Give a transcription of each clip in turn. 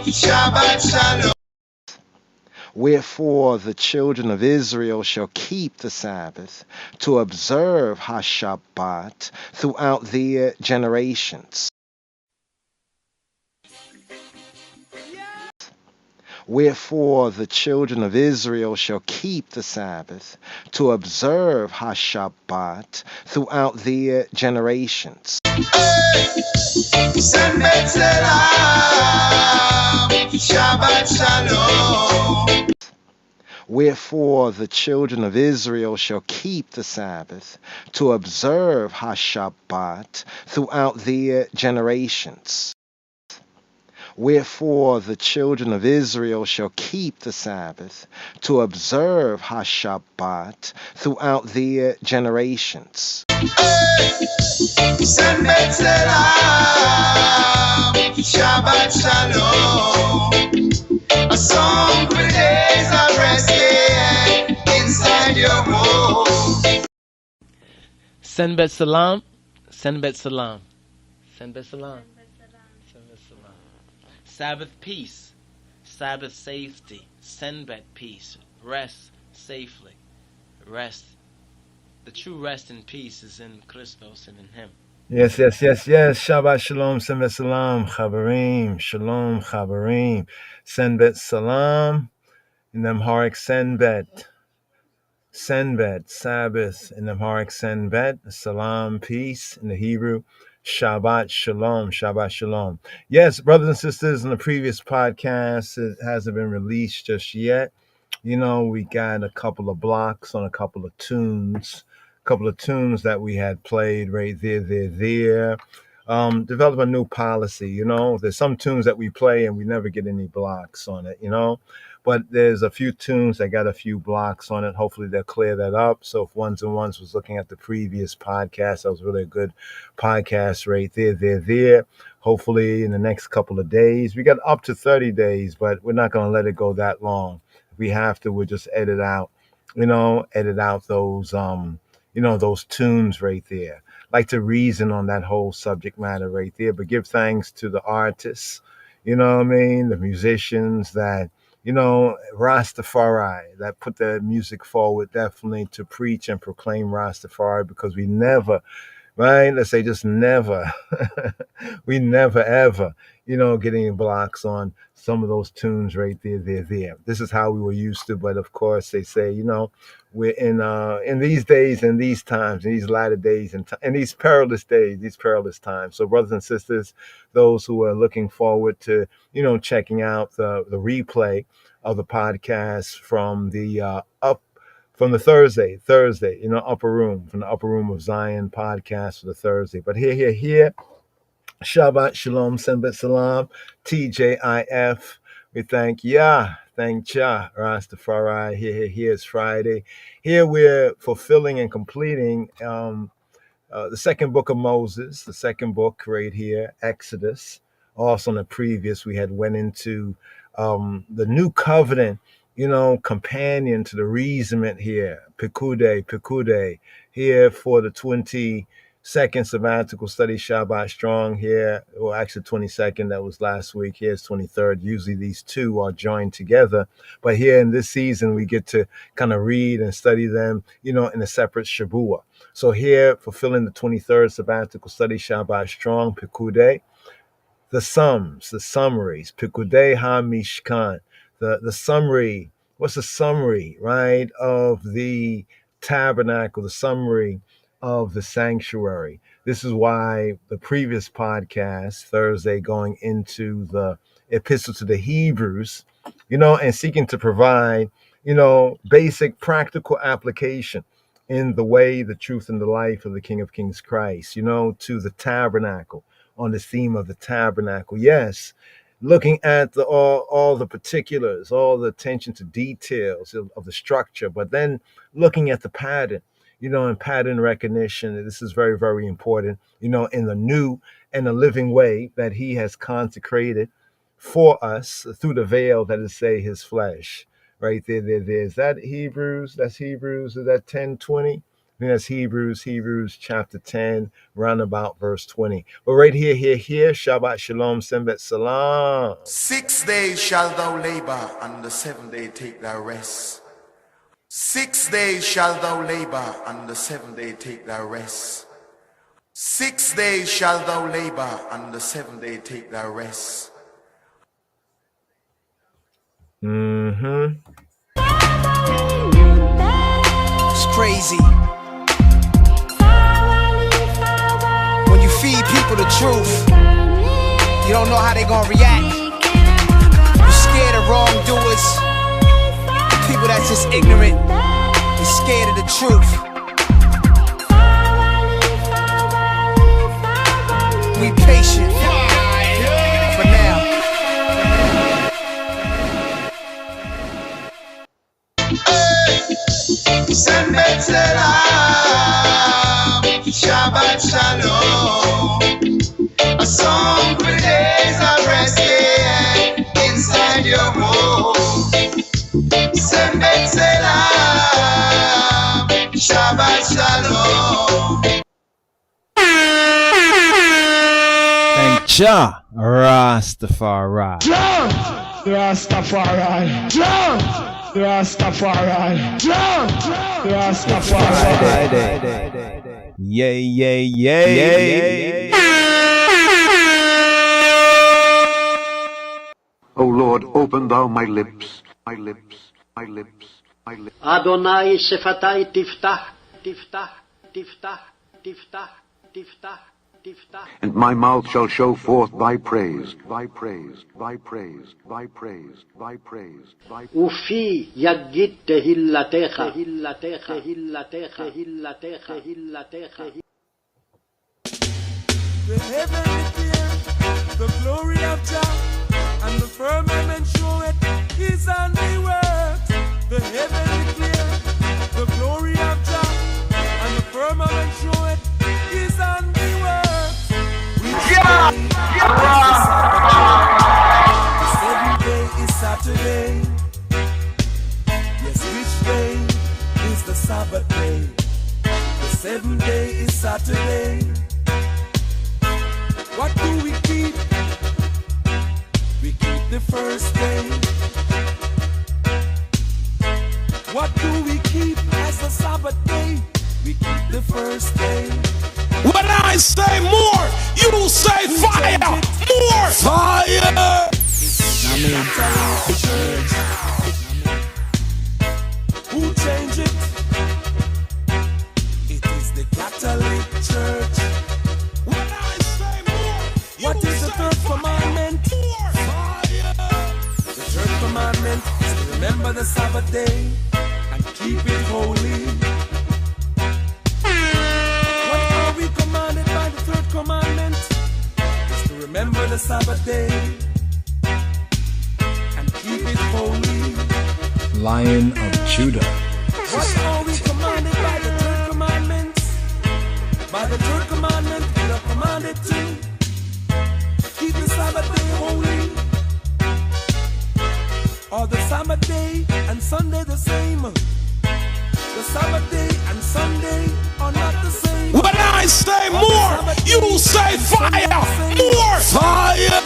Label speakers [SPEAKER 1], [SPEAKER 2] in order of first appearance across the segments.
[SPEAKER 1] Shabbat Shalom.
[SPEAKER 2] Wherefore the children of Israel shall keep the Sabbath to observe Hashabbat throughout their generations. Wherefore the children of Israel shall keep the Sabbath to observe Hashabbat throughout their generations.
[SPEAKER 1] Shabbat Salam. Shabbat Shalom.
[SPEAKER 2] Wherefore the children of Israel shall keep the Sabbath to observe Hashabbat throughout their generations. Wherefore the children of Israel shall keep the Sabbath to observe Hashabbat throughout their generations.
[SPEAKER 1] Shabbat Salam. Shabbat Shalom. A song for days of resting inside your home.
[SPEAKER 3] Senbet Salam, Senbet Salam, Senbet Salam, Senbet Salam. Sabbath peace, Sabbath safety, Senbet peace, rest safely, rest. The true rest and peace is in Christos and in Him.
[SPEAKER 4] Yes. Shabbat Shalom, Senbet Salam, Chabarim, Shalom, Chabarim, Senbet Salam, in Amharic Senbet, Sabbath, in Amharic Senbet, Salam, peace, in the Hebrew, Shabbat Shalom. Yes, brothers and sisters, in the previous podcast, it hasn't been released just yet. You know, we got a couple of blocks on a couple of tunes that we had played right there. Develop a new policy, you know. There's some tunes that we play and we never get any blocks on it, you know. But there's a few tunes that got a few blocks on it. Hopefully they'll clear that up. So if Ones and Ones was looking at the previous podcast, that was really a good podcast right there. Hopefully in the next couple of days, we got up to 30 days, but we're not going to let it go that long. If we have to, we'll just edit out those, those tunes right there. Like to reason on that whole subject matter right there, but give thanks to the artists, you know what I mean? The musicians that, Rastafari, that put their music forward definitely to preach and proclaim Rastafari, because we never, right? Let's say just never, we never ever, get any blocks on some of those tunes right there. This is how we were used to, but of course they say, we're in these days and these times, in these latter days and these perilous days, these perilous times. So brothers and sisters, those who are looking forward to, checking out the replay of the podcast from the Thursday, Upper Room, from the Upper Room of Zion podcast for the Thursday. But here, Shabbat Shalom, Senbet Salam, TJIF. We thank Yah, Rastafari. Here is Friday. Here we're fulfilling and completing the second book of Moses, the second book right here, Exodus. Also in the previous, we had went into the new covenant, companion to the reasonment here, Pekudei, here for the 22nd sabbatical study, Shabbat Strong here, or actually 22nd, that was last week, here's 23rd. Usually these two are joined together, but here in this season, we get to kind of read and study them, in a separate Shabua. So here, fulfilling the 23rd sabbatical study, Shabbat Strong, Pekudei, the summaries, Pekudei HaMishkan, the summary. What's the summary, right, of the tabernacle, the summary of the sanctuary? This is why the previous podcast, Thursday, going into the epistle to the Hebrews, and seeking to provide, basic practical application in the way, the truth, and the life of the King of Kings Christ, to the tabernacle, on the theme of the tabernacle. Yes, looking at all the particulars, all the attention to details of the structure, but then looking at the pattern, and pattern recognition. This is very, very important, in the new and the living way that he has consecrated for us through the veil that is, say, his flesh. Right there. Is that Hebrews? That's Hebrews. Is that 10:20? think that's Hebrews chapter 10, round about verse 20. But right here, Shabbat Shalom, Sembet Salam.
[SPEAKER 1] 6 days shalt thou labor, and the 7th day take thy rest. 6 days shalt thou labor, and the 7th day take thy rest. 6 days shalt thou labor, and the 7th day take thy rest.
[SPEAKER 4] Mm-hmm.
[SPEAKER 5] It's crazy. When you feed people the truth, you don't know how they gonna react. You're scared of wrongdoers, people that's just ignorant. You're scared of the truth. We patient for now.
[SPEAKER 1] Sembet Salam, Shabbat Shalom. A song for days of resting inside your home. Sembet Salam, Shabbat Shalom.
[SPEAKER 6] Thank Jah Rastafari.
[SPEAKER 7] Rastafari, Rastafari, Rastafari.
[SPEAKER 6] Yay, yay, yay.
[SPEAKER 8] O Lord, open thou my lips, my lips, my lips, my lips.
[SPEAKER 9] Adonai Shefatai Tiftach, Tiftach, Tiftach, Tiftach, Tiftach, Tiftach.
[SPEAKER 8] And my mouth shall show forth thy praise, thy praise, thy praise, thy praise, thy praise, thy praise.
[SPEAKER 9] Ufi Yagit Tehillatecha, Tehillatecha, Tehillatecha, Tehillatecha, Tehillatecha.
[SPEAKER 10] The heaven declare the glory of Jah, and the firmament show it his handiwork. The heaven declare the glory of Jah, and the firmament show it his handiwork. The 7th day is Saturday. Yes, which day is the Sabbath day? The 7th day is Saturday. What do we keep? We keep the first day. What do we keep as the Sabbath day? We keep the first day.
[SPEAKER 11] When I say more, you say fire. More fire.
[SPEAKER 10] Who changed it? It is the Catholic Church.
[SPEAKER 11] When I say more,
[SPEAKER 10] what is the third commandment?
[SPEAKER 11] More fire.
[SPEAKER 10] The third commandment is to remember the Sabbath day and keep it holy. What are we commanded by the third commandment? Is to remember the Sabbath day and keep it holy.
[SPEAKER 6] Lion of Judah.
[SPEAKER 10] What are we commanded by the third commandment? By the third commandment, we are commanded to keep the Sabbath day holy. Are the Sabbath day and Sunday the same? The Sabbath day and Sunday are not the same.
[SPEAKER 11] When I say more, you say fire. More fire.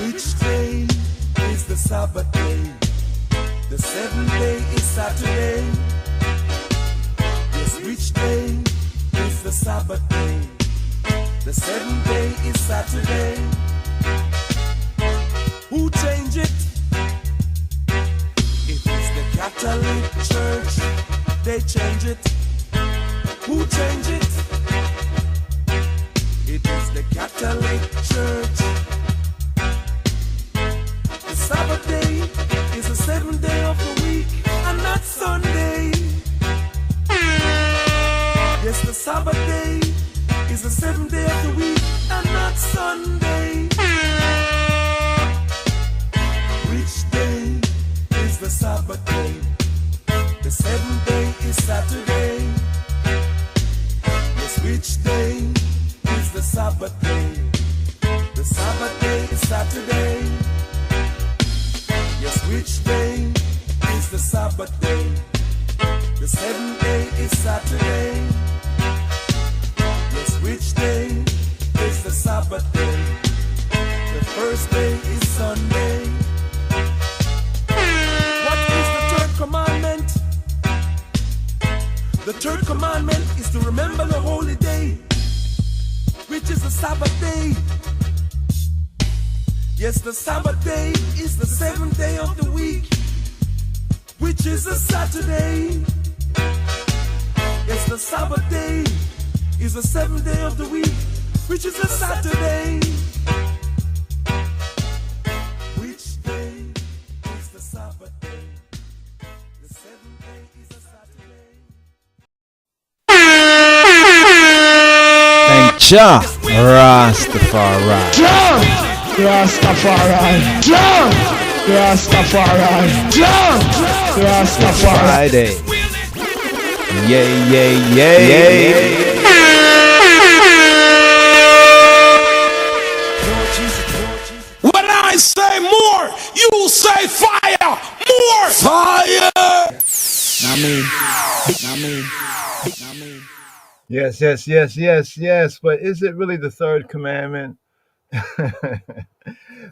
[SPEAKER 10] Which day is the Sabbath day? The 7th day is Saturday. Yes, which day is the Sabbath day? The 7th day is Saturday. Who changed it? It is the Catholic Church. They change it. Who changed it? It is the Catholic Church. The Sabbath day is the 7th day of the week and not Sunday. Yes, the Sabbath day is the 7th day of the week and not Sunday. Which day is the Sabbath day? The 7th day is Saturday. Yes, which day is the Sabbath day? The Sabbath day is Saturday. Yes, which day is is the Sabbath day. The seventh day is Saturday. Yes, which day is the Sabbath day? The first day is Sunday. What is the third commandment? The third commandment is to remember the holy day, which is the Sabbath day. Yes, the Sabbath day is the seventh day of the week, which is a Saturday. Yes, the Sabbath day is the seventh day of the week, which is a Saturday. Which day is the Sabbath day? The seventh day is a Saturday.
[SPEAKER 6] Thank Jah Rastafari.
[SPEAKER 7] Rastafari, Rastafari, Rastafari.
[SPEAKER 6] Friday. Yay, yay, yay.
[SPEAKER 11] When I say more, you say fire. More fire.
[SPEAKER 4] Yes. But is it really the third commandment?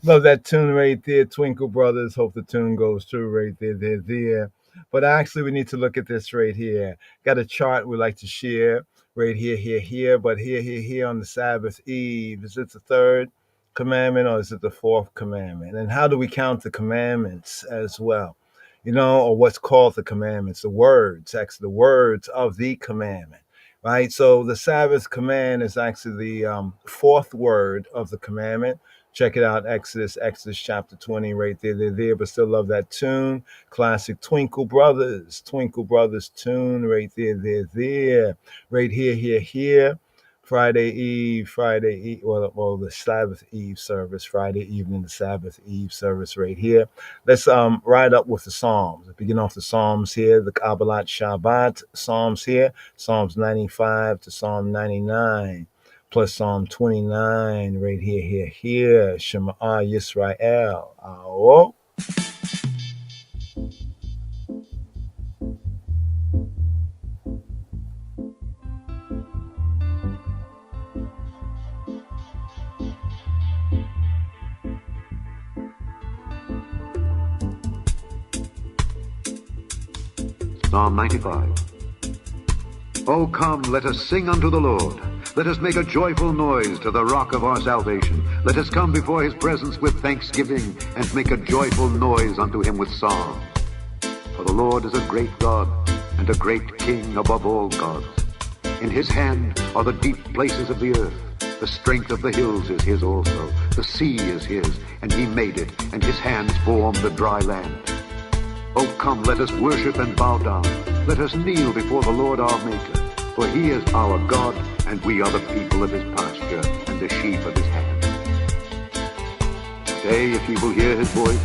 [SPEAKER 4] Love that tune right there, Twinkle Brothers. Hope the tune goes through right there. But actually, we need to look at this right here. Got a chart we like to share right here. But here on the Sabbath Eve. Is it the third commandment or is it the fourth commandment? And how do we count the commandments as well? You know, or what's called the commandments, the words, actually the words of the commandment. Right, so the Sabbath command is actually the fourth word of the commandment. Check it out, Exodus chapter 20, right there. But still love that tune, classic Twinkle Brothers tune, right there. Right here. Friday Eve, well, the Sabbath Eve service, Friday evening, the Sabbath Eve service right here. Let's ride up with the Psalms. Begin off the Psalms here, the Kabbalat Shabbat Psalms here, Psalms 95 to Psalm 99, plus Psalm 29 right here, Shema Yisrael. Oh.
[SPEAKER 8] Psalm 95. O come, let us sing unto the Lord. Let us make a joyful noise to the rock of our salvation. Let us come before his presence with thanksgiving, and make a joyful noise unto him with psalms. For the Lord is a great God, and a great King above all gods. In his hand are the deep places of the earth. The strength of the hills is his also. The sea is his, and he made it, and his hands formed the dry land. O come, let us worship and bow down. Let us kneel before the Lord our Maker. For he is our God, and we are the people of his pasture, and the sheep of his hand. Today, if ye will hear his voice,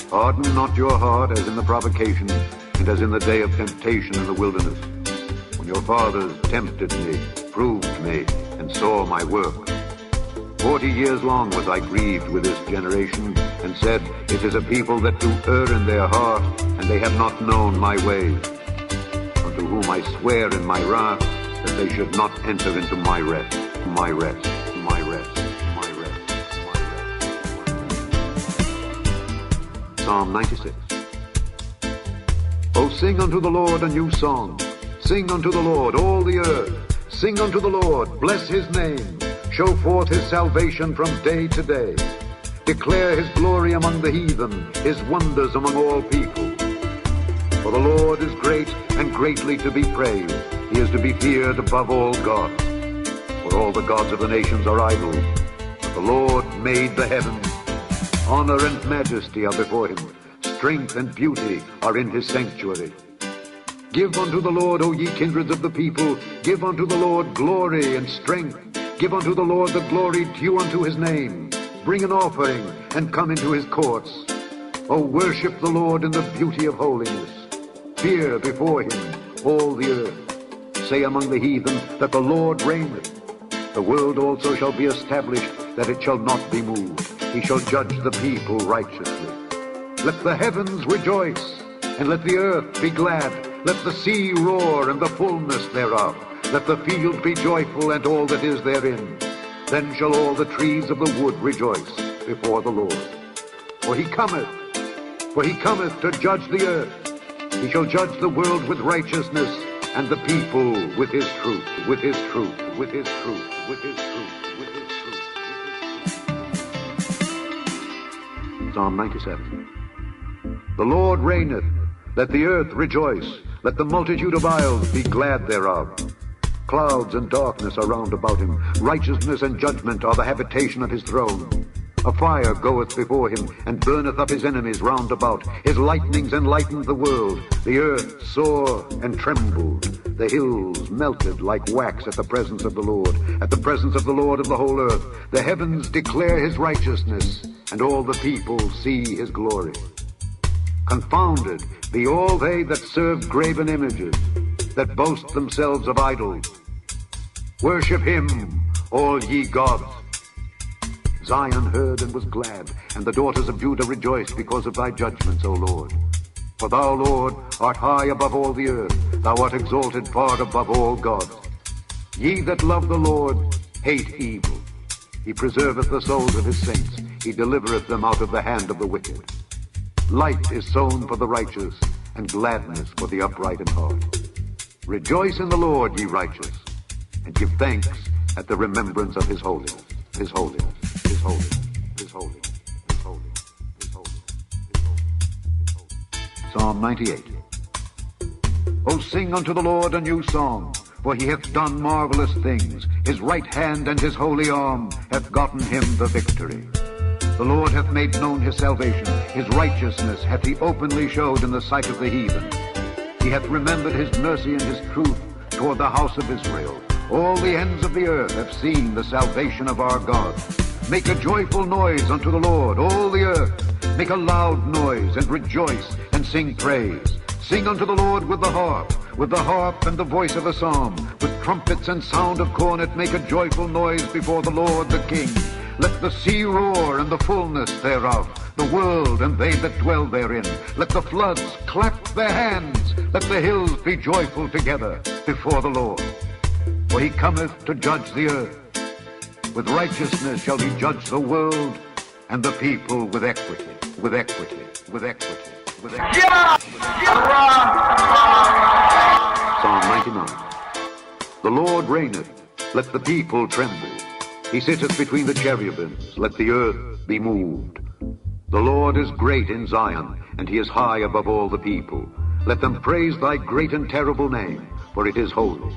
[SPEAKER 8] harden not your heart as in the provocation, and as in the day of temptation in the wilderness, when your fathers tempted me, proved me, and saw my work. 40 years long was I grieved with this generation, and said, it is a people that do err in their heart, and they have not known my ways. Unto whom I swear in my wrath, that they should not enter into my rest, my rest, my rest, my rest, my rest. Psalm 96. O sing unto the Lord a new song. Sing unto the Lord, all the earth. Sing unto the Lord, bless his name. Show forth his salvation from day to day. Declare his glory among the heathen, his wonders among all people. For the Lord is great and greatly to be praised. He is to be feared above all gods. For all the gods of the nations are idols, but the Lord made the heavens. Honor and majesty are before him. Strength and beauty are in his sanctuary. Give unto the Lord, O ye kindreds of the people. Give unto the Lord glory and strength. Give unto the Lord the glory due unto his name. Bring an offering and come into his courts. O worship the Lord in the beauty of holiness. Fear before him all the earth. Say among the heathen that the Lord reigneth. The world also shall be established, that it shall not be moved. He shall judge the people righteously. Let the heavens rejoice, and let the earth be glad. Let the sea roar and the fullness thereof. Let the field be joyful and all that is therein. Then shall all the trees of the wood rejoice before the Lord. For he cometh to judge the earth. He shall judge the world with righteousness, and the people with his truth, with his truth, with his truth, with his truth, with his truth, with his truth. Psalm 97. The Lord reigneth. Let the earth rejoice. Let the multitude of isles be glad thereof. Clouds and darkness are round about him. Righteousness and judgment are the habitation of his throne. A fire goeth before him, and burneth up his enemies round about. His lightnings enlightened the world. The earth saw and trembled. The hills melted like wax at the presence of the Lord, at the presence of the Lord of the whole earth. The heavens declare his righteousness, and all the people see his glory. Confounded be all they that serve graven images, that boast themselves of idols. Worship him, all ye gods. Zion heard and was glad, and the daughters of Judah rejoiced because of thy judgments, O Lord. For thou, Lord, art high above all the earth. Thou art exalted far above all gods. Ye that love the Lord hate evil. He preserveth the souls of his saints. He delivereth them out of the hand of the wicked. Light is sown for the righteous, and gladness for the upright in heart. Rejoice in the Lord, ye righteous, and give thanks at the remembrance of his holiness, his holiness, his holiness, his holiness, his holiness, his holiness, his holiness. Psalm 98. O sing unto the Lord a new song, for he hath done marvelous things. His right hand and his holy arm hath gotten him the victory. The Lord hath made known his salvation. His righteousness hath he openly showed in the sight of the heathen. He hath remembered his mercy and his truth toward the house of Israel. All the ends of the earth have seen the salvation of our God. Make a joyful noise unto the Lord, all the earth. Make a loud noise and rejoice and sing praise. Sing unto the Lord with the harp and the voice of a psalm. With trumpets and sound of cornet make a joyful noise before the Lord the King. Let the sea roar and the fullness thereof, the world and they that dwell therein. Let the floods clap their hands. Let the hills be joyful together before the Lord. For he cometh to judge the earth. With righteousness shall he judge the world, and the people with equity, with equity, with equity, with equity. Psalm 99. The Lord reigneth. Let the people tremble. He sitteth between the cherubims. Let the earth be moved. The Lord is great in Zion, and he is high above all the people. Let them praise thy great and terrible name, for it is holy.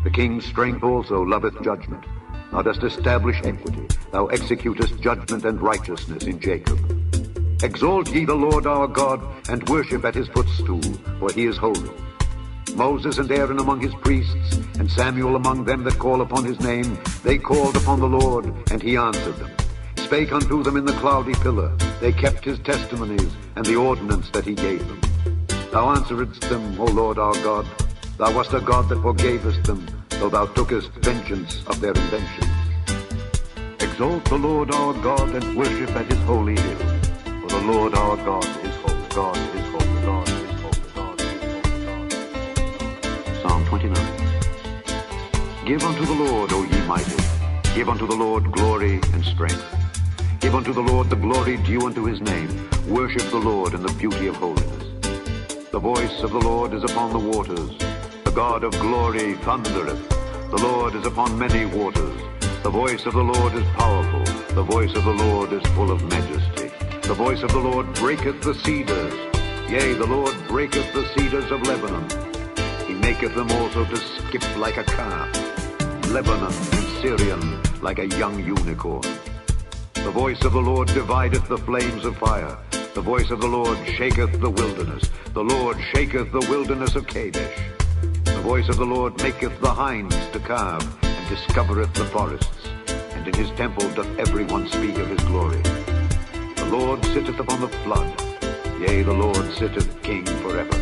[SPEAKER 8] The king's strength also loveth judgment. Thou dost establish equity. Thou executest judgment and righteousness in Jacob. Exalt ye the Lord our God, and worship at his footstool, for he is holy. Moses and Aaron among his priests, and Samuel among them that call upon his name, they called upon the Lord, and he answered them. Spake unto them in the cloudy pillar. They kept his testimonies, and the ordinance that he gave them. Thou answeredst them, O Lord our God. Thou wast a God that forgavest them, though thou tookest vengeance of their inventions. Exalt the Lord our God, and worship at his holy hill. For the Lord our God is holy. God is holy. God is holy. God is holy. God is holy. Psalm 29. Give unto the Lord, O ye mighty. Give unto the Lord glory and strength. Give unto the Lord the glory due unto his name. Worship the Lord in the beauty of holiness. The voice of the Lord is upon the waters. The God of glory thundereth. The Lord is upon many waters. The voice of the Lord is powerful. The voice of the Lord is full of majesty. The voice of the Lord breaketh the cedars. Yea, the Lord breaketh the cedars of Lebanon. He maketh them also to skip like a calf. Lebanon and Syrian like a young unicorn. The voice of the Lord divideth the flames of fire. The voice of the Lord shaketh the wilderness. The Lord shaketh the wilderness of Kadesh. The voice of the Lord maketh the hinds to calve, and discovereth the forests. And in his temple doth every one speak of his glory. The Lord sitteth upon the flood. Yea, the Lord sitteth king forever.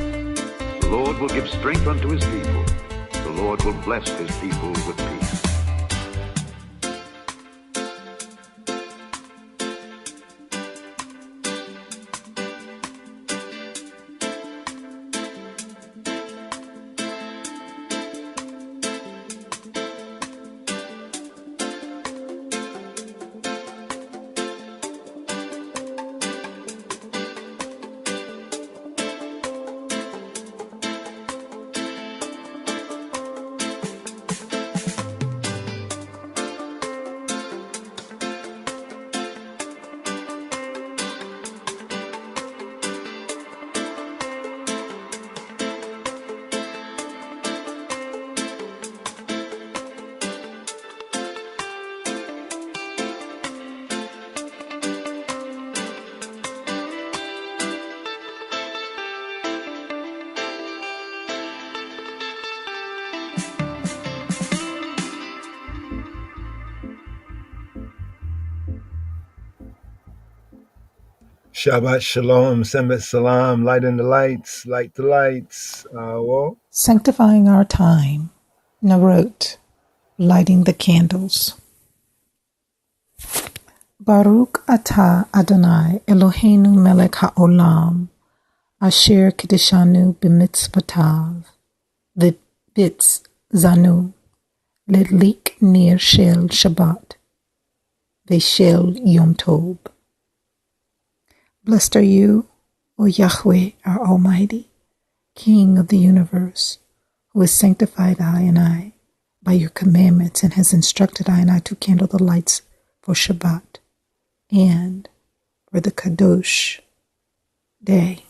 [SPEAKER 8] The Lord will give strength unto his people. The Lord will bless his people with peace.
[SPEAKER 4] Shabbat Shalom, Sembet Salam, light in the lights, light the lights. Whoa.
[SPEAKER 12] Sanctifying our time. Narot, lighting the candles. Baruch atah Adonai Eloheinu melech haolam, asher kiddushanu b'mitzvotav, v'bitz zanu, ledlik nir shel Shabbat, v'shel Yom Tov. Blessed are you, O Yahweh, our Almighty, King of the universe, who has sanctified I and I by your commandments and has instructed I and I to kindle the lights for Shabbat and for the Kadosh day.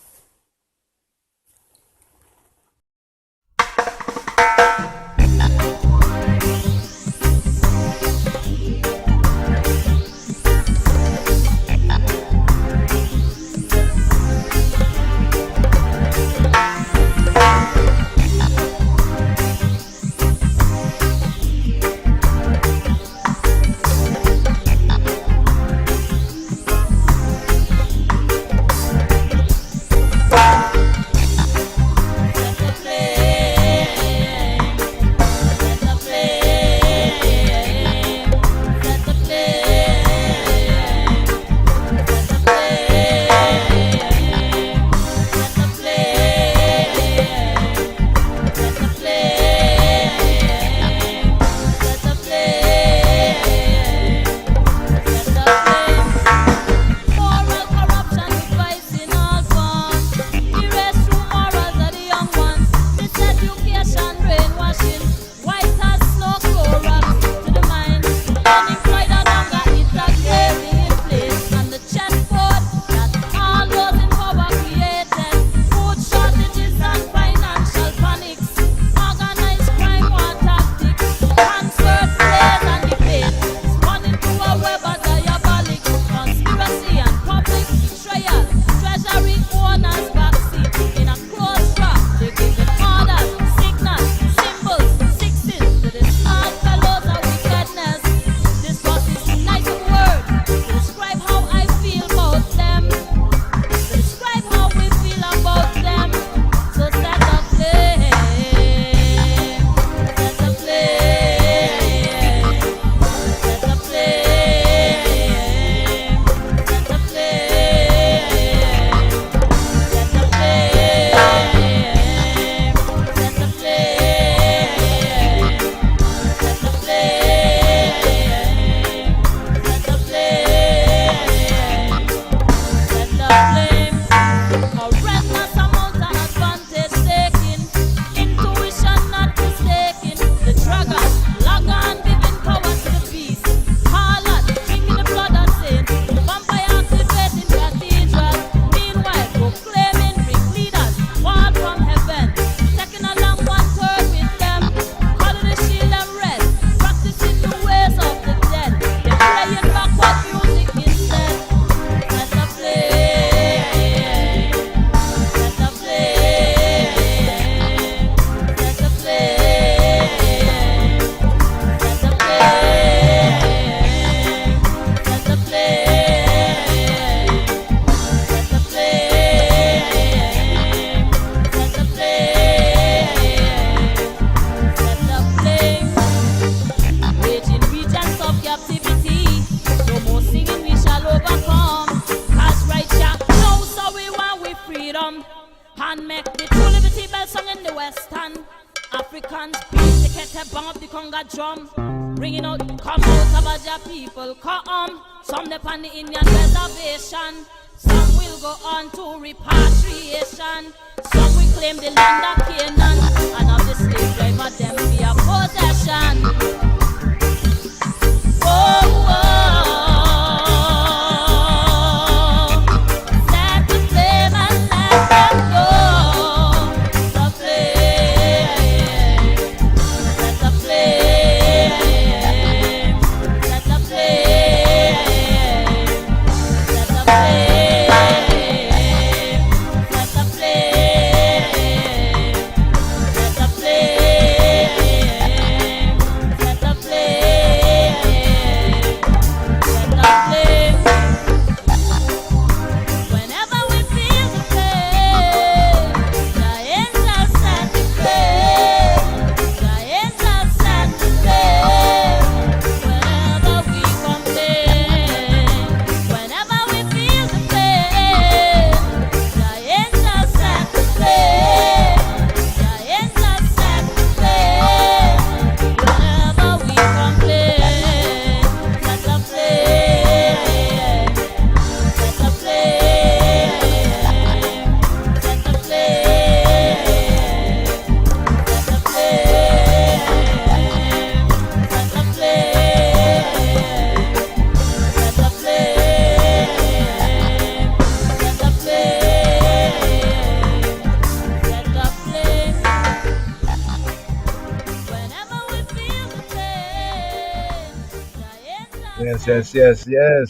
[SPEAKER 4] Yes.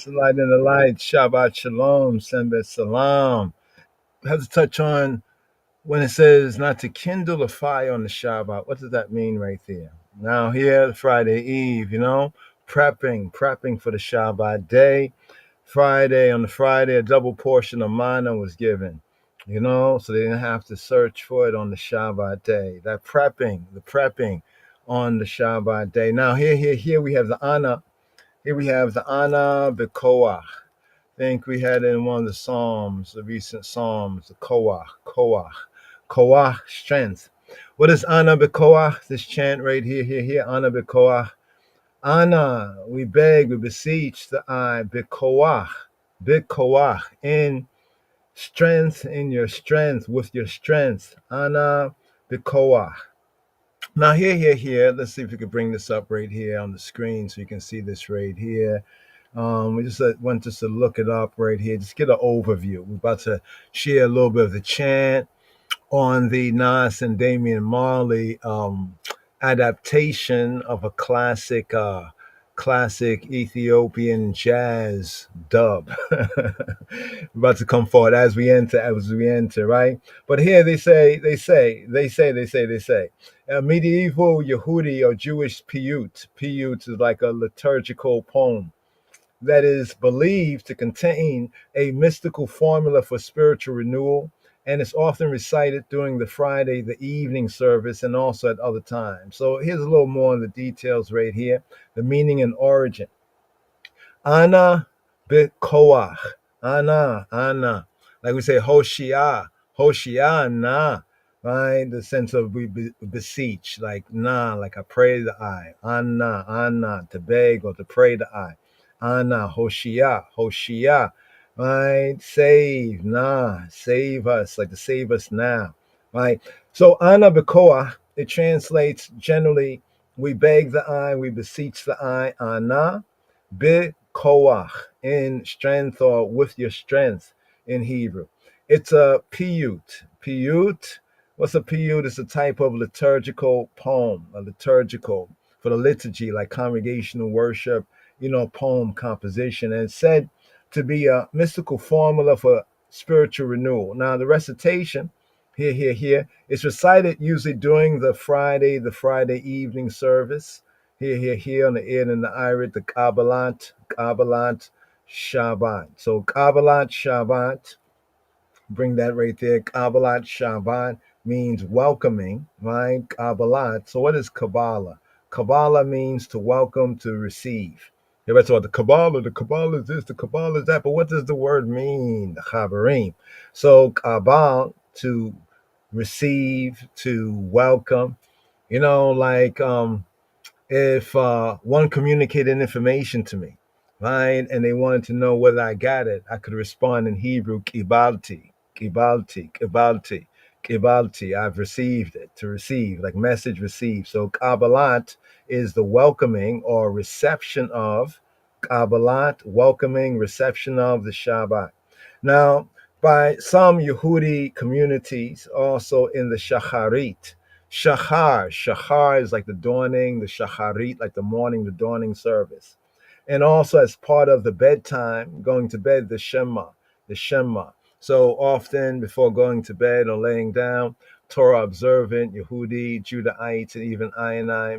[SPEAKER 4] Light in the light. Shabbat shalom. Sembet salam. I have to touch on when it says not to kindle a fire on the Shabbat. What does that mean right there? Now here, Friday Eve, prepping for the Shabbat day. On the Friday, a double portion of manna was given, so they didn't have to search for it on the Shabbat day. The prepping on the Shabbat day. Now here we have the Anna. Here we have the Anna Bekoach. I think we had in one of the Psalms, the recent Psalms, the Koach, strength. What is Anna Bekoach? This chant right here, Anna Bekoach. Anna, we beg, we beseech the eye, Bekoach, in strength, in your strength, with your strength. Anna Bekoach. Now here, let's see if we can bring this up right here on the screen so you can see this right here. We just want to look it up right here, just get an overview. We're about to share a little bit of the chant on the Nas and Damian Marley adaptation of a classic Ethiopian jazz dub. About to come forward as we enter, right? But here they say, a medieval Yehudi or Jewish piyut. Piyut is like a liturgical poem that is believed to contain a mystical formula for spiritual renewal, and it's often recited during the Friday, the evening service, and also at other times. So here's a little more on the details right here, the meaning and origin. Ana Bekoach. Ana. Like we say, Hoshiana, right? The sense of we beseech, like na, like I pray the eye. Ana, to beg or to pray the eye. Ana, Hoshia, right? Save us, like to save us now, right? So Ana Bekoach, it translates generally, we beg the eye, we beseech the eye. Ana Bekoach, in strength or with your strength in Hebrew. It's a piyut. What's a piyut? It's a type of liturgical poem, for the liturgy, like congregational worship, poem composition, and it's said to be a mystical formula for spiritual renewal. Now, the recitation, here, it's recited usually during the Friday evening service. Here on the ear and the irit, the Kabbalat Shabbat. So Kabbalat Shabbat, bring that right there. Kabbalat Shabbat means welcoming, right? Kabbalat. So what is Kabbalah? Kabbalah means to welcome, to receive. Everybody thought the Kabbalah is this, the Kabbalah is that, but what does the word mean? The Chaverim. So Kabbalah, to receive, to welcome, like if one communicated information to me, right, and they wanted to know whether I got it, I could respond in Hebrew, kibalti, I've received it, to receive, like message received. So Kabbalat is the welcoming or reception of, Kabbalat, welcoming, reception of the Shabbat. Now, by some Yehudi communities, also in the Shacharit, Shachar is like the dawning, the Shacharit, like the morning, the dawning service. And also as part of the bedtime, going to bed, the Shema. So often before going to bed or laying down, Torah observant, Yehudi, Judahites, and even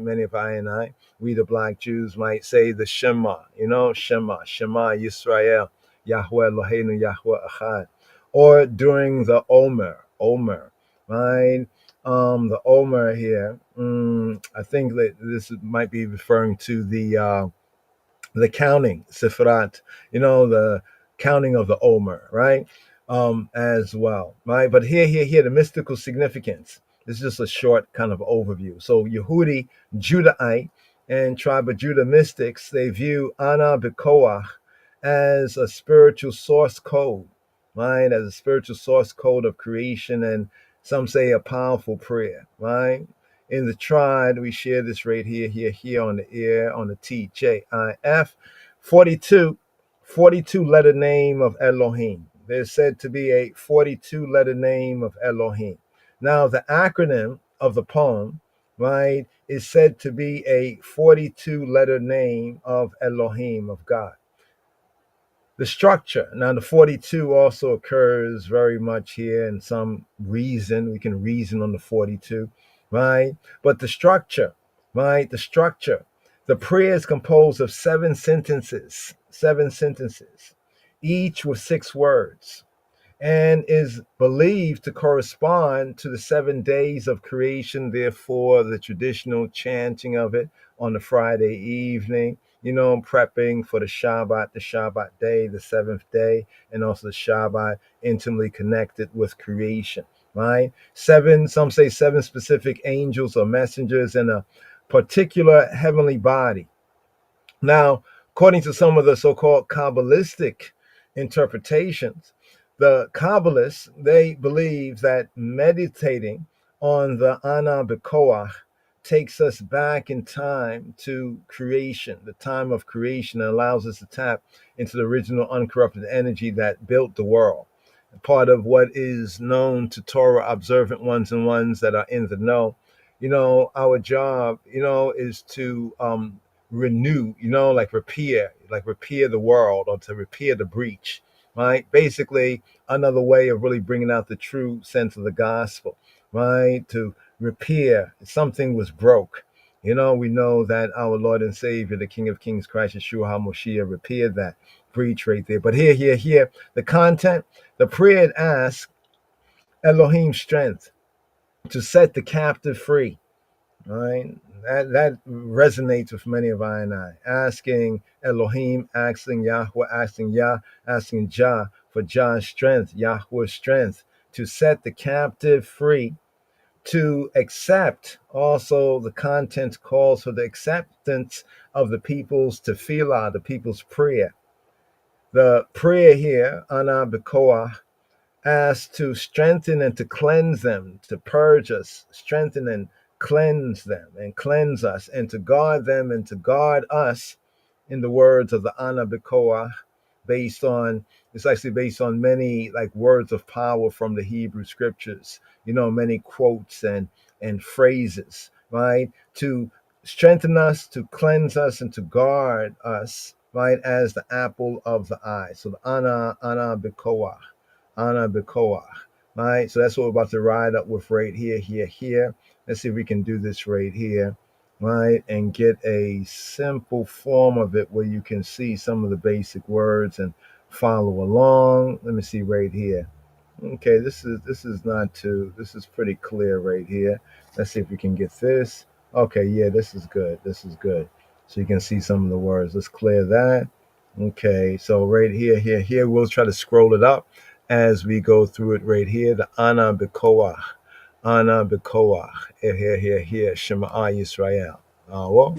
[SPEAKER 4] many of I, we the black Jews might say the Shema, Shema Yisrael, Yahweh Eloheinu, Yahweh Echad. Or during the Omer, right? The Omer here, I think that this might be referring to the counting, Sifrat, the counting of the Omer, right? As well, right? But here, the mystical significance. This is just a short kind of overview. So Yehudi, Judahite, and tribe of Judah mystics, they view Ana Bekoach as a spiritual source code, right? As a spiritual source code of creation, and some say a powerful prayer, right? In the tribe, we share this right here on the ear, on the TJIF, 42 letter name of Elohim. There's said to be a 42 letter name of Elohim. Now, the acronym of the poem right, is said to be a 42-letter name of Elohim, of God. The structure, now the 42 also occurs very much here in some reason. We can reason on the 42, right? But the structure, right? The prayer is composed of 7 sentences, each with 6 words, and is believed to correspond to the 7 days of creation. Therefore, the traditional chanting of it on the Friday evening, prepping for the Shabbat day, the 7th day, and also the Shabbat, intimately connected with creation, right? 7, some say 7 specific angels or messengers in a particular heavenly body. Now, according to some of the so-called Kabbalistic interpretations, the Kabbalists, they believe that meditating on the Ana B'Koach takes us back in time to creation, the time of creation, and allows us to tap into the original uncorrupted energy that built the world. Part of what is known to Torah observant ones and ones that are in the know, our job, is to renew, like repair the world, or to repair the breach, right? Basically, another way of really bringing out the true sense of the gospel, right? To repair something was broke. We know that our Lord and Savior, the King of Kings, Christ Yeshua HaMoshiach, repaired that breach right there. But here, the content, the prayer it asks Elohim's strength to set the captive free, right? That resonates with many of I and I. Asking Elohim, asking Yahweh, asking Yah, asking Jah for Jah's strength, Yahweh's strength, to set the captive free, to accept. Also, the content calls for the acceptance of the people's tefillah, the people's prayer. The prayer here, Ana B'Koach, asks to strengthen and to cleanse them, to purge us, strengthen and cleanse them and cleanse us, and to guard them and to guard us, in the words of the Ana B'Koach, it's actually based on many like words of power from the Hebrew scriptures, many quotes and phrases, right? To strengthen us, to cleanse us, and to guard us, right, as the apple of the eye. So the Ana B'Koach, Ana B'Koach, right? So that's what we're about to ride up with right here. Let's see if we can do this right here, right? And get a simple form of it where you can see some of the basic words and follow along. Let me see right here. Okay, this is pretty clear right here. Let's see if we can get this. Okay, yeah, this is good. So you can see some of the words. Let's clear that. Okay, so right here, we'll try to scroll it up as we go through it right here. The Ana B'Koach. Ana B'Koach. Here. Shema Yisrael. Awo.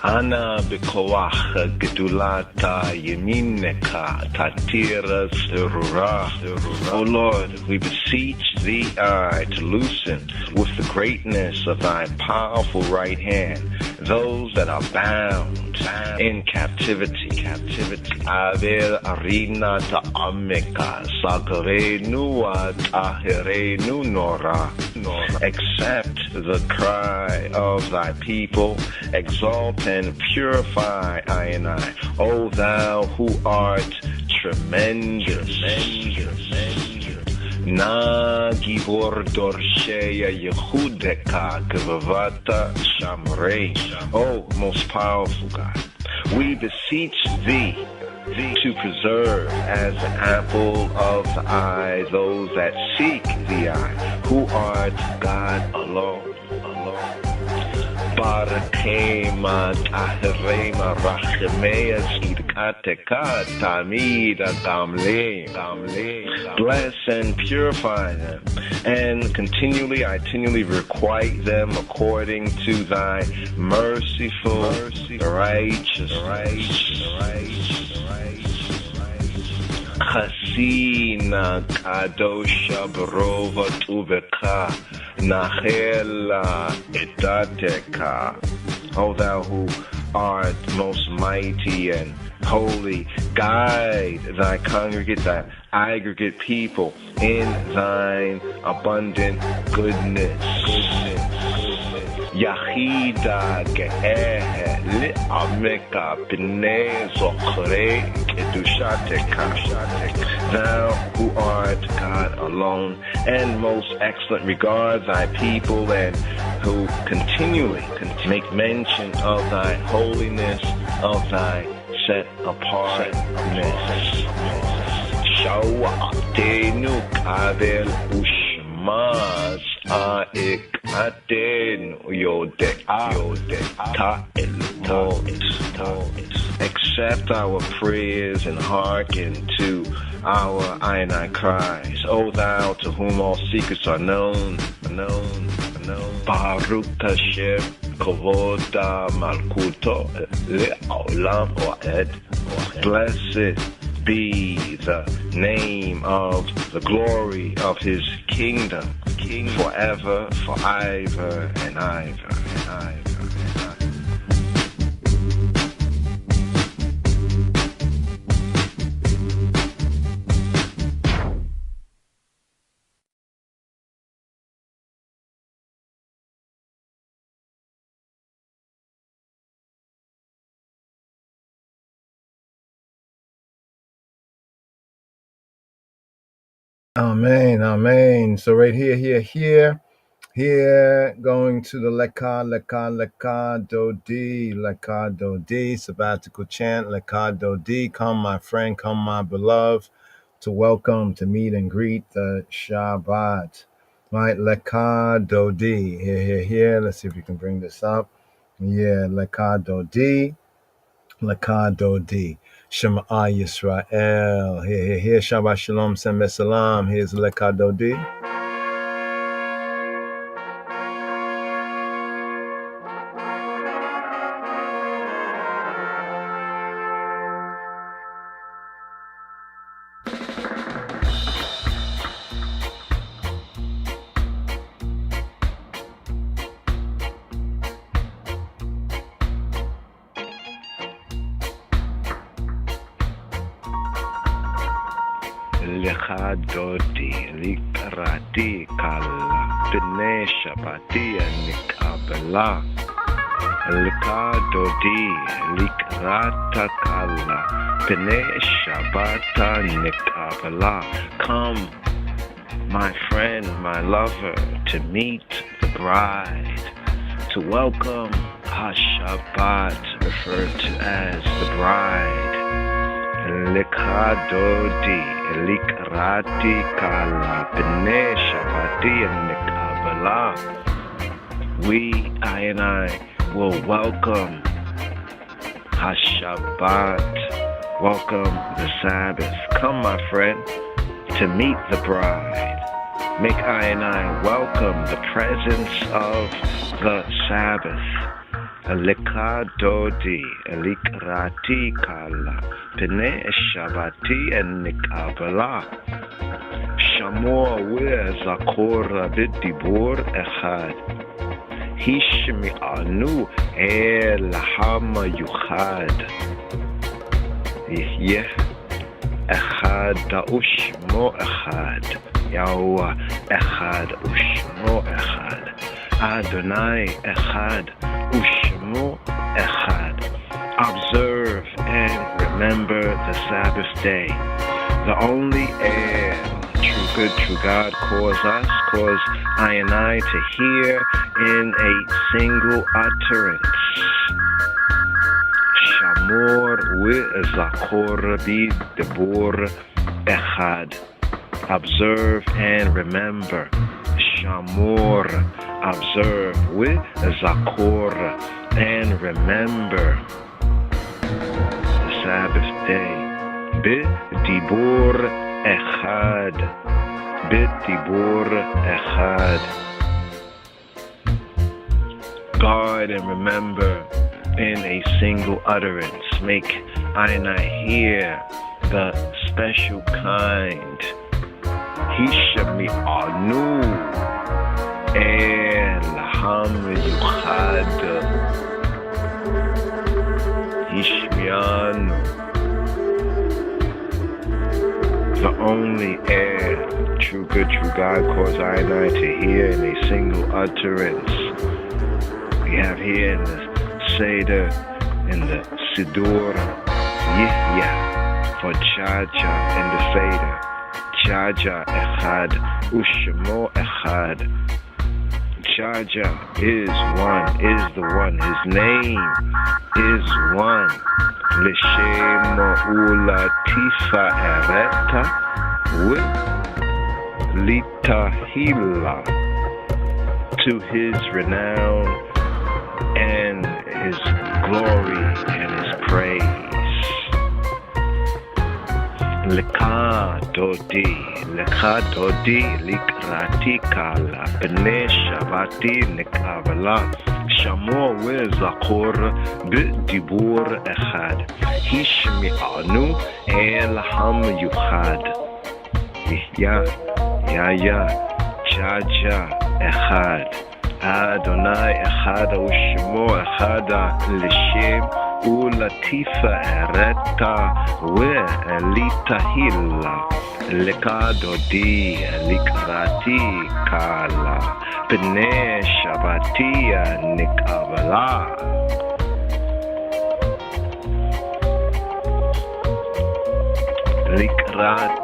[SPEAKER 13] Ana B'Koach Gedulata Yemineka Tatira Zerura. O Lord, we beseech thee to loosen with the greatness of thy powerful right hand those that are bound in captivity. Aver arina ta'ameka sagarenu tahirenu nora. Accept the cry of thy people, exalt and purify I and I, O thou who art tremendous. Na givor dorsheya Yehudeka Gvavata Shamrei. O most powerful God, we beseech thee to preserve as an apple of the eye those that seek thee, who art God alone. Barakema Tahirema Rachemea Sidkateka Tamida Gamle. Bless and purify them, and continually requite them according to thy merciful, righteous. Chasina Kadosha Barova Tuveka Nahela Edateka. O thou who art most mighty and holy, guide thy congregate, thy aggregate people in thine abundant goodness. Yahida ge'eh li'ameka b'nei zochre kedushateka. Thou who art God alone and most excellent, regard thy people and who continually make mention of thy holiness, of thy set apartness. Shawatenu kabel ushmaz aikaten yode ta'elmot. Accept our prayers and hearken to our I cries. O thou to whom all secrets are known. Baruch Hashem Kavoda Malkuto Le'olam Oed. Blessed be the name of the glory of his kingdom, forever, forever, and ever, and ever.
[SPEAKER 4] Amen, amen. So right here, going to the Leka do di, sabbatical chant, Leka do di. Come, my friend, come, my beloved, to welcome, to meet and greet the Shabbat. Right, Leka do di. Here. Let's see if we can bring this up. Yeah, Leka do di. Shema Yisrael. Here, Shabbat Shalom, Sembet Salam. Here's Leka do di.
[SPEAKER 13] Lecha dodi likarati kala b'nei Shabbati nikabela. Lecha dodi likarata kala b'nei Shabbata nikabela. Come, my friend, my lover, to meet the bride, to welcome HaShabbat, referred to as the bride. Lecha dodi likarati kala b'nei Shabbati nikabela. We, I and I, will welcome HaShabbat, welcome the Sabbath. Come, my friend, to meet the bride. Make I and I welcome the presence of the Sabbath. Lecha dodi likarati kala b'nei Shabbati nikabela. Shamor ve'zakora b'dibur echad. Hishmi'anu el hamayuchad. Yeh echad u'shmo echad. Yahweh echad u'shmo echad. Adonai echad u'shmo echad. Observe and remember the Sabbath day. The only air good, true God cause I and I to hear in a single utterance. Shamor ve'zakor b'dibur echad. Observe and remember. Shamor, observe ve'zakor and remember the Sabbath day. B'dibur echad. B'dibur echad. Guard and remember in a single utterance. Make I and I hear the special kind. Hishmi'anu el hamyuchad. the only air, true good, true God, cause I and I to hear in a single utterance. We have here in the Seder, in the Siddur, Yihya, for Jaja in the Seder. Jaja Echad, Ushmo Echad. Jaja is one, is the one. His name is one. L'Shema Ula Tifa Ereta with Litahila, to his renown and his glory and his praise. Lekadodi, likrati kala, b'nei shavati nekavala, shamor v'zakor b'dibur echad, hishmi'anu el ham yuchad. Ya, Jaja echad, Adonai echad, u'shmo echad, l'shem u'latifa ereta ve'litahila, lekadodi likrati kala, b'nei shabbatia nikavala. Likrat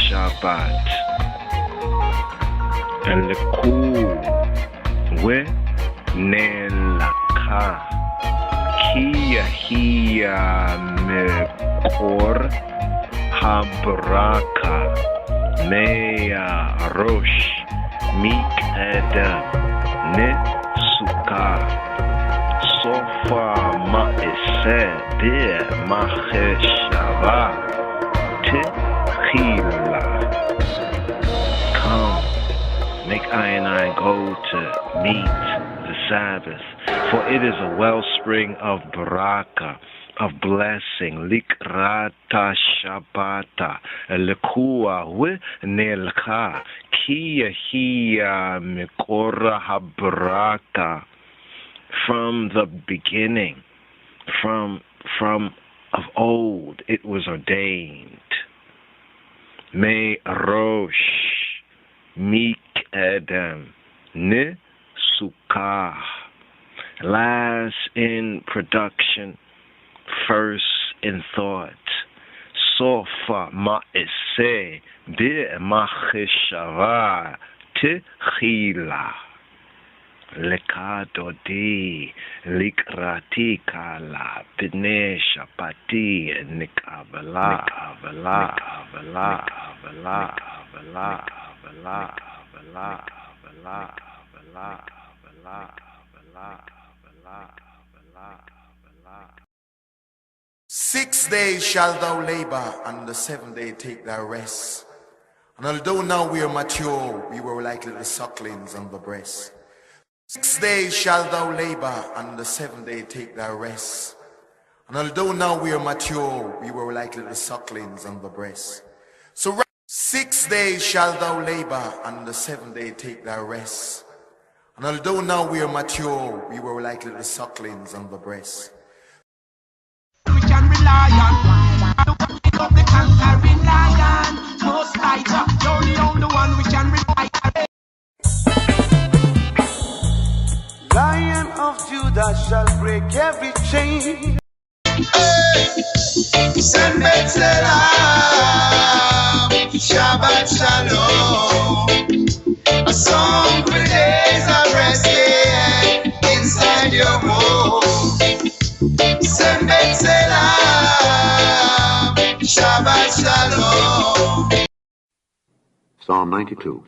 [SPEAKER 13] Shabbat Leku we Nelaka Hiya Mekor Habraka Meya Rosh Mik Adam Nesuka Sofa Ma'ise De Macheshava Techila. Come, make I and I go to meet the Sabbath, for it is a wellspring of baraka, of blessing. Likrata Shabbata, Lekua Nelka, Kia Hiya Mikora Habraka. From the beginning, from of old, it was ordained. Me Rosh Mik Adam Ne Sukkah, last in production, first in thought. Sofa Ma'ise Bi Macheshava Techila. Lekadodi likrati kala b'nei shabati nikavala kavala kavala kavala kavala kavala kavala kavala kavala kavala kavala kavala.
[SPEAKER 1] 6 days shalt thou labor, and the 7th day take thy rest. And although now we are mature, we were like little sucklings on the breast. 6 days shalt thou labor, and the 7th day take thy rest. And although now we are mature, we were like little sucklings on the breast. So 6 days shalt thou labor, and the 7th day take thy rest. And although now we are mature, we were like little sucklings on the breast.
[SPEAKER 10] We can rely on the working of the conquering lion. Most tighter, you're the only one we can rely on. Lion of Judah shall break every chain. Send B'Tselem, Shabbat Shalom. A song for days of resting inside your home. Send B'Tselem, Shabbat Shalom.
[SPEAKER 8] Psalm 92.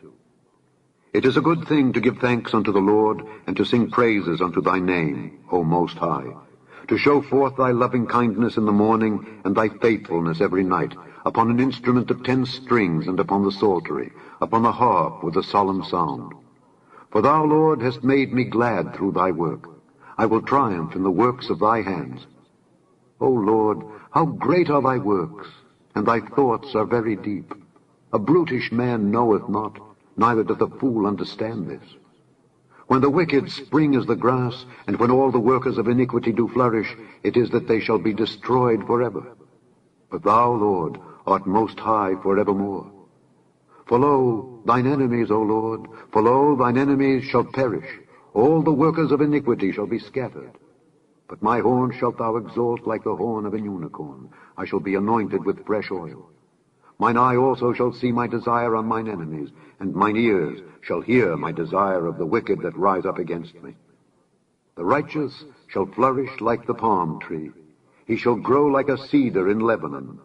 [SPEAKER 8] It is a good thing to give thanks unto the Lord, and to sing praises unto thy name, O Most High, to show forth thy loving kindness in the morning, and thy faithfulness every night, upon an instrument of 10 strings, and upon the psaltery, upon the harp with a solemn sound. For thou, Lord, hast made me glad through thy work. I will triumph in the works of thy hands. O Lord, how great are thy works, and thy thoughts are very deep. A brutish man knoweth not, neither doth a fool understand this. When the wicked spring as the grass, and when all the workers of iniquity do flourish, it is that they shall be destroyed forever. But thou, Lord, art most high forevermore. For lo, thine enemies, O Lord, for lo, thine enemies shall perish. All the workers of iniquity shall be scattered. But my horn shalt thou exalt like the horn of an unicorn. I shall be anointed with fresh oil. Mine eye also shall see my desire on mine enemies, and mine ears shall hear my desire of the wicked that rise up against me. The righteous shall flourish like the palm tree. He shall grow like a cedar in Lebanon.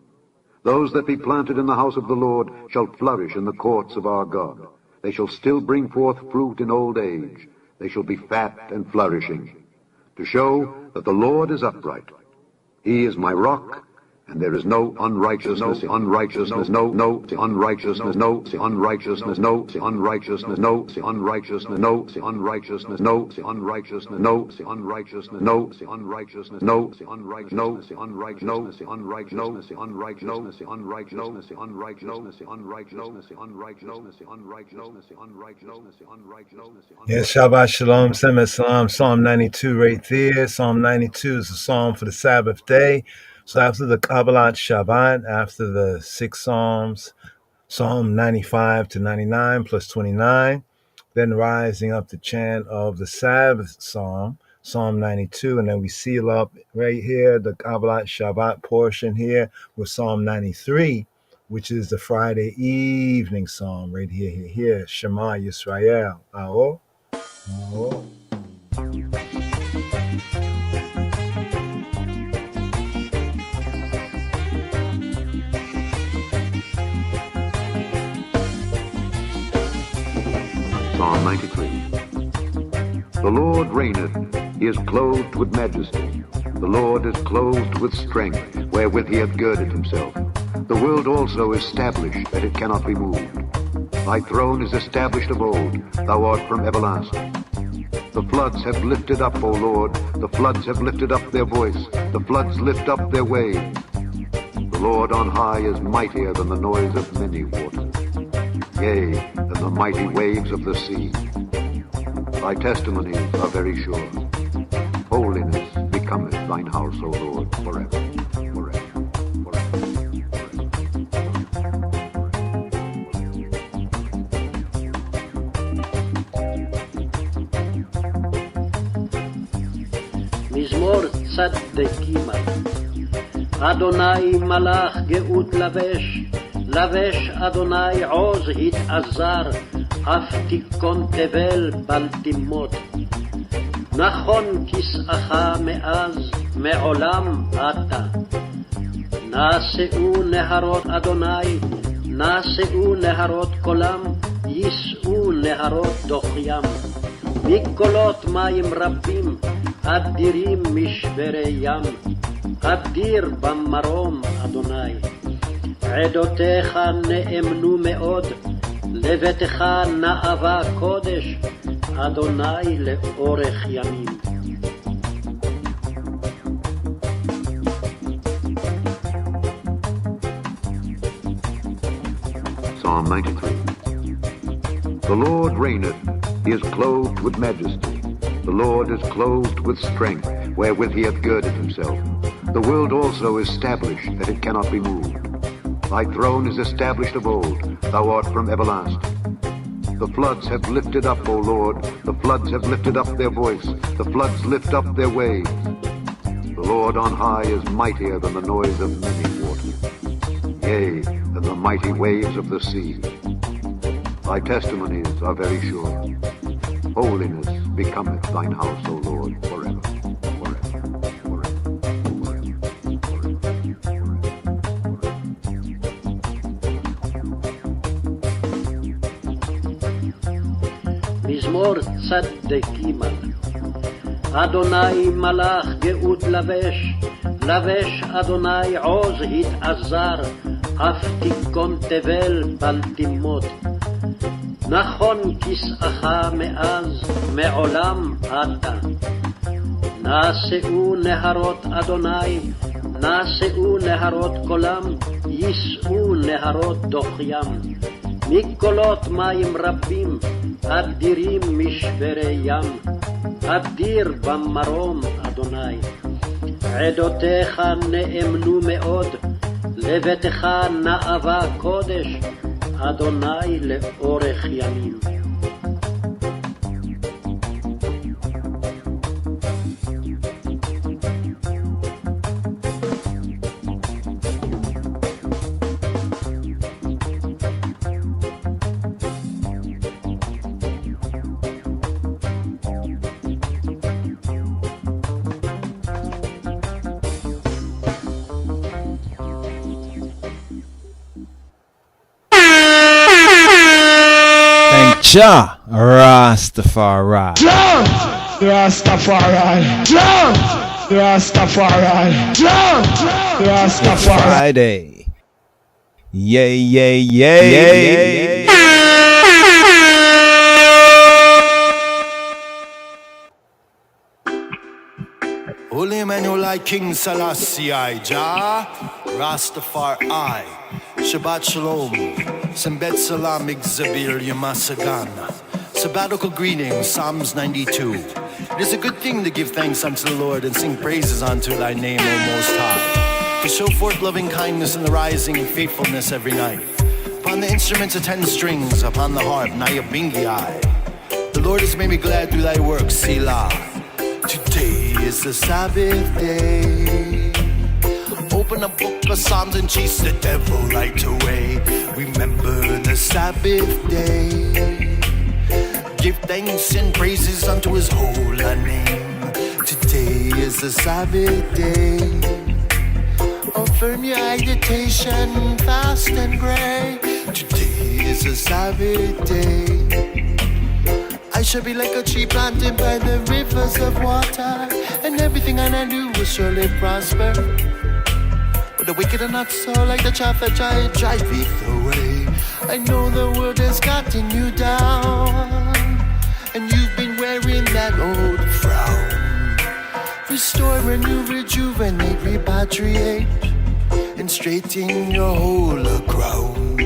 [SPEAKER 8] Those that be planted in the house of the Lord shall flourish in the courts of our God. They shall still bring forth fruit in old age. They shall be fat and flourishing, to show that the Lord is upright. He is my rock, and there is no unrighteousness, no unrighteousness, no unrighteousness, no unrighteousness, no unrighteousness, no unrighteousness, no unrighteousness, no unrighteousness, no unrighteousness, no unrighteousness, no unrighteousness, no unrighteousness, unrighteousness, unrighteousness, unrighteousness, unrighteousness, unrighteousness, unrighteousness, unrighteousness, unrighteousness.
[SPEAKER 4] Yes, Shabbat Shalom, Semet Salam, Psalm 92 right there. Psalm 92 is a psalm for the Sabbath day. So after the Kabbalat Shabbat, after the 6 Psalms, Psalm 95 to 99 plus 29, then rising up the chant of the Sabbath Psalm, Psalm 92, and then we seal up right here, the Kabbalat Shabbat portion here with Psalm 93, which is the Friday evening psalm right here, Shema Yisrael. Aho. Aho.
[SPEAKER 8] Psalm 93. The Lord reigneth, he is clothed with majesty. The Lord is clothed with strength, wherewith he hath girded himself. The world also is established, that it cannot be moved. Thy throne is established of old, thou art from everlasting. The floods have lifted up, O Lord, the floods have lifted up their voice, the floods lift up their waves. The Lord on high is mightier than the noise of many waters, yea, than the mighty waves of the sea. Thy testimonies are very sure. Holiness becometh thine house, O Lord, forever, forever, forever.
[SPEAKER 9] מזמור צדק אדוני מלאך גאות לבש, לבש אדוני עוז התעזר, אף תיכון תבל בל תימות. נכון כסאך מאז, מעולם אתה. נעשאו נהרות אדוני, נעשאו נהרות קולם, יישאו נהרות דוחיים. מקולות מים רבים, אדירים משברי ים, אדיר במרום אדוני. עדותיך נאמנו מאוד, לביתך נאווה קודש, אדוני לאורך ימים.
[SPEAKER 8] Psalm 93. The Lord reigneth, he is clothed with majesty. The Lord is clothed with strength, wherewith he hath girded himself. The world also is established, that it cannot be moved. Thy throne is established of old, thou art from everlasting. The floods have lifted up, O Lord, the floods have lifted up their voice, the floods lift up their waves. The Lord on high is mightier than the noise of many waters, yea, than the mighty waves of the sea. Thy testimonies are very sure. Holiness becometh thine house, O Lord, forever, forever, forever, forever,
[SPEAKER 9] מזמור צדק אדוני מלאך גאות לבש, לבש אדוני עוז התעזר, אף תיכון תבל בל תימות. נכון כסאך מאז, מעולם אתה. נעשאו נהרות אדוני, נעשאו נהרות קולם, יישאו נהרות דוחיים. מקולות מים רבים, אדירים משברי ים, אדיר במרום אדוני. עדותיך נאמנו מאוד, לביתך נאווה קודש, אדוני לאורך ימים.
[SPEAKER 6] Jah Rastafari.
[SPEAKER 14] Jump! Rastafari. Jump! Rastafari. Jump! Rastafari.
[SPEAKER 6] Friday. Yay, yay, yay, yay.
[SPEAKER 15] Holy Emmanuel, King Selassie, Jah Rastafari. Shabbat Shalom. Sembet Salam Igzabil Yamasagan. Sabbatical greetings, Psalms 92. It is a good thing to give thanks unto the Lord and sing praises unto thy name, O Most High. To show forth loving kindness in the rising and faithfulness every night. Upon the instruments of 10 strings, upon the harp, Nayabingi. The Lord has made me glad through thy works, Selah. Today is the Sabbath day. Open a book of Psalms and chase the devil right away. Remember the Sabbath day. Give thanks and praises unto his holy name. Today is the Sabbath day. Affirm your agitation, fast and pray. Today is the Sabbath day. I shall be like a tree planted by the rivers of water, and everything I do will surely prosper. But the wicked are not so, like the chaff that driveth away. I know the world has gotten you down, and you've been wearing that old frown. Restore, renew, rejuvenate, repatriate, and straighten your whole crown.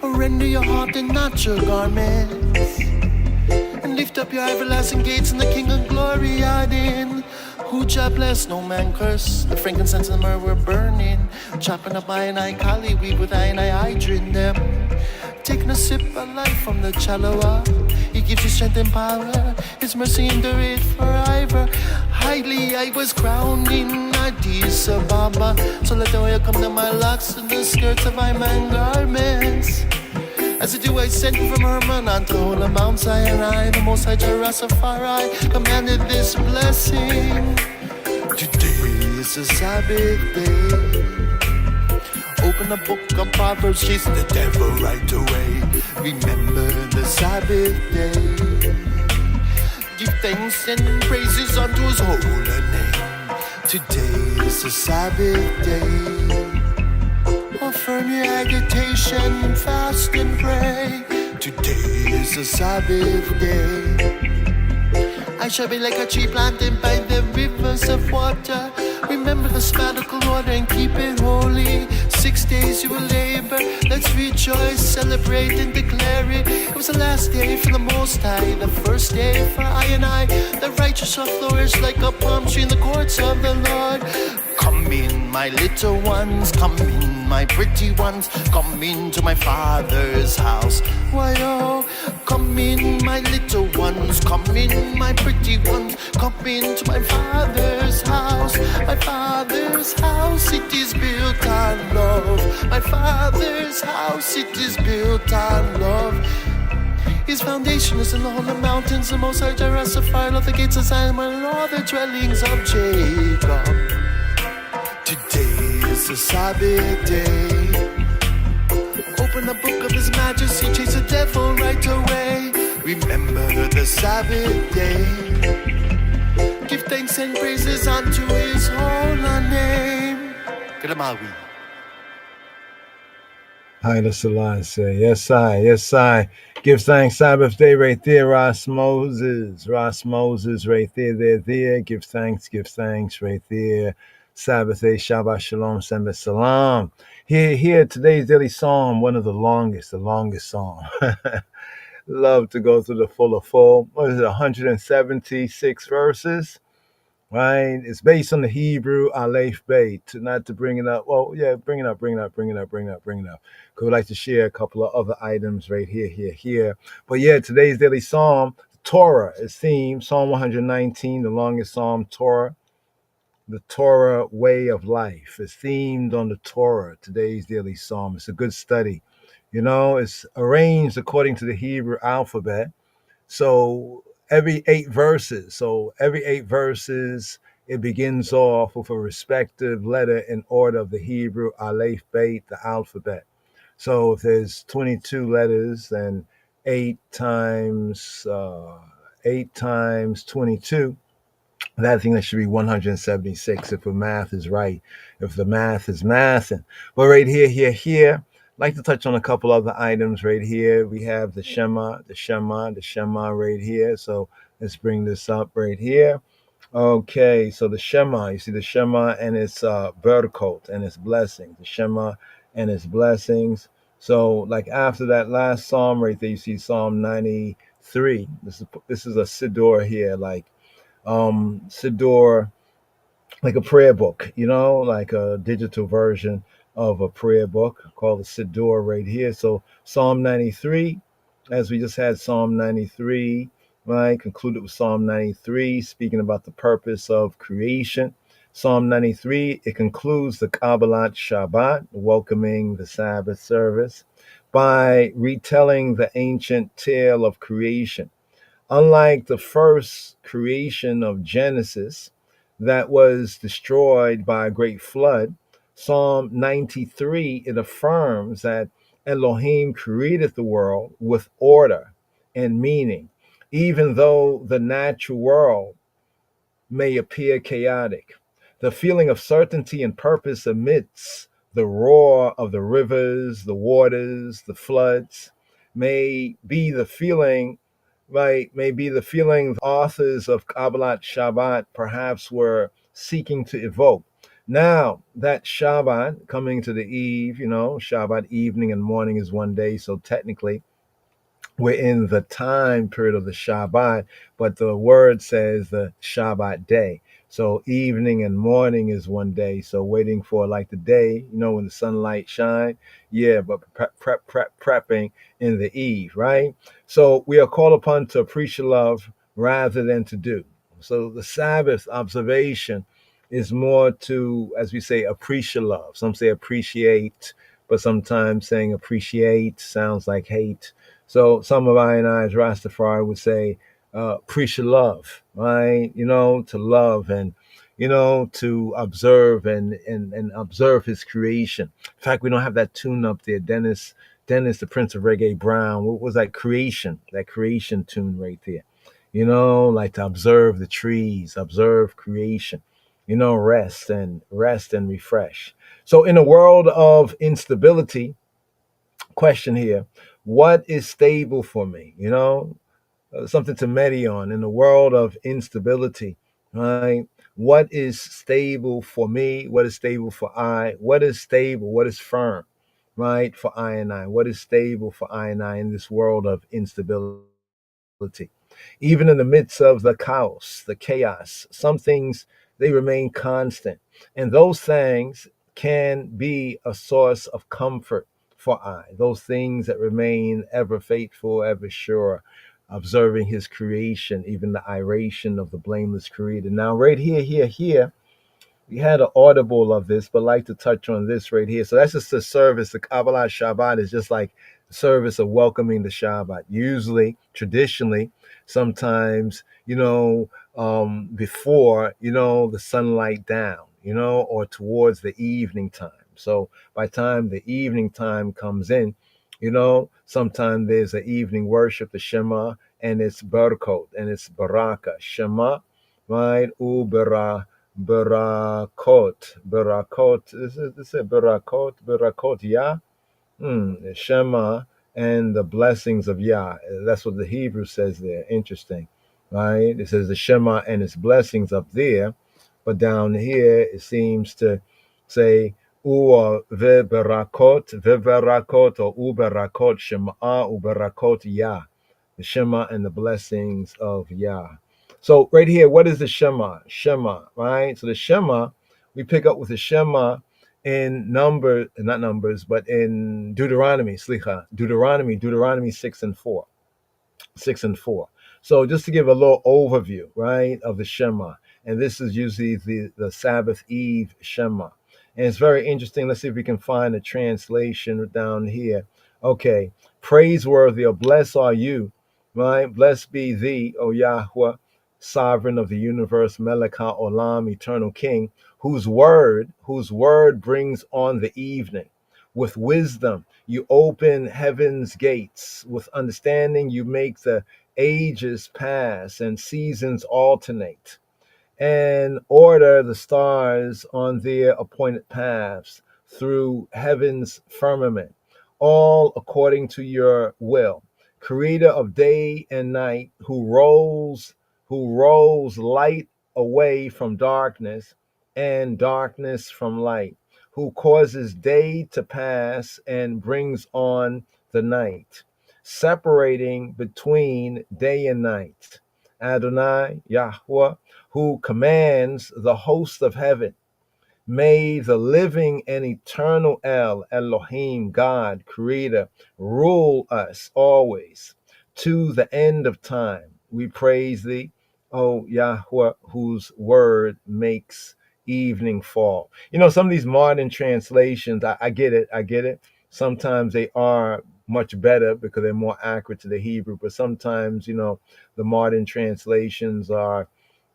[SPEAKER 15] Render your heart and not your garments, and lift up your everlasting gates, and the King of glory out in. Who Jah bless, no man curse. The frankincense and myrrh were burning, chopping up iron I kali weave with iron I hydrate them. Taking a sip of life from the chalawa, he gives you strength and power. His mercy endureth forever. Highly I was crowned in Addis Ababa, so let the oil come down my locks and the skirts of my man garments. As I do, I sent from Hermon unto holy Mount Sinai. The Most High Jah Rastafari commanded this blessing. Today is a Sabbath day. Open a book of Proverbs, chase the devil right away. Remember the Sabbath day. Give thanks and praises unto his holy name. Today is a Sabbath day. Affirm your agitation, fast and pray. Today is a Sabbath day. I shall be like a tree planted by the rivers of water. Remember the sabbatical order and keep it holy. 6 days you will labor, let's rejoice, celebrate and declare it. It was the last day for the Most High, the first day for I and I. The righteous shall flourish like a palm tree in the courts of the Lord. Come in, my little ones, come in, my pretty ones, come into my Father's house. Why oh, come in, my little ones, come in, my pretty ones, come into my Father's house. My Father's house, it is built on love. My Father's house, it is built on love. His foundation is in the holy mountains, the Most High Jah Rastafari of the gates of Zion, and all the dwellings of Jacob. Today is the Sabbath day. Open the book of his majesty, chase the devil right away. Remember the Sabbath day. Give thanks and praises unto his holy name. Kalamawi.
[SPEAKER 4] Haile Selassie. Yes, I. Give thanks, Sabbath day right there, Ross Moses right there. Give thanks right there. Sabbath day, Shabbat Shalom, Shabbat Salam. Here, today's daily psalm, one of the longest psalm. Love to go through the full. What is it, 176 verses? Right? It's based on the Hebrew Aleph Beit. Not to bring it up. Well, yeah, bring it up. Because we'd like to share a couple of other items right here. But yeah, today's daily psalm, Torah is themed. Psalm 119, the longest psalm, Torah. The Torah way of life is themed on the Torah, today's daily psalm. It's a good study. It's arranged according to the Hebrew alphabet. So every 8 verses, it begins off with a respective letter in order of the Hebrew Aleph Beit, the alphabet. So if there's 22 letters, then 8 times 22, that thing that should be 176 if the math is right, if the math is mathing. But right here, I'd like to touch on a couple other items right here. We have the Shema right here. So let's bring this up right here. Okay, so the Shema, you see the Shema and its vertical and its blessings. The Shema and its blessings. So like after that last psalm right there, you see Psalm 93. This is a Siddur here, like Siddur, like a prayer book, like a digital version of a prayer book called the Siddur right here. So Psalm 93, as we just had Psalm 93, right? Concluded with Psalm 93, speaking about the purpose of creation. Psalm 93, it concludes the Kabbalat Shabbat, welcoming the Sabbath service, by retelling the ancient tale of creation. Unlike the first creation of Genesis that was destroyed by a great flood, Psalm 93, it affirms that Elohim created the world with order and meaning, even though the natural world may appear chaotic. The feeling of certainty and purpose amidst the roar of the rivers, the waters, the floods, may be the feeling authors of Kabbalat Shabbat perhaps were seeking to evoke. Now, that Shabbat coming to the eve, Shabbat evening and morning is one day, so technically we're in the time period of the Shabbat, but the word says the Shabbat day. So evening and morning is one day. So waiting for like the day, when the sunlight shine. Yeah, but prepping in the eve, right? So we are called upon to appreciate love rather than to do. So the Sabbath observation is more to, as we say, appreciate love. Some say appreciate, but sometimes saying appreciate sounds like hate. So some of I and I as Rastafari would say, appreciate love, right? To love and, to observe and observe his creation. In fact, we don't have that tune up there. Dennis, the Prince of Reggae Brown. What was that creation tune right there? Like to observe the trees, observe creation, rest and refresh. So in a world of instability, question here, what is stable for me? Something to meditate on in the world of instability, right? What is stable for me? What is stable for I? What is stable? What is firm, right? For I and I. What is stable for I and I in this world of instability? Even in the midst of the chaos, some things, they remain constant. And those things can be a source of comfort for I. Those things that remain ever faithful, ever sure, observing his creation, even the iration of the blameless creator. Now, right here, we had an audible of this, but like to touch on this right here. So that's just the service. The Kabbalah Shabbat is just like the service of welcoming the Shabbat. Usually, traditionally, sometimes, before, the sunlight down, or towards the evening time. So by the time the evening time comes in, sometimes there's an evening worship, the Shema, and it's Barakot, and it's Baraka. Shema, right? Barakot. This is Barakot, Yah. Shema and the blessings of Yah. That's what the Hebrew says there. Interesting, right? It says the Shema and its blessings up there, But down here, it seems to say, or viberakot, or uberakot, shema, uberakot, Yah. The Shema and the blessings of Yah. So right here, what is the Shema? Shema, right? So the Shema, we pick up with the Shema in not Numbers, but in Deuteronomy, Deuteronomy 6 and 4. 6 and 4. So just to give a little overview, right, of the Shema. And this is usually the Sabbath Eve Shema. And it's very interesting. Let's see if we can find a translation down here. Okay. Praiseworthy or blessed are you, right? Blessed be thee, O Yahweh, sovereign of the universe, Melech Olam, eternal king, whose word brings on the evening. With wisdom, you open heaven's gates. With understanding, you make the ages pass and seasons alternate, and order the stars on their appointed paths through heaven's firmament, all according to your will. Creator of day and night, who rolls light away from darkness and darkness from light, who causes day to pass and brings on the night, separating between day and night. Adonai, Yahweh, who commands the host of heaven. May the living and eternal Elohim, God, Creator, rule us always to the end of time. We praise thee, O Yahweh, whose word makes evening fall. You know, some of these modern translations, I get it. Sometimes they are much better because they're more accurate to the Hebrew, but sometimes, you know, the modern translations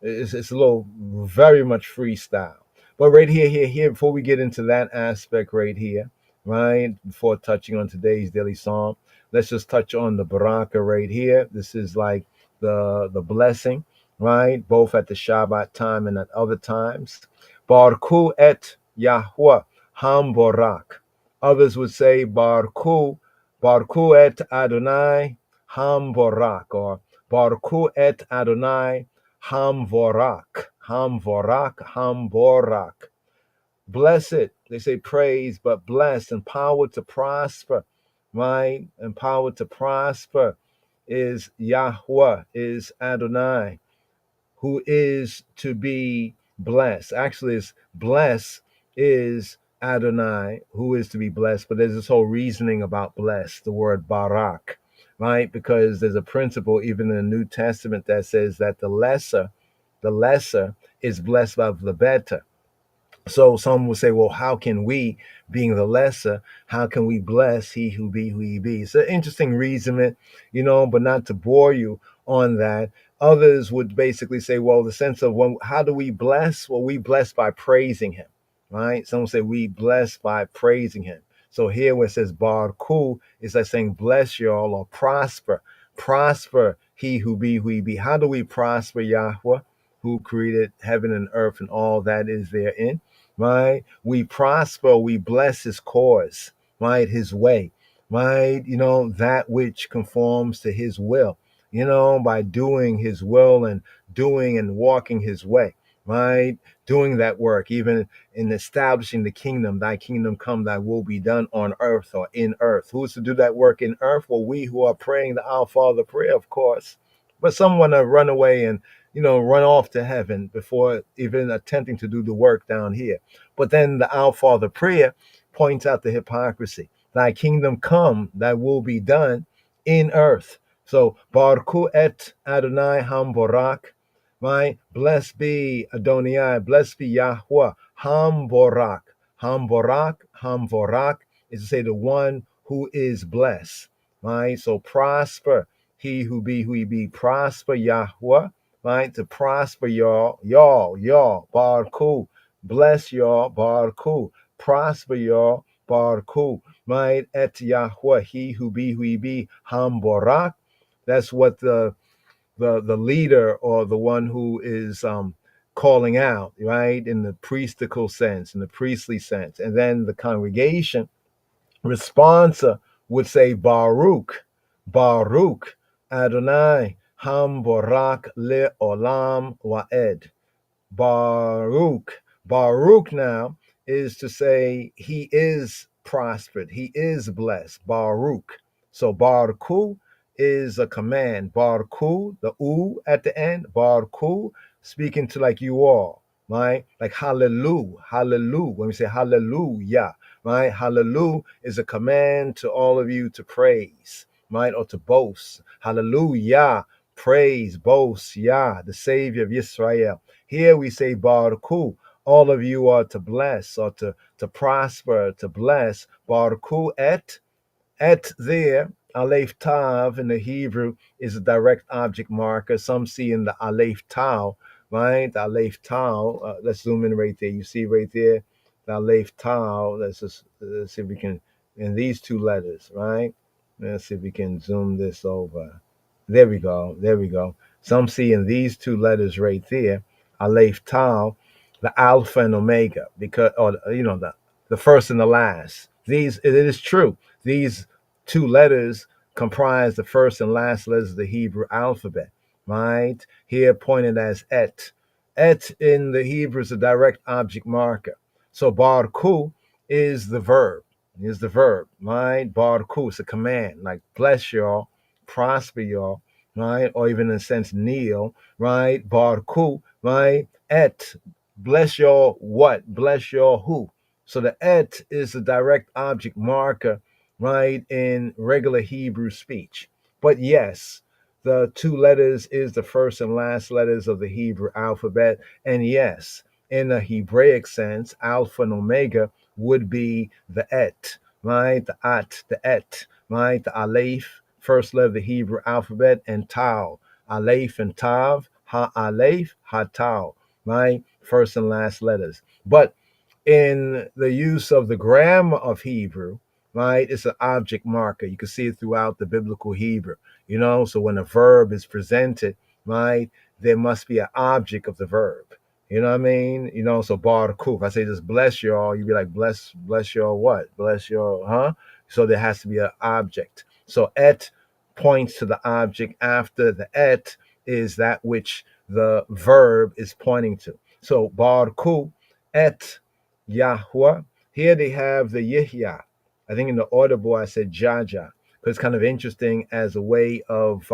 [SPEAKER 4] it's a little very much freestyle. But right here, before we get into that aspect right here, right, before touching on today's daily psalm, let's just touch on the baraka right here. This is like the blessing, right, both at the Shabbat time and at other times. Barku et Yahweh ham borak. Others would say Barku et Adonai ham borak, or Barku et Adonai ham vorak. Ham vorak, ham borak. Blessed, they say praise, but blessed, empowered to prosper, right? Empowered to prosper is Yahweh, is Adonai, who is to be blessed. Actually, it's blessed is Adonai, who is to be blessed. But there's this whole reasoning about blessed, the word barak, right? Because there's a principle even in the New Testament that says that the lesser is blessed by the better. So some will say, well, how can we, being the lesser, how can we bless he who he be? It's an interesting reasoning, you know, but not to bore you on that. Others would basically say, well, the sense of how do we bless? Well, we bless by praising him, right? Some will say we bless by praising him. So here where it says Barku, is like saying bless y'all or prosper. Prosper he who he be. How do we prosper Yahweh, who created heaven and earth and all that is therein? Right? We prosper, we bless his cause, right? His way, right? You know, that which conforms to his will, you know, by doing his will and doing and walking his way, right? Doing that work, even in establishing the kingdom, thy kingdom come, thy will be done on earth or in earth. Who's to do that work in earth? Well, we who are praying the Our Father prayer, of course. But some want to run away and, you know, run off to heaven before even attempting to do the work down here. But then the Our Father prayer points out the hypocrisy. Thy kingdom come, thy will be done in earth. So, Barku et Adonai ham borak, right? Blessed be Adonai, blessed be Yahweh, ham borak. Ham borak is to say the one who is blessed, right? So prosper he who he be, prosper Yahweh, right? To prosper y'all, Barku. Bless y'all, Barku. Prosper y'all, Barku. Right? Et Yahweh, he who he be, ham borak. That's what the leader or the one who is calling out, right? In the priestical sense, in the priestly sense. And then the congregation responser would say Baruch, Adonai, ham borak le olam waed. Baruch. Baruch now is to say he is prospered, he is blessed. Baruch. So Baruch is a command. Baruch, the U at the end. Baruch, speaking to like you all, right? Like hallelujah, hallelujah. When we say hallelujah, right? Hallelujah is a command to all of you to praise, right? Or to boast. Hallelujah. Praise, boast, Yah, the Savior of Israel. Here we say Baruch. All of you are to bless or to prosper, to bless. Baruch et there, Aleph Tav in the Hebrew is a direct object marker. Some see in the Aleph Tau, right? The Aleph Tau. Let's zoom in right there. You see right there, the Aleph Tau. Let's see if we can, in these two letters, right? Let's see if we can zoom this over. There we go. There we go. Some see in these two letters right there, Aleph Tau, the Alpha and Omega, because, or the first and the last. These, it is true. These two letters comprise the first and last letters of the Hebrew alphabet, right? Here pointed as et. Et in the Hebrew is a direct object marker. So Baruch is the verb. Is the verb, right? Baruch is a command, like bless y'all, prosper y'all, right? Or even in a sense, kneel, right? Baruch, right? Et, bless y'all what? Bless y'all who? So the et is a direct object marker, right, in regular Hebrew speech. But yes, the two letters is the first and last letters of the Hebrew alphabet. And yes, in a Hebraic sense, Alpha and Omega would be the et, right? The at, the et, right? The aleph, first letter of the Hebrew alphabet, and tau. Aleph and tav, ha aleph, ha tau, right? First and last letters. But in the use of the grammar of Hebrew, right, it's an object marker. You can see it throughout the biblical Hebrew, so when a verb is presented, right, there must be an object of the verb. You know what I mean? So Baruch. If I say just bless y'all, you'd be like, bless y'all what? Bless y'all, huh? So there has to be an object. So et points to the object. After the et is that which the verb is pointing to. So Baruch et Yahweh. Here they have the Yihya. I think in the audible I said Jaja, because it's kind of interesting as a way of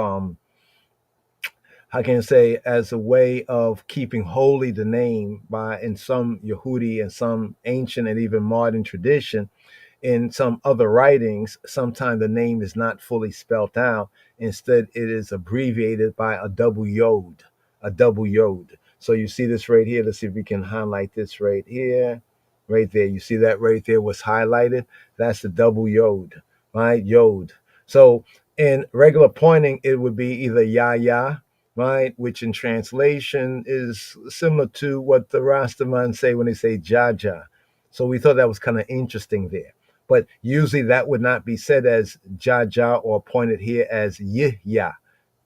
[SPEAKER 4] how can I say, as a way of keeping holy the name by in some Yehudi and some ancient and even modern tradition. In some other writings, sometimes the name is not fully spelt out. Instead, it is abbreviated by a double yod, a double yod. So you see this right here. Let's see if we can highlight this right here, right there. You see that right there was highlighted? That's the double yod, right? Yod. So in regular pointing, it would be either Yah, right? Which in translation is similar to what the Rastaman say when they say Jaja. So we thought that was kind of interesting there. But usually that would not be said as Jaja or pointed here as Yihya.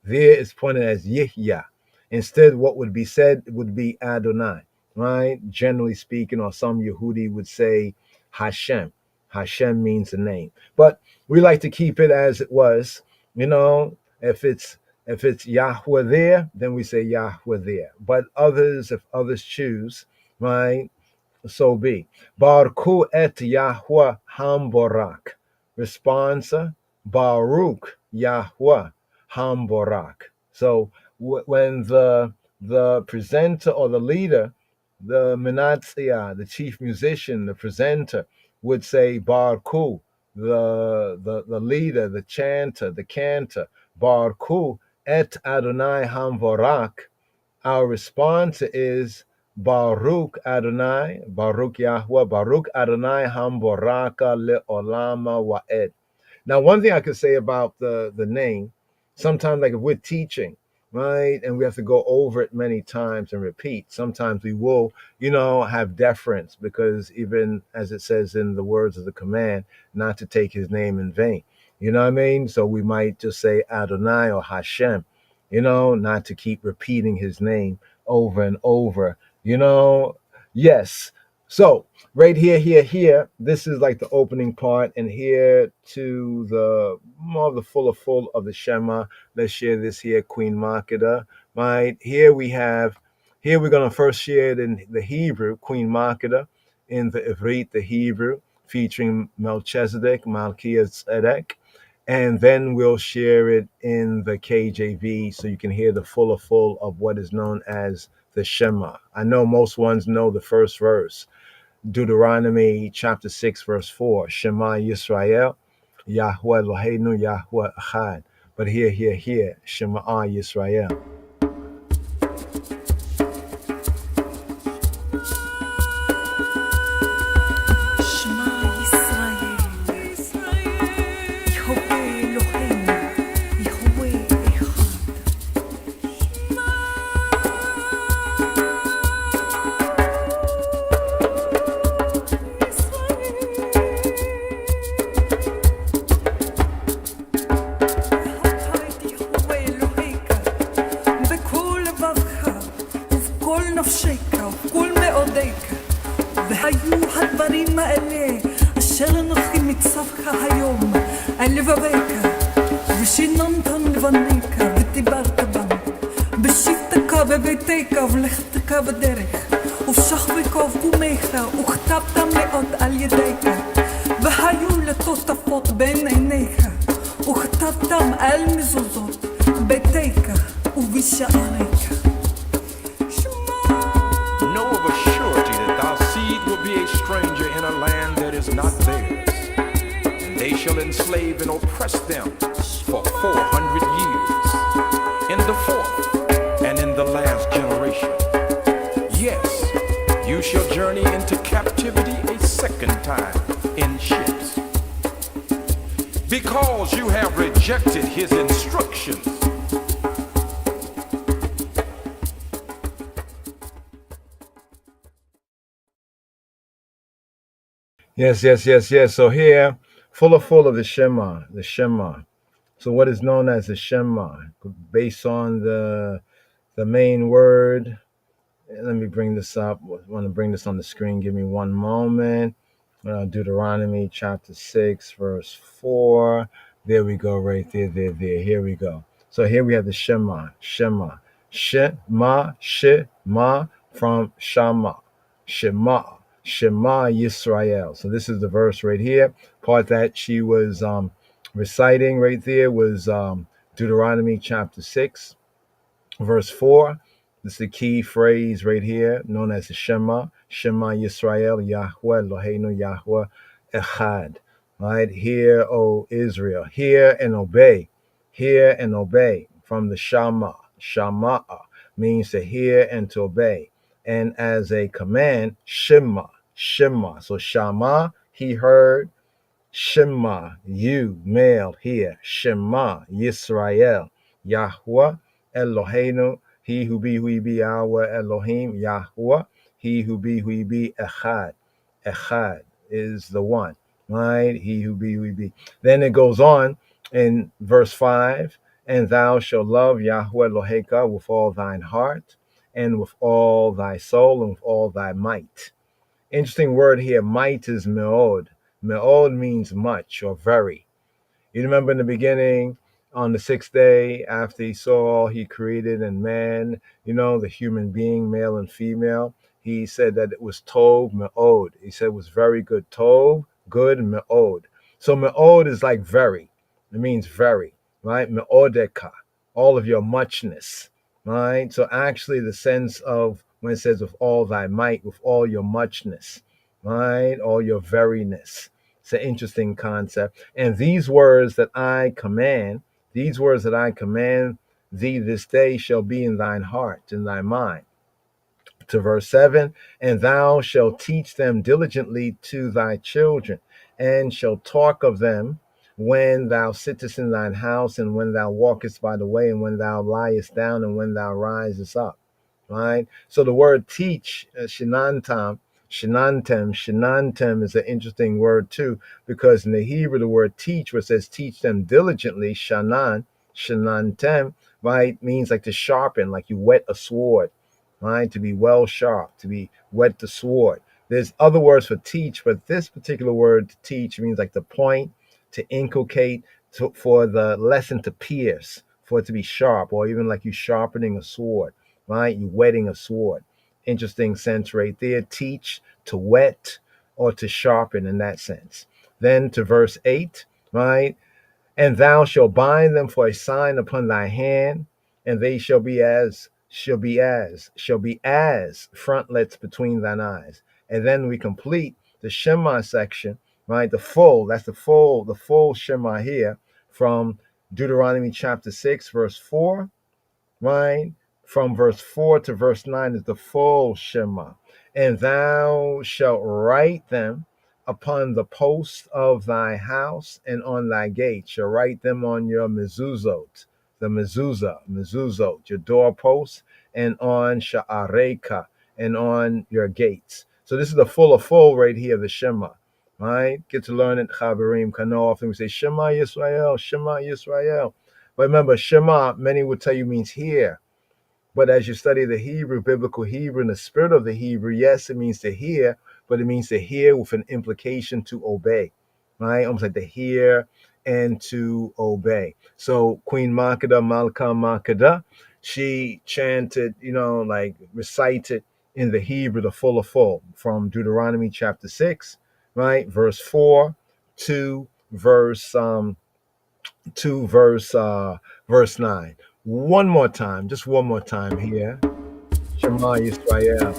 [SPEAKER 4] There it's pointed as Yihya. Instead, what would be said would be Adonai, right? Generally speaking, or some Yehudi would say Hashem. Hashem means the name. But we like to keep it as it was. If it's Yahweh there, then we say Yahweh there. But others, if others choose, right? So be. Baruch et Yahweh Hamborak. Responsa, Baruch Yahweh Hamborak. So when the presenter or the leader, the Menatzia, the chief musician, the presenter, would say Baruch, the leader, the chanter, the cantor, Baruch et Adonai Hamborak. Our response is Baruch Adonai, Baruch Yahweh, Baruch Adonai Hamboraka Le'olama Wa'ed. Now, one thing I could say about the name, sometimes like if we're teaching, right, and we have to go over it many times and repeat, sometimes we will, have deference because even as it says in the words of the command, not to take his name in vain. You know what I mean? So we might just say Adonai or Hashem, not to keep repeating his name over and over, Yes. So right here, this is like the opening part, and here to the more of the full of the Shema. Let's share this here, Queen Makeda. Right here we have Here we're going to first share it in the Hebrew, Queen Makeda, in the Ivrit, the Hebrew, featuring Melchizedek, Malkiah, and then we'll share it in the KJV so you can hear the full of what is known as the Shema. I know most ones know the first verse, Deuteronomy chapter 6, verse 4, Shema Yisrael, Yahweh Eloheinu, Yahweh Echad. But here, Shema Yisrael. Yes. So here, full of the Shema. So what is known as the Shema, based on the main word. Let me bring this up. I want to bring this on the screen. Give me one moment. Deuteronomy chapter 6, verse 4. There we go, right there. Here we go. So here we have the Shema. Shema from Shama. Shema Yisrael. So this is the verse right here. Part that she was reciting right there was Deuteronomy chapter 6, verse 4. This is the key phrase right here, known as the Shema. Shema Yisrael, Yahweh Eloheinu, Yahweh Echad. Right? Hear, O Israel. Hear and obey. Hear and obey. From the Shama. Shama'a means to hear and to obey. And as a command, Shema. So Shama, he heard. Shema, you, male, hear. Shema, Yisrael. Yahweh Eloheinu, he who be our Elohim. Yahweh, he who be Echad. Echad is the one, right? He who be. Then it goes on in verse 5, and thou shalt love Yahweh Eloheka with all thine heart, and with all thy soul, and with all thy might. Interesting word here, might is me'od. Me'od means much or very. You remember in the beginning, on the sixth day, after he saw all he created and man, the human being, male and female, he said that it was tov me'od. He said it was very good. Tov, good, me'od. So me'od is like very. It means very, right? Me'odeka, all of your muchness, right? So actually the sense of when it says with all thy might, with all your muchness, right? All your veryness. It's an interesting concept. And these words that I command thee this day shall be in thine heart, in thy mind. To verse 7, and thou shalt teach them diligently to thy children, and shalt talk of them when thou sittest in thine house, and when thou walkest by the way, and when thou liest down, and when thou risest up. Right? So the word teach, shinantam is an interesting word too, because in the Hebrew, the word teach, where it says teach them diligently, shinantem, right, means like to sharpen, like you whet a sword, right, to be well sharp, to be whet the sword. There's other words for teach, but this particular word to teach means like to point, to inculcate, for the lesson to pierce, for it to be sharp, or even like you sharpening a sword. right? You're whetting a sword. Interesting sense right there. Teach, to whet, or to sharpen in that sense. Then to verse 8, right? And thou shalt bind them for a sign upon thy hand, and they shall be as frontlets between thine eyes. And then we complete the Shema section, right? The full Shema here from Deuteronomy chapter 6, verse 4, right? From verse 4 to verse 9 is the full Shema. And thou shalt write them upon the posts of thy house and on thy gates. Shall write them on your mezuzot, the mezuzot, your doorposts, and on sha'areka, and on your gates. So this is the full right here, the Shema. Right? Get to learn it, Chaverim. Kano often we say Shema Yisrael, Shema Yisrael. But remember, Shema, many would tell you means hear. But as you study the Hebrew, biblical Hebrew, and the spirit of the Hebrew, yes, it means to hear, but it means to hear with an implication to obey, right? Almost like to hear and to obey. So Queen Makeda, Malka Makeda, she chanted, like recited in the Hebrew, the full from Deuteronomy chapter 6, right? Verse 4 to verse 9. One more time, just one more time here. Shema Yisrael.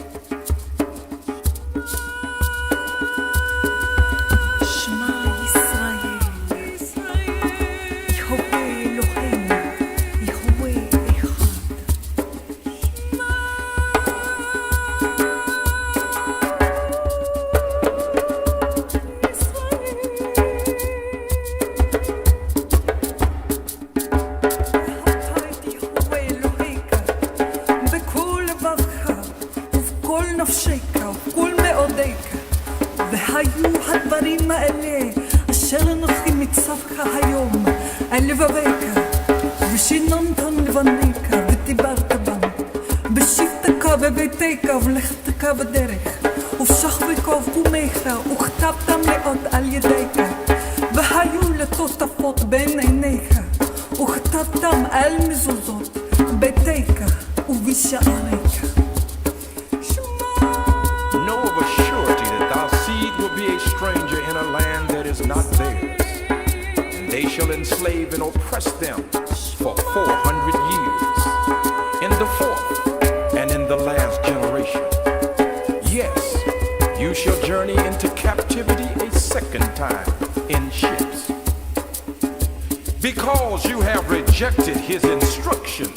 [SPEAKER 16] Because you have rejected his instructions.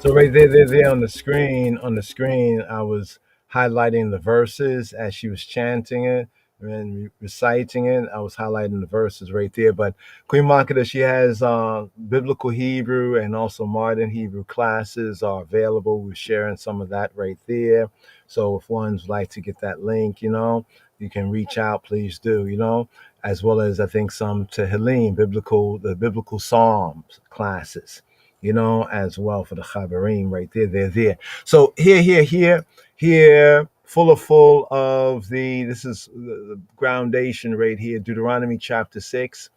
[SPEAKER 4] So right there on the screen, I was highlighting the verses as she was chanting it and reciting it. I was highlighting the verses right there. But Queen Makeda, she has biblical Hebrew and also modern Hebrew classes are available. We're sharing some of that right there. So if one's like to get that link, you can reach out, please do, as well as I think some Tehillim, the biblical Psalms classes, as well for the Chaverim right there. They're there. So here, full of this is the groundation right here, Deuteronomy chapter 6,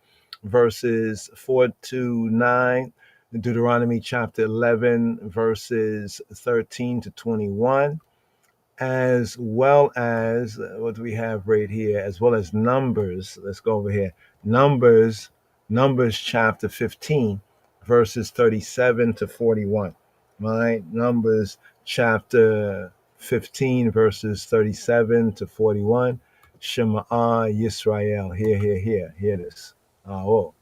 [SPEAKER 4] verses 4 to 9, Deuteronomy chapter 11, verses 13 to 21, as well as what do we have right here, as well as Numbers. Let's go over here. Numbers chapter 15, verses 37 to 41. Right? Numbers chapter 15, verses 37 to 41. Shema Yisrael. Hear this. Oh.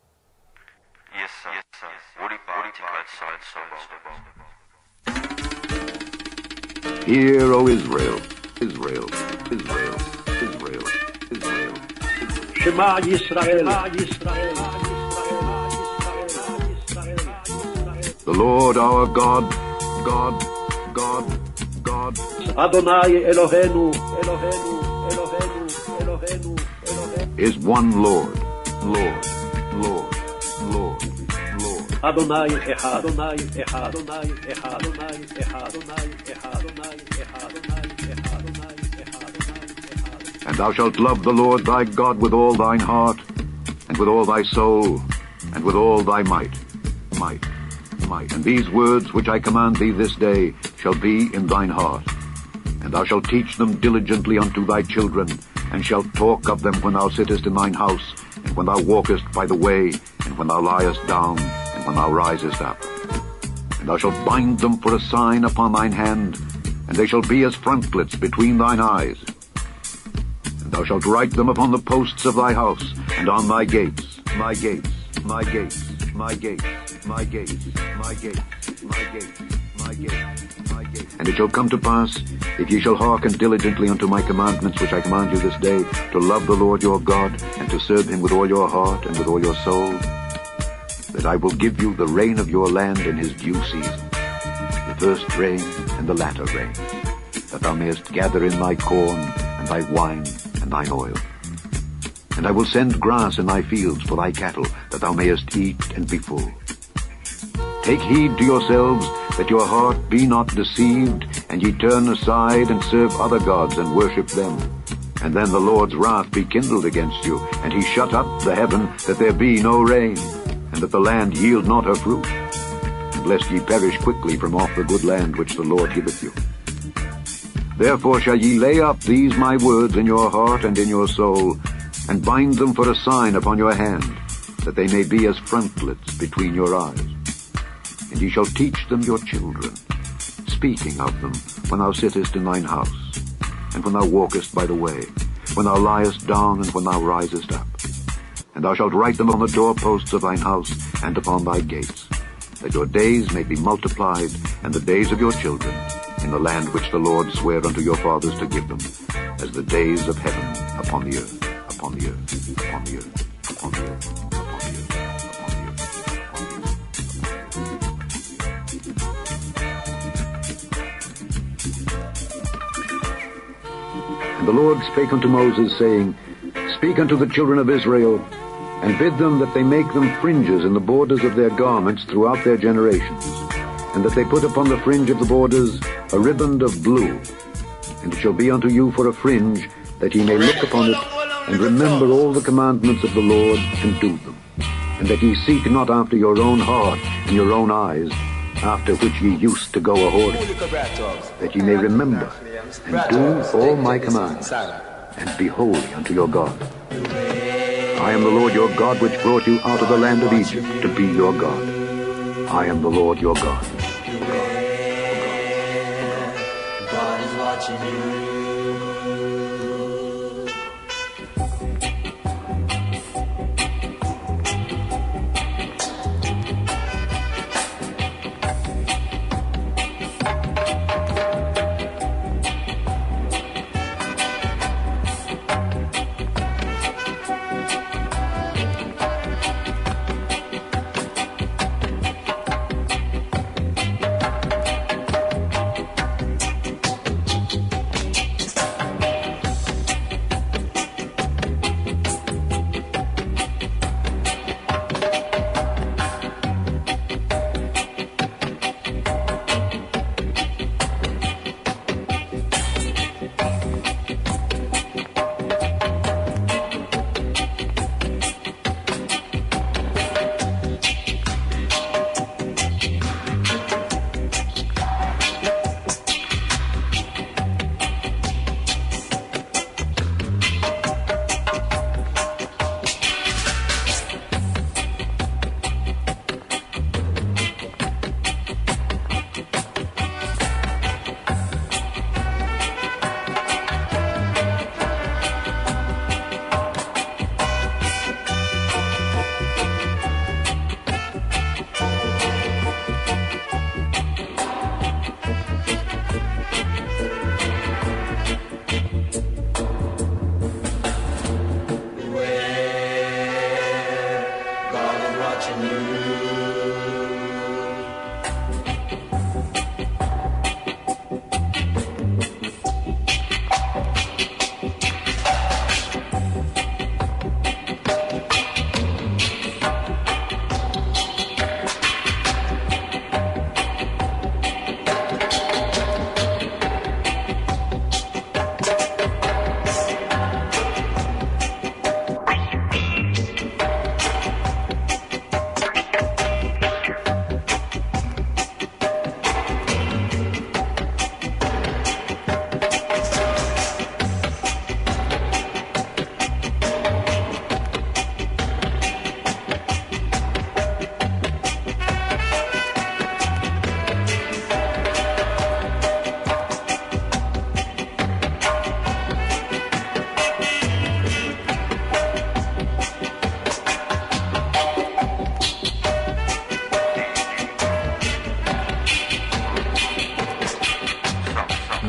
[SPEAKER 17] Yes, sir.
[SPEAKER 8] Hear, O Israel, Israel, Israel, Israel, Israel.
[SPEAKER 9] Shema Yisrael.
[SPEAKER 8] The Lord our God,
[SPEAKER 9] Adonai Eloheinu,
[SPEAKER 8] is one Lord.
[SPEAKER 9] Adonai Echad, Adonai Echad, Adonai Echad, Adonai Echad, Adonai Echad, Adonai Echad, Adonai Echad, Adonai Echad.
[SPEAKER 8] And thou shalt love the Lord thy God with all thine heart, and with all thy soul, and with all thy might. might. And these words which I command thee this day shall be in thine heart. And thou shalt teach them diligently unto thy children, and shalt talk of them when thou sittest in thine house, and when thou walkest by the way, and when thou liest down, and when thou risest up. And thou shalt bind them for a sign upon thine hand, and they shall be as frontlets between thine eyes. And thou shalt write them upon the posts of thy house, and on thy gates, my gates, my gates, my gates, my gates, my gates, my gates, my gates, my gates. And it shall come to pass, if ye shall hearken diligently unto my commandments which I command you this day, to love the Lord your God, and to serve him with all your heart and with all your soul, that I will give you the rain of your land in his due season, the first rain and the latter rain, that thou mayest gather in thy corn, and thy wine, and thine oil. And I will send grass in thy fields for thy cattle, that thou mayest eat and be full. Take heed to yourselves, that your heart be not deceived, and ye turn aside and serve other gods and worship them. And then the Lord's wrath be kindled against you, and he shut up the heaven, that there be no rain, and that the land yield not her fruit. And lest ye perish quickly from off the good land which the Lord giveth you. Therefore shall ye lay up these my words in your heart and in your soul, and bind them for a sign upon your hand, that they may be as frontlets between your eyes. And ye shall teach them your children, speaking of them when thou sittest in thine house, and when thou walkest by the way, when thou liest down, and when thou risest up. And thou shalt write them on the doorposts of thine house, and upon thy gates, that your days may be multiplied, and the days of your children, in the land which the Lord sware unto your fathers to give them, as the days of heaven upon the earth, upon the earth, upon the earth, upon the earth, upon the earth, upon the earth, upon the earth. And the Lord spake unto Moses, saying, Speak unto the children of Israel, and bid them that they make them fringes in the borders of their garments throughout their generations, and that they put upon the fringe of the borders a riband of blue. And it shall be unto you for a fringe, that ye may look upon it, and remember all the commandments of the Lord, and do them. And that ye seek not after your own heart and your own eyes, after which ye used to go a-whoring, that ye may remember, and do all my commands, and be holy unto your God. I am the Lord your God, which brought you out of the land of Egypt, to be your God. I am the Lord your God.
[SPEAKER 18] God is watching you.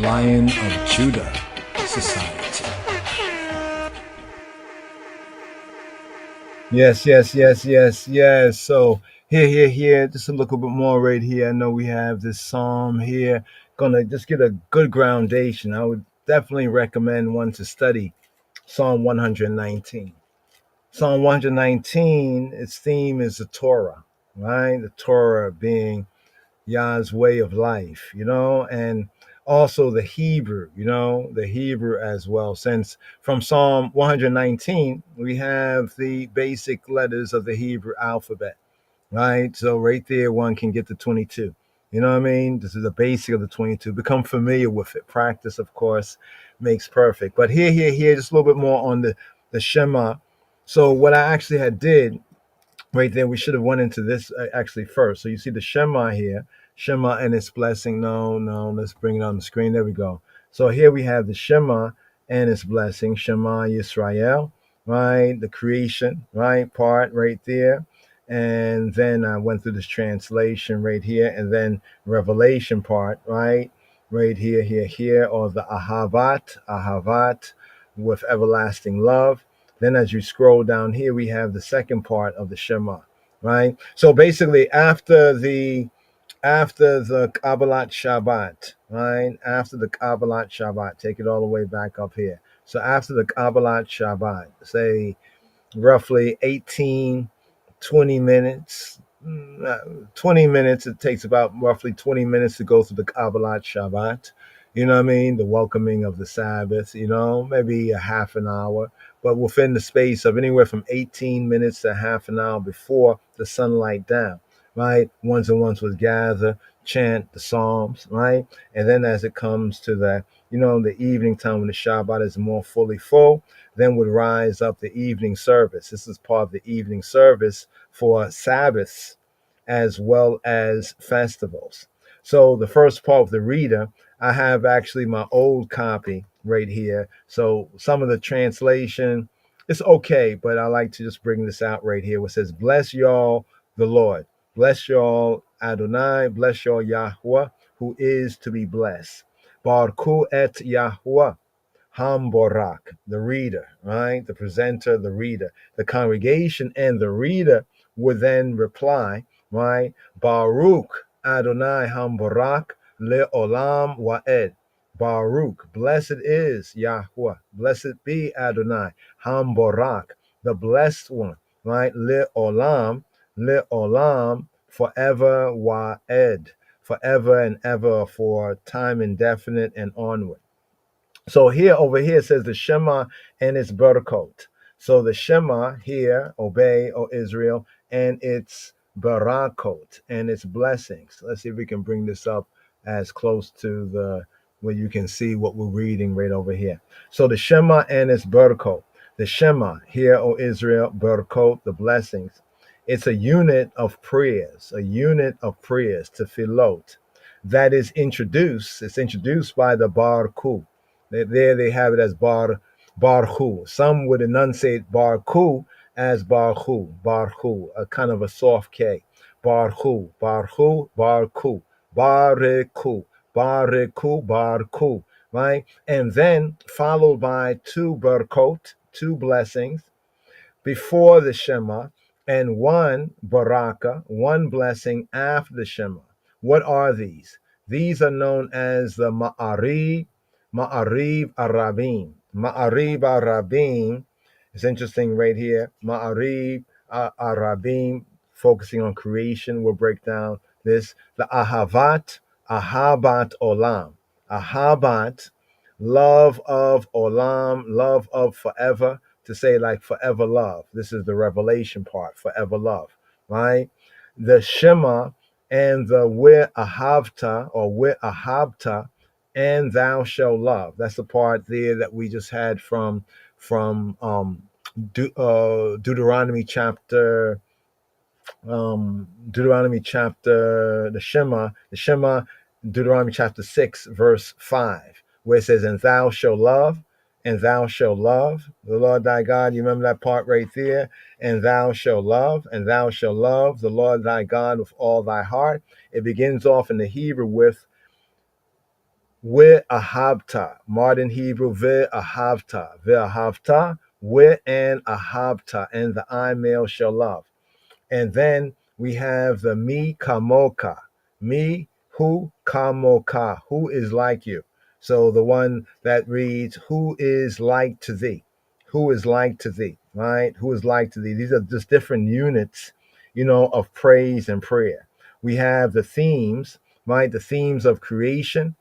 [SPEAKER 4] Lion of Judah Society. Yes. So here, just a little bit more right here. I know we have this psalm here. Gonna just get a good groundation. I would definitely recommend one to study Psalm 119. Psalm 119, its theme is the Torah, right? The Torah being Yah's way of life, and also the Hebrew, the Hebrew as well. Since from Psalm 119, we have the basic letters of the Hebrew alphabet, right? So right there, one can get the 22. You know what I mean? This is the basic of the 22. Become familiar with it. Practice, of course, makes perfect. But here, just a little bit more on the Shema. So what I actually had did right there, we should have went into this actually first. So you see the Shema here, Shema and its blessing. No, let's bring it on the screen. There we go. So here we have the Shema and its blessing, Shema Yisrael, right? The creation, right? Part right there. And then I went through this translation right here, and then revelation part, right? Right here, or the Ahavat, with everlasting love. Then as you scroll down here, we have the second part of the Shema, right? So basically after the Kabbalat Shabbat, right? After the Kabbalat Shabbat, take it all the way back up here. So after the Kabbalat Shabbat, say roughly 18, 20 minutes, 20 minutes. It takes about roughly 20 minutes to go through the Kabbalat Shabbat. You know what I mean? The welcoming of the Sabbath, maybe a half an hour, but within the space of anywhere from 18 minutes to half an hour before the sunlight down, right? Ones and ones would gather, chant the Psalms, right? And then as it comes to the evening time when the Shabbat is more fully full, then would rise up the evening service. This is part of the evening service for Sabbaths as well as festivals. So the first part of the reader, I have actually my old copy right here. So some of the translation, it's okay, but I like to just bring this out right here, where it says, bless y'all the Lord. Bless y'all Adonai. Bless y'all Yahweh, who is to be blessed. Barku et Yahweh. Hamborak, the reader, right? The presenter, the reader. The congregation and the reader would then reply, right? Baruch Adonai Hamborak le'olam wa'ed. Baruch, blessed is Yahweh. Blessed be Adonai Hamborak, the blessed one, right? Le'olam, forever wa'ed. Forever and ever, for time indefinite and onward. So over here it says the Shema and its barakot. So the Shema here, obey, O Israel, and its barakot and its blessings. Let's see if we can bring this up as close to where you can see what we're reading right over here. So the Shema and its barakot. The Shema here, O Israel, barakot, the blessings. It's a unit of prayers, tefillot, that is introduced. It's introduced by the Barku. There they have it as Barhu. Some would enunciate Barku as Barhu, a kind of a soft K. Barhu, Barku, Bareku, Barku, right? And then followed by two Barkot, two blessings before the Shema, and one Baraka, one blessing after the Shema. What are these? These are known as the Ma'arib Arabim. Ma'arib Arabim is interesting right here. Ma'arib Arabim, focusing on creation. We'll break down this. The Ahabat Olam. Ahabat, love of Olam, love of forever. To say like forever love. This is the revelation part, forever love, right? The Shema and the We'ahavta or We'ahabta, and thou shalt love. That's the part there that we just had from Deuteronomy chapter, the Shema, Deuteronomy chapter 6, verse 5, where it says, and thou shalt love the Lord thy God. You remember that part right there? And thou shalt love the Lord thy God with all thy heart. It begins off in the Hebrew with Ve'ahavta. Modern Hebrew, ve'ahavta. Ve'ahavta, and ahavta, and the I male shall love. And then we have the mi kamoka. Mi hu kamoka. Who is like you? So the one that reads, who is like to thee? Who is like to thee? Right? Who is like to thee? These are just different units, of praise and prayer. We have the themes, right? The themes of creation,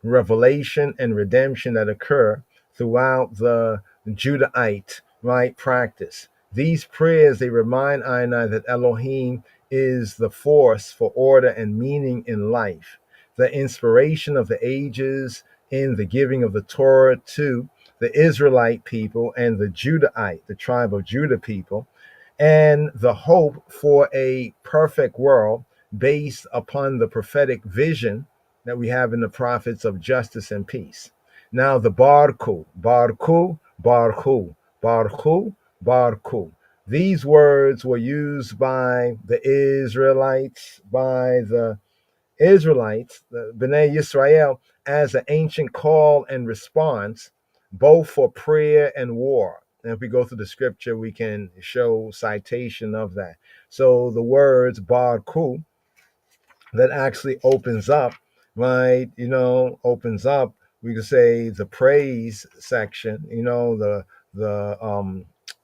[SPEAKER 4] revelation, and redemption that occur throughout the Judahite right practice. These prayers, they remind I and I that Elohim is the force for order and meaning in life, the inspiration of the ages in the giving of the Torah to the Israelite people and the Judahite, the tribe of Judah people, and the hope for a perfect world based upon the prophetic vision that we have in the prophets of justice and peace. Now the Barku, Barku, Barku, Barku, Barku. These words were used by the Israelites, the Bnei Yisrael, as an ancient call and response, both for prayer and war. And if we go through the scripture, we can show citation of that. So the words Barku, that actually opens up, right? Opens up, we could say the praise section,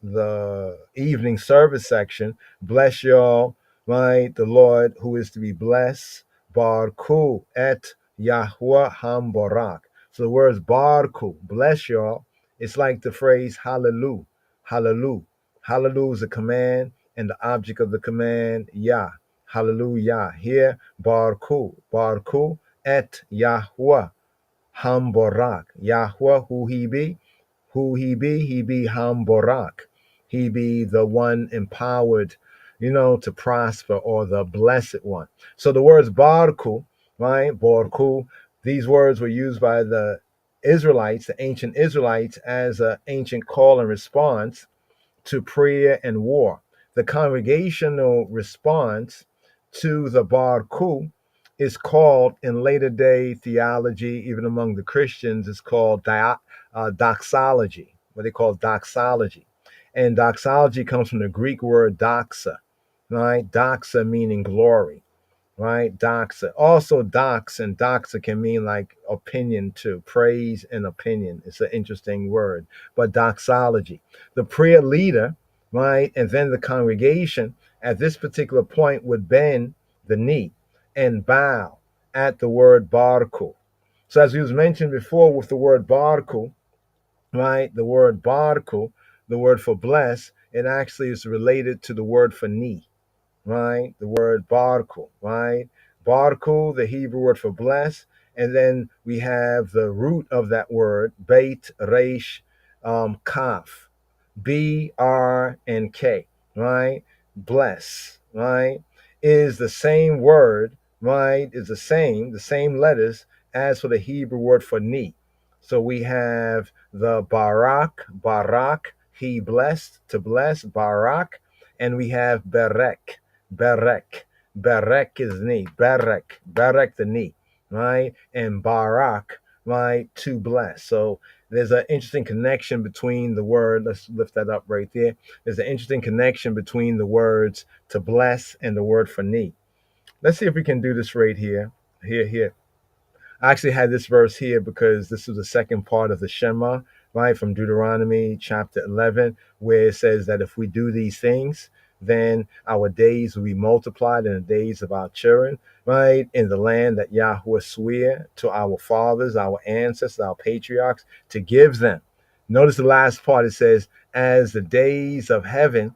[SPEAKER 4] the evening service section. Bless y'all, right? The Lord who is to be blessed. Barku et Yahweh Hambarak. So the words Barku, bless y'all. It's like the phrase hallelujah, hallelujah. Hallelujah is a command, and the object of the command, Yah. Hallelujah. Here, Barku et Yahweh Hamborak. Yahweh, who he be? He be Hamborak. He be the one empowered, to prosper, or the blessed one. So the words Barku, right? Barku, these words were used by the Israelites, the ancient Israelites, as an ancient call and response to prayer and war. The congregational response to the Barku is called, in later day theology, even among the Christians, is called doxology, what they call doxology. And doxology comes from the Greek word doxa, right? Doxa meaning glory, right? Doxa. Also, dox and doxa can mean like opinion too, praise and opinion. It's an interesting word, but doxology. The prayer leader, right, and then the congregation at this particular point would bend the knee and bow at the word barku. So as we was mentioned before with the word barku, right, the word barku, the word for bless, it actually is related to the word for knee, right? The word barku, right? Barku, the Hebrew word for bless. And then we have the root of that word, beit, resh, kaf, B, R, and K, right? Bless, right? Is the same word, right? Is the same letters as for the Hebrew word for knee. So we have the Barak, he blessed, to bless, Barak, and we have Berek, Berek is knee, Berek the knee, right? And Barak, right, to bless. So there's an interesting connection between the word, let's lift that up right there. There's an interesting connection between the words to bless and the word for knee. Let's see if we can do this right here. Here. I actually had this verse here because this was the second part of the Shema, right, from Deuteronomy chapter 11, where it says that if we do these things, then our days will be multiplied in the days of our children, right, in the land that Yahweh swore to our fathers, our ancestors, our patriarchs, to give them. Notice the last part, it says, as the days of heaven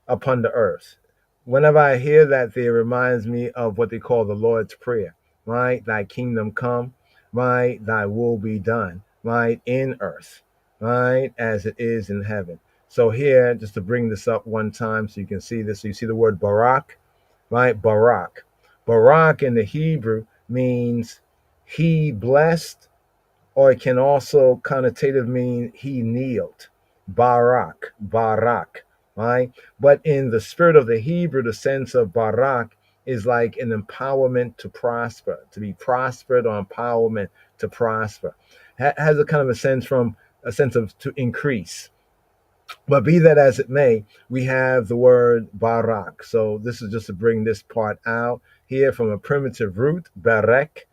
[SPEAKER 4] upon the earth. Whenever I hear that, there reminds me of what they call the Lord's Prayer, right? Thy kingdom come, right? Thy will be done, right? In earth, right? As it is in heaven. So here, just to bring this up one time so you can see this. So you see the word Barak, right? Barak. Barak in the Hebrew means he blessed, or it can also connotative mean he kneeled. Barak, right? But in the spirit of the Hebrew, the sense of Barak is like an empowerment to prosper, to be prospered, or empowerment to prosper. Has a kind of a sense of to increase. But be that as it may, we have the word barak. So this is just to bring this part out here from a primitive root, barek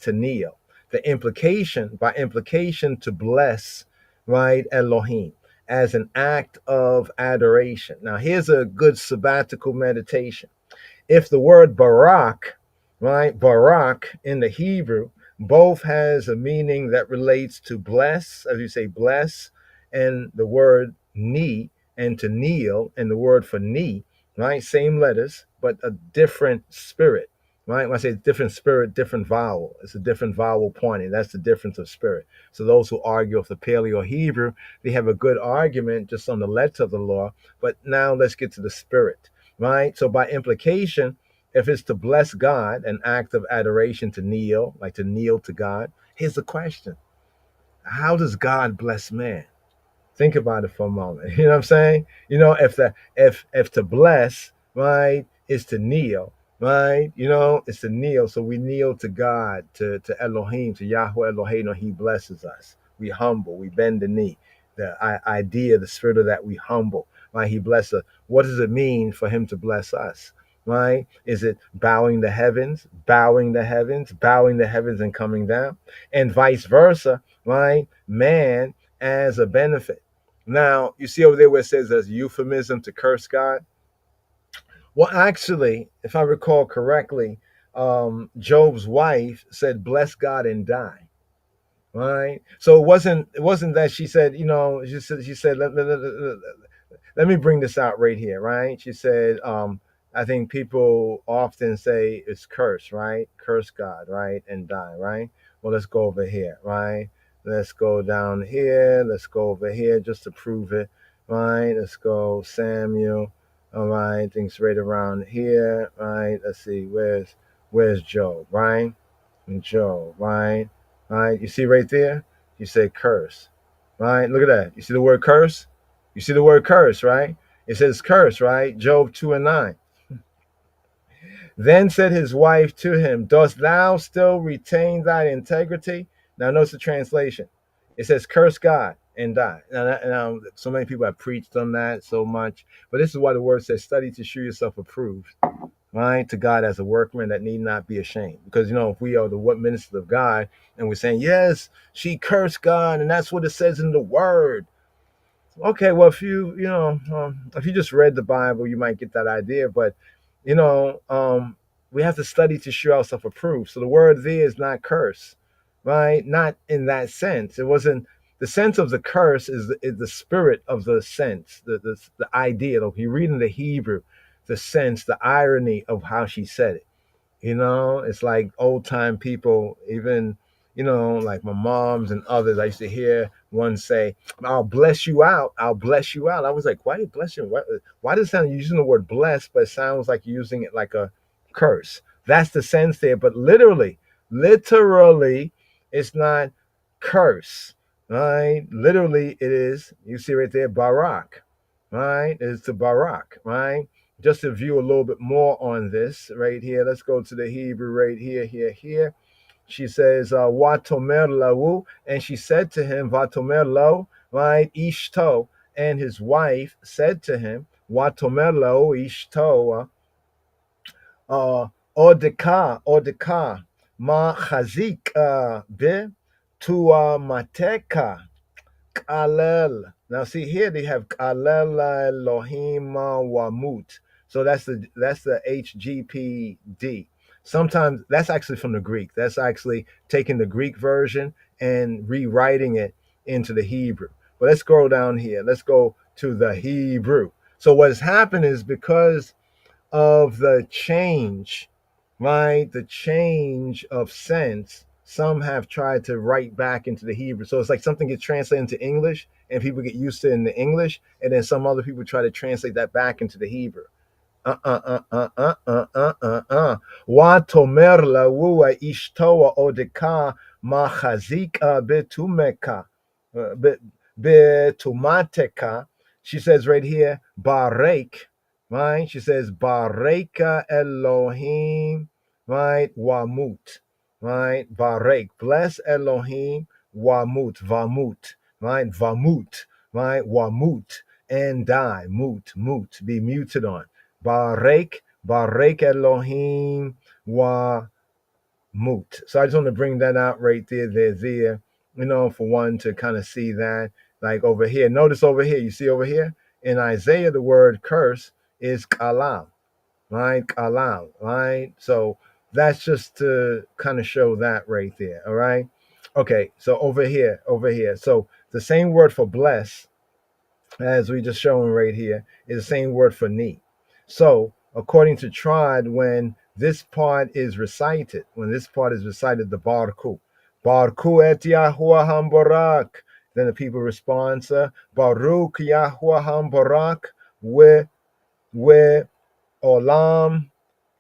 [SPEAKER 4] to kneel. The implication, by implication, to bless, right, Elohim, as an act of adoration. Now, here's a good sabbatical meditation. If the word barak, right, barak in the Hebrew, both has a meaning that relates to bless, as you say, bless, and the word knee, and to kneel, and the word for knee, right, same letters, but a different spirit, right? When I say different spirit, different vowel, it's a different vowel pointing. That's the difference of spirit. So those who argue with the Paleo Hebrew, they have a good argument just on the letter of the law. But now let's get to the spirit. Right? So by implication, if it's to bless God, an act of adoration, to kneel, like to kneel to God, here's the question. How does God bless man? Think about it for a moment. You know what I'm saying? You know, if to bless, right, is to kneel, right? You know, it's to kneel. So we kneel to God, to Elohim, to Yahweh Elohim, he blesses us. We humble, we bend the knee. The idea, the spirit of that, we humble, right? He blesses us. What does it mean for him to bless us? Right? Is it bowing the heavens, bowing the heavens, bowing the heavens and coming down? And vice versa, right? Man as a benefit. Now, you see over there where it says there's euphemism to curse God. Well, actually, if I recall correctly, Job's wife said, "Bless God and die." Right. So it wasn't that she said, you know, she said, let me bring this out right here. Right. She said, I think people often say it's curse, right? Curse God, right? And die, right? Well, let's go over here, right? Let's go down here. Let's go over here just to prove it, right? Let's go Samuel. All right, things right around here, right? Let's see, where's Job, right? And Job, right? Right? You see right there? You say curse, right? Look at that. You see the word curse? You see the word curse, right? It says curse, right? Job 2:9. Then said his wife to him, "Dost thou still retain thy integrity?" Now, notice the translation. It says, "Curse God and die." Now, so many people have preached on that so much, but this is why the word says, "Study to show yourself approved, right, to God as a workman that need not be ashamed." Because, you know, if we are the ministers of God and we're saying, yes, she cursed God, and that's what it says in the word. Okay, well, if you just read the Bible, you might get that idea. But, you know, we have to study to show ourselves approved. So the word there is not curse, right? Not in that sense. It wasn't the sense of the curse is the spirit of the sense, the idea. If you read in the Hebrew, the sense, the irony of how she said it. You know, it's like old time people, even, you know, like my moms and others. I used to hear one say, "I'll bless you out. I'll bless you out." I was like, why are you blessing? Why does it sound using the word bless, but it sounds like you're using it like a curse? That's the sense there. But literally, it's not curse, right? Literally, it is, you see right there, barak, right? It's the barak, right? Just to view a little bit more on this right here, let's go to the Hebrew right here. She says, Watomer lahu, and she said to him, Vatomer lo, right? Ishto, and his wife said to him, Watomer lo, Ishto, Odeka, ma chazik be tu mateka. Kalel. Now see here they have Kalel Elohim Wamut. So that's the HGPD. Sometimes that's actually from the Greek. That's actually taking the Greek version and rewriting it into the Hebrew. But let's go down here. Let's go to the Hebrew. So what has happened is because of the change, right? The change of sense. Some have tried to write back into the Hebrew. So it's like something gets translated into English and people get used to it in the English. And then some other people try to translate that back into the Hebrew. Wa tomer la wua ishtoa odeka machazika betumeka betumateka. She says right here, barek, right? She says, Bareka Elohim, right? Wamut, right? Barek, bless Elohim, Vamut, right? Vamut, right? Wamut, and die, mut, be muted on. Barek Elohim, Wamut. So I just want to bring that out right there, for one to kind of see that. Like over here, notice over here, you see over here? In Isaiah, the word curse is kalam, right? Kalam, right? So that's just to kind of show that right there, all right? Okay, so over here. So the same word for bless, as we just shown right here, is the same word for knee. So according to Trod, when this part is recited, the Barku et Yahuwah Hambarak, then the people respond, Baruch Yahuwah Hambarak, we olam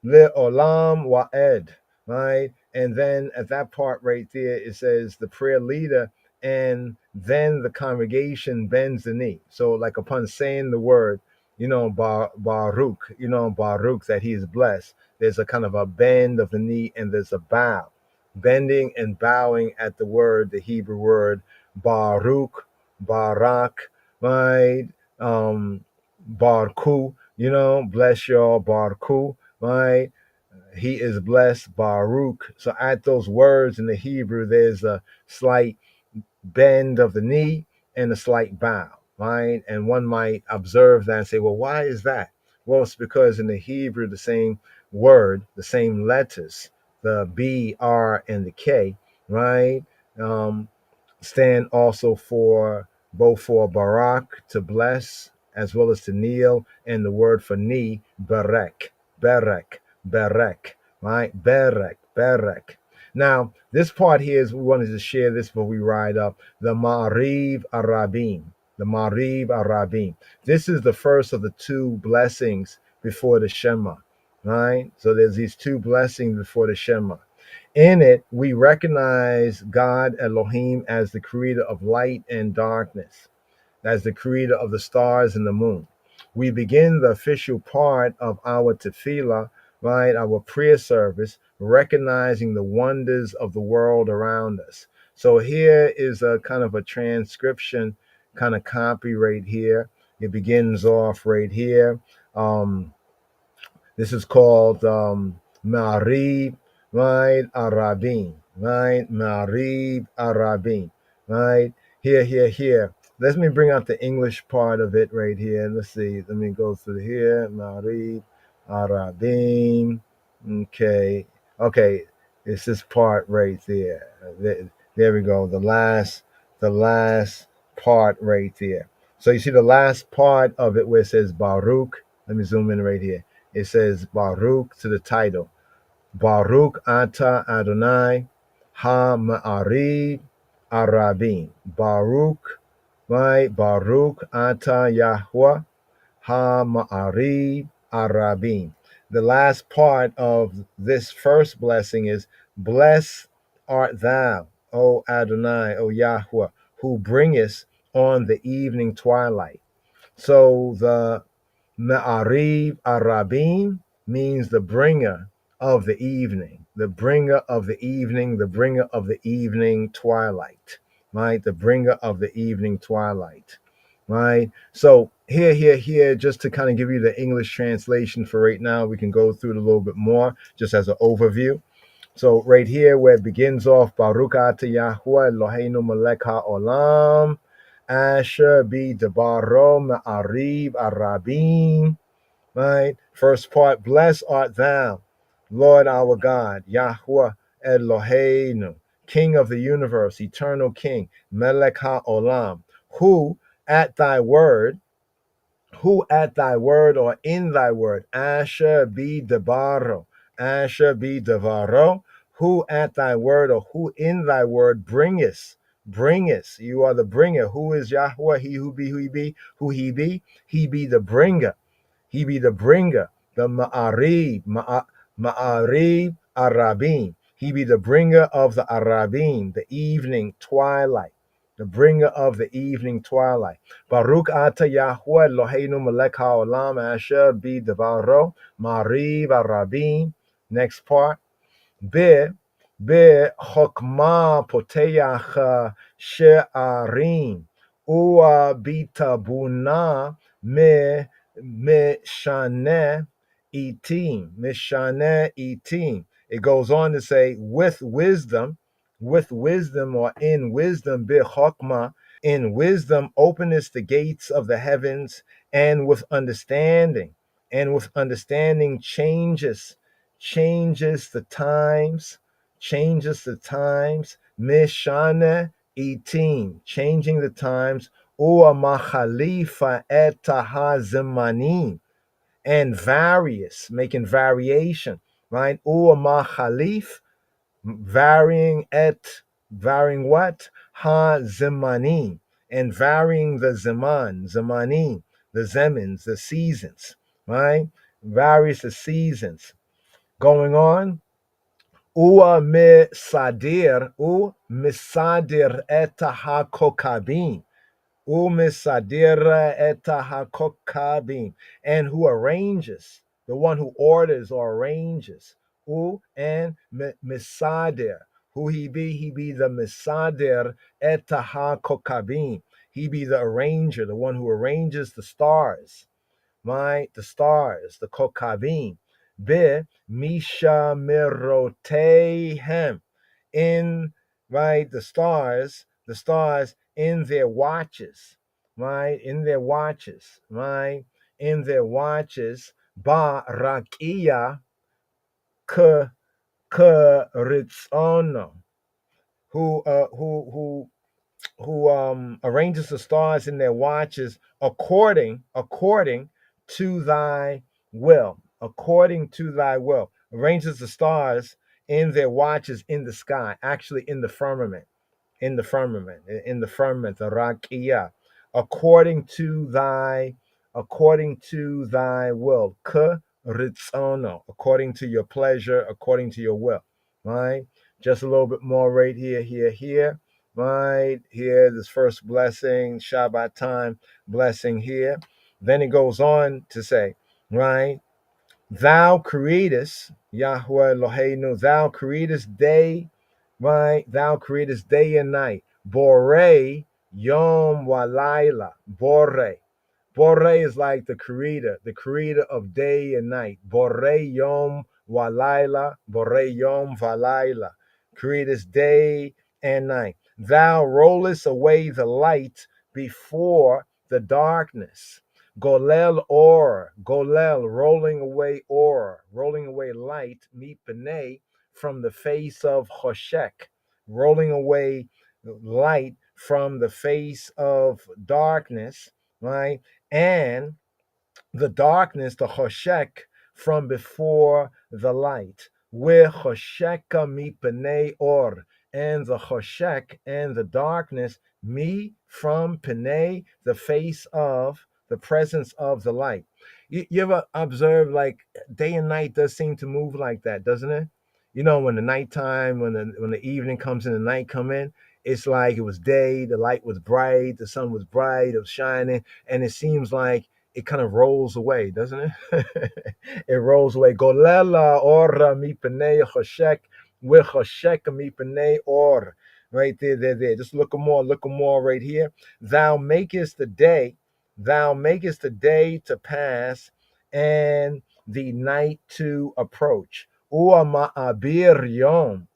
[SPEAKER 4] le olam wa'ed, right? And then at that part right there, it says the prayer leader and then the congregation bends the knee. So like upon saying the word, Baruch, Baruch, that he is blessed, there's a kind of a bend of the knee and there's a bow, bending and bowing at the word, the Hebrew word, Baruch, Barak, right? Barku, bless y'all, Barku, right? He is blessed, Baruch. So at those words in the Hebrew, there's a slight bend of the knee and a slight bow, right? And one might observe that and say, well, why is that? Well, it's because in the Hebrew, the same word, the same letters, the B, R, and the K, right? Stand also for both for Barak, to bless, as well as to kneel, and the word for knee, Berek, right? Berek. Now, this part here is we wanted to share this before we ride up. The Ma'ariv Arabim. This is the first of the two blessings before the Shema, right? So there's these two blessings before the Shema. In it, we recognize God Elohim as the creator of light and darkness, as the creator of the stars and the moon. We begin the official part of our tefillah, right, our prayer service, recognizing the wonders of the world around us. So here is a kind of a transcription kind of copy right here. It begins off right here. This is called Ma'arib, right? Arabim, right? Ma'arib Arabim, right? Here. Let me bring out the English part of it right here. Let's see. Let me go through here. Ma'arib Arabim. Okay. It's this part right there. There we go. The last part right there. So you see the last part of it where it says Baruch. Let me zoom in right here. It says Baruch to the title. Baruch Ata Adonai Ha-Ma'arib Arabim. Baruch, right? Baruch Ata Yahweh Ha-Ma'arib Arabim. The last part of this first blessing is, blessed art thou, O Adonai, O Yahweh, who bringest on the evening twilight. So the Ma'ariv Arabim means the bringer of the evening, the bringer of the evening, the bringer of the evening twilight, right? The bringer of the evening twilight, right? So here, just to kind of give you the English translation for right now, we can go through it a little bit more, just as an overview. So right here, where it begins off, Baruch Ata Yahweh Eloheinu melech haolam, Asher be Debaro Ma'arib Arabim, right? First part, blessed art thou, Lord our God, Yahweh Eloheinu, King of the universe, eternal King, Melech HaOlam, who at thy word or in thy word, Asher be Debaro, who at thy word or who in thy word bringest. You are the bringer. Who is Yahweh? He who be, who he be? He be the bringer. He be the bringer, the Ma'arib Arabim. He be the bringer of the Arabim, the evening twilight, the bringer of the evening twilight. Baruch ata Yahweh Eloheinu melech haolam asher bi devaro mariv arabim. Next part. Be chokmah poteach she'arim ua bitabuna mishane itim. It goes on to say, with wisdom, or in wisdom, be chokmah, in wisdom openest the gates of the heavens, and with understanding, changes the times, mishane itim, changing the times, ua machalifa etahazemanim, and making variation, right? Ua machalif, varying what? Ha-zemanim, and varying the zemanim, the zemins, the seasons, right? Varies the seasons. Going on, Ua misadir eta hakokabim. Misadir eta hakokabim. And who arranges, the one who orders or arranges. And misadir. Who he be? He be the misadir eta hakokabim. He be the arranger, the one who arranges the stars. The stars, the kokabim. Be misha mirotehem, in the stars in their watches, in their watches, ba rakia ke ritzono, who arranges the stars in their watches according to thy will, arranges the stars in their watches in the sky, actually in the firmament, the rakia, according to thy will, ke ritzono, according to your pleasure, according to your will, right? Just a little bit more right here. Right here, this first blessing, Shabbat time blessing here. Then it goes on to say, right? Thou createst, Yahweh Eloheinu, thou createst day, right? Thou createst day and night. Borei Yom Walayla. Bore is like the creator of day and night. Borei Yom Walayla, Borei Yom Valayla. Createst day and night. Thou rollest away the light before the darkness. Golel rolling away light, mipnei, from the face of Choshek, rolling away light from the face of darkness, right? And the darkness, the Choshek, from before the light. Where Chosheka mipnei or, and the Choshek and the darkness, me from Pnei, the face of, the presence of the light. You ever observe, like, day and night does seem to move like that, doesn't it? You know, when the nighttime, when the evening comes in, the night come in, it's like it was day, the light was bright, the sun was bright, it was shining, and it seems like it kind of rolls away, doesn't it? It rolls away. Golela ora mipenei choshek, with choshek mipenei or. Right there. Just look more right here. Thou makest the day to pass, and the night to approach. Ua ma'abir yom,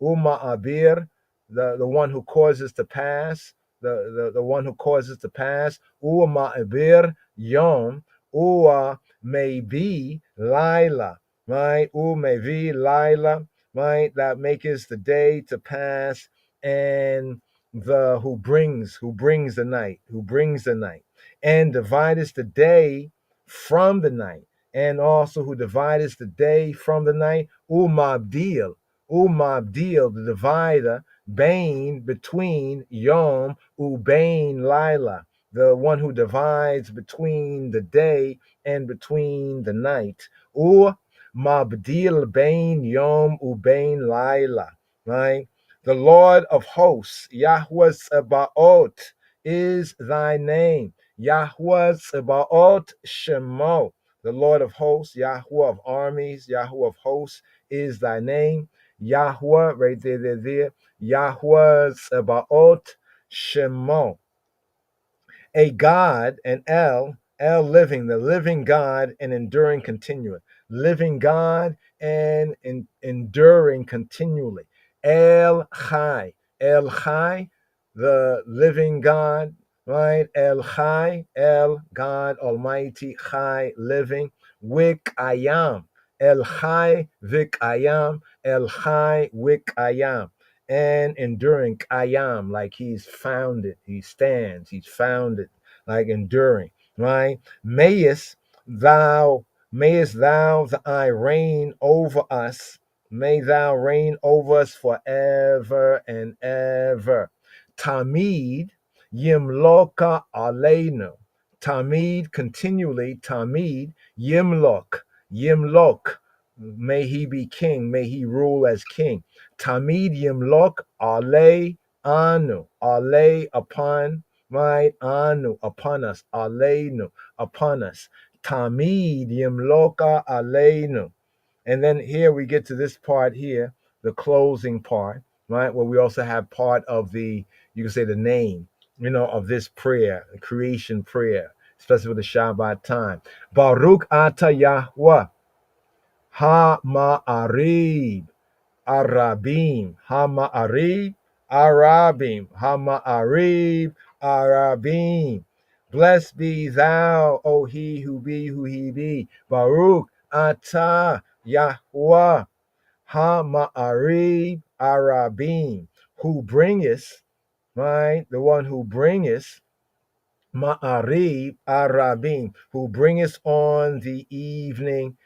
[SPEAKER 4] the one who causes to pass, the one who causes to pass. Ua ma'abir yom, ua may be Lila, right? May be Lila, right? That makes the day to pass, and the who brings the night, and divideth the day from the night, and also who divideth the day from the night. Umabdil, the divider, Bain, between Yom, Ubain Lila, the one who divides between the day and between the night. Mabdil Bain Yom Ubain Lila, right? The Lord of hosts, Yahweh Tsebaot, is thy name. Yahweh Tsebaot Shemo. The Lord of hosts, Yahweh of armies, Yahweh of hosts is thy name. Yahweh, right there. Yahweh Tsebaot Shemo. A God, and El living, the living God and enduring continually. Living God and enduring continually. El Chai, the living God, right? El Chai, El, God Almighty, Chai, living. Wik Ayam, El Chai, Vik Ayam, El Chai, Wik Ayam, and enduring Ayam, like he's founded, he stands, he's founded, like enduring, right? Mayest thou thy reign over us. May thou reign over us forever and ever. Tamid Yimloka Aleinu. Tamid, continually, Tamid Yimlok. May he be king, may he rule as king. Tamid Yimlok Ale Anu. Ale upon, right? Anu, upon us. Aleinu, upon us. Tamid Yimloka Aleinu. And then here we get to this part here, the closing part, right? Where we also have part of the, you can say the name, of this prayer, the creation prayer, especially with the Shabbat time. Baruch Ata Yahweh Ha-Ma'arib Arabim Ha-Ma'arib Arabim Ha-Ma'arib Arabim. Blessed be thou, O he who be who he be. Baruch Ata Yahweh Ha-Ma'arib Arabim, who bringeth, right? The one who bringeth Ma'arib Arabim, who bringeth on the evening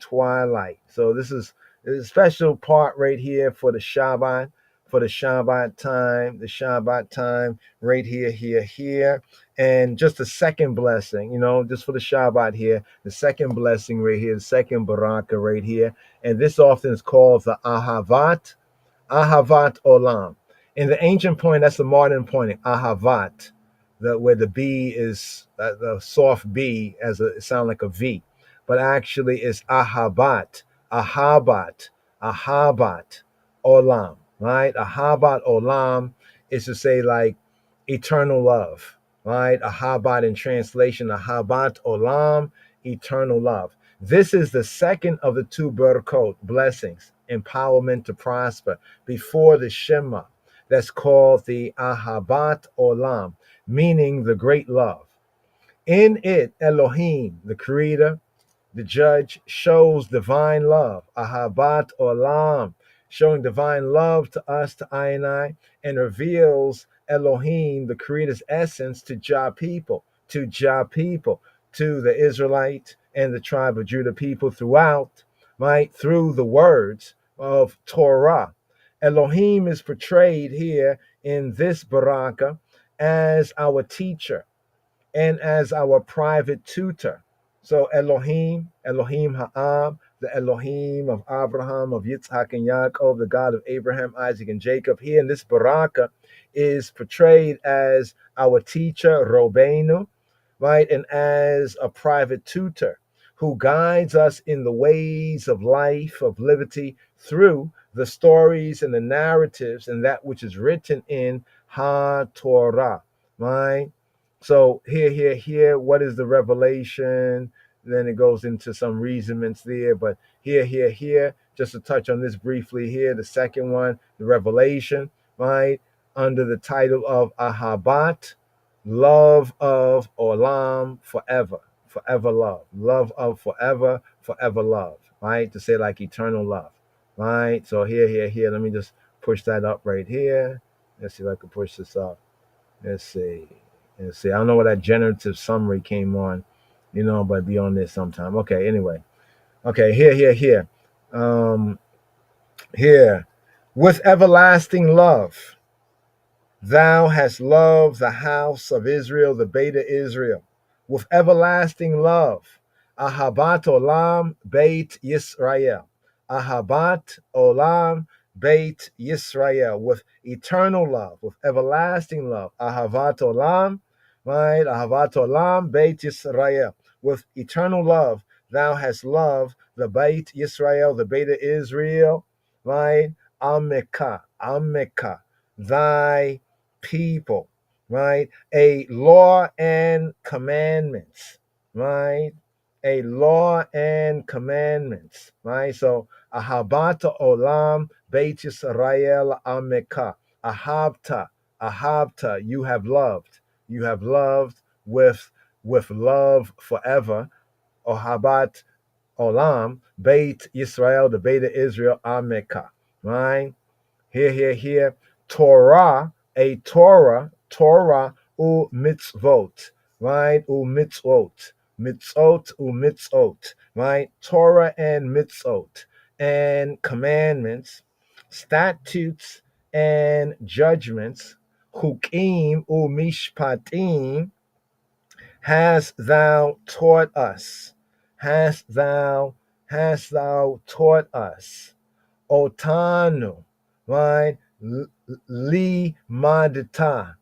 [SPEAKER 4] twilight. So this is a special part right here for the Shabbat, the Shabbat time right here. And just the second blessing, just for the Shabbat here, the second blessing right here, the second baraka right here. And this often is called the Ahavat Olam. In the ancient point, that's the modern pointing, Ahavat, where the B is the soft B, it sounds like a V, but actually it's Ahabat Olam, right? Ahabat Olam is to say like eternal love, right? Ahabat in translation, Ahabat Olam, eternal love. This is the second of the two Berkot, blessings, empowerment to prosper, before the Shema, that's called the Ahabat Olam, meaning the great love. In it, Elohim, the creator, the judge, shows divine love, Ahabat Olam, showing divine love to us, to I and I, and reveals Elohim, the creator's essence, to Jah people, to the Israelite and the tribe of Judah people throughout, right, through the words of Torah. Elohim is portrayed here in this baraka as our teacher and as our private tutor. So Elohim Ha'am, the Elohim of Abraham, of Yitzhak and Yaakov, the God of Abraham, Isaac, and Jacob, here in this baraka is portrayed as our teacher, Robenu, right? And as a private tutor who guides us in the ways of life, of liberty, through the stories and the narratives and that which is written in Ha-Torah, right? So here, what is the revelation? Then it goes into some reasonments there, but here, just to touch on this briefly here, the second one, the revelation, right? Under the title of Ahabat, love of Olam, forever love of forever love, right? To say like eternal love, right? So here, let me just push that up right here. Let's see if I can push this up. Let's see. I don't know where that generative summary came on, but be on there sometime. Okay, anyway. Okay, here. Here. With everlasting love, thou hast loved the house of Israel, the Beta Israel. With everlasting love. Ahabat Olam Beit Yisrael. Ahabat Olam Beit Yisrael, with eternal love, with everlasting love. Ahavat olam, right? Ahavat olam, Beit Yisrael, with eternal love. Thou hast loved the Beit Yisrael, the Beit of Israel, right? Ameka, thy people, right? A law and commandments, right? A law and commandments, right? So, Ahabata olam, Beit Yisrael ameka. Ahabta, you have loved with love forever. Ohabat olam, Beit Yisrael, the Beit of Israel ameka, right? Here. Torah, Torah, u mitzvot, right? U mitzvot, right? Torah and mitzvot, and commandments, statutes and judgments, hukim u mishpatim, hast thou taught us, hast thou taught us. Otanu, right? Li madita.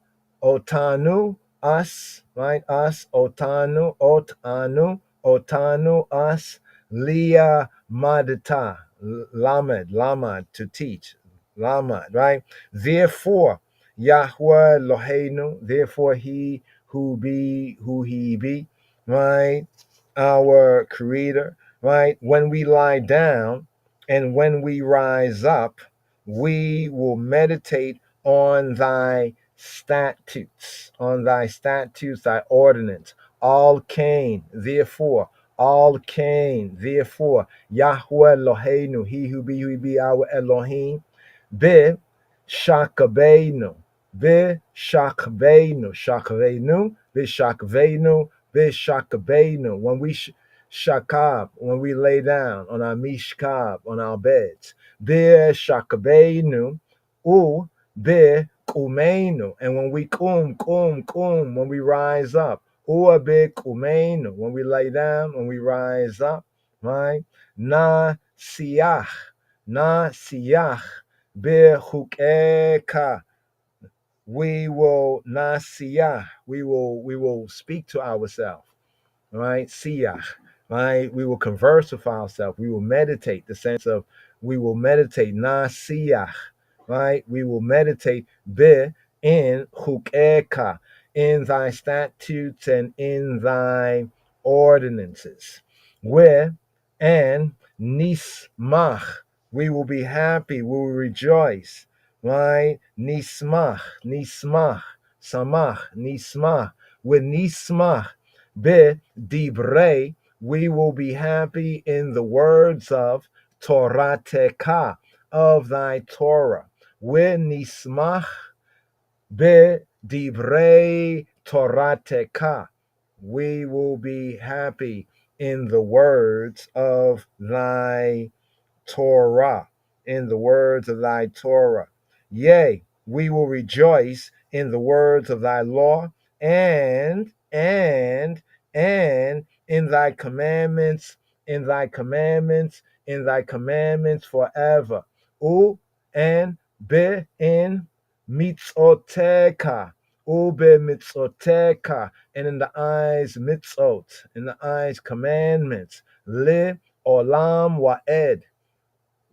[SPEAKER 4] Otanu, us, right? Us, otanu, us. Lia madita. Lamed, to teach. Lamed, right? Therefore, Yahweh Eloheinu, therefore he who he be, right? Our creator, right? When we lie down, and when we rise up, we will meditate on thy statutes, thy ordinance. All Cain, therefore, Yahweh Eloheinu, he who be our Elohim, be shakabenu, be shakabenu. When we shakab, when we lay down on our mishkab, on our beds, be shakabenu, u be kumenu. And when we kum, when we rise up, u be kumenu. When we lay down, when we rise up, right? Na siyach, behukeka. We will nasiyah. We will speak to ourselves, right? Siyah, right? We will converse with ourselves. We will meditate. The sense of we will meditate. Nasiyah, right? We will meditate be in hukeka, in thy statutes and in thy ordinances. Where and nismach, we will be happy. We will rejoice, right? Nismach, samach, nismach. With nismach, be dibrei, we will be happy in the words of Torateka, of thy Torah. When nismach be divrei Torateka, we will be happy in the words of thy Torah, in the words of thy Torah. Yea, we will rejoice in the words of thy law, and in thy commandments, forever. U and be in mitzoteka, ube mitzoteka, and in the eyes mitzot, in the eyes commandments, li olam wa'ed,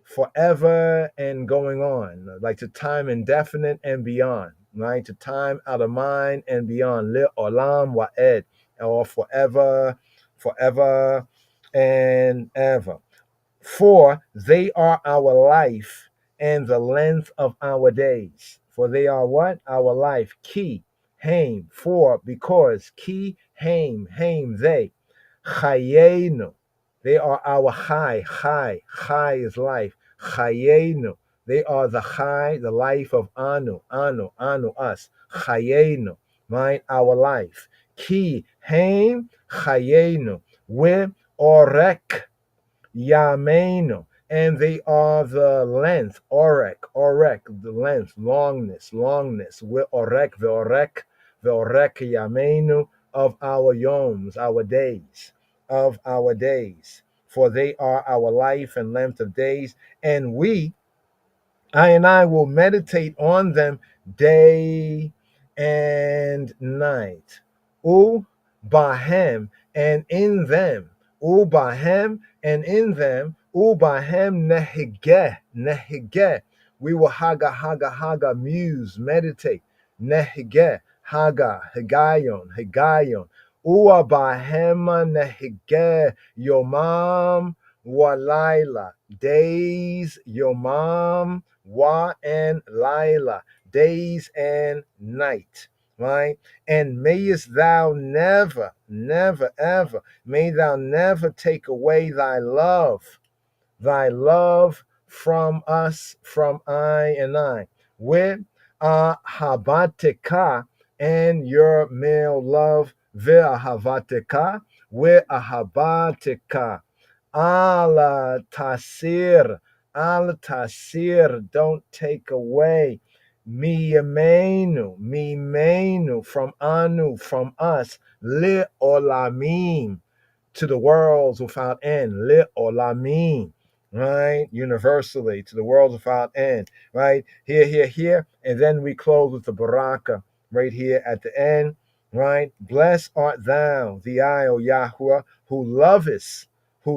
[SPEAKER 4] forever and going on, like to time indefinite and beyond, right? To time out of mind and beyond, li olam wa'ed, or forever and ever. For they are our life and the length of our days. For they are what? Our life. Ki, haim, for, because, ki, haim, they. Chayenu, they are our chai is life. Chayenu, they are the chai, the life of anu, us. Chayenu, right? Our life. Ki, haim, chayenu, we orek, Yameinu, and they are the length, orek, the length, longness, orek Yameinu, of our yoms, our days, for they are our life and length of days, and we I and I will meditate on them day and night. U bahem, and in them. U bahem, and in them. U bahem nehigeh. We will haga, muse, meditate. Nehigeh, haga, higayon. Ua bahema nehigeh, yomam walayla. Days, yomam, wa and laila. Days and night. Right? And mayest thou never, ever, may thou never take away thy love from us, from I and I, with ahabateka, and your male love, ve'ahavateka, with ahabateka, ala tasir, don't take away, mimenu, from anu, from us, li olamim, to the worlds without end, li olamim, right? Universally, to the worlds without end, right? Here, and then we close with the baraka right here at the end, right? Blessed art thou, the I, O Yahuwah, who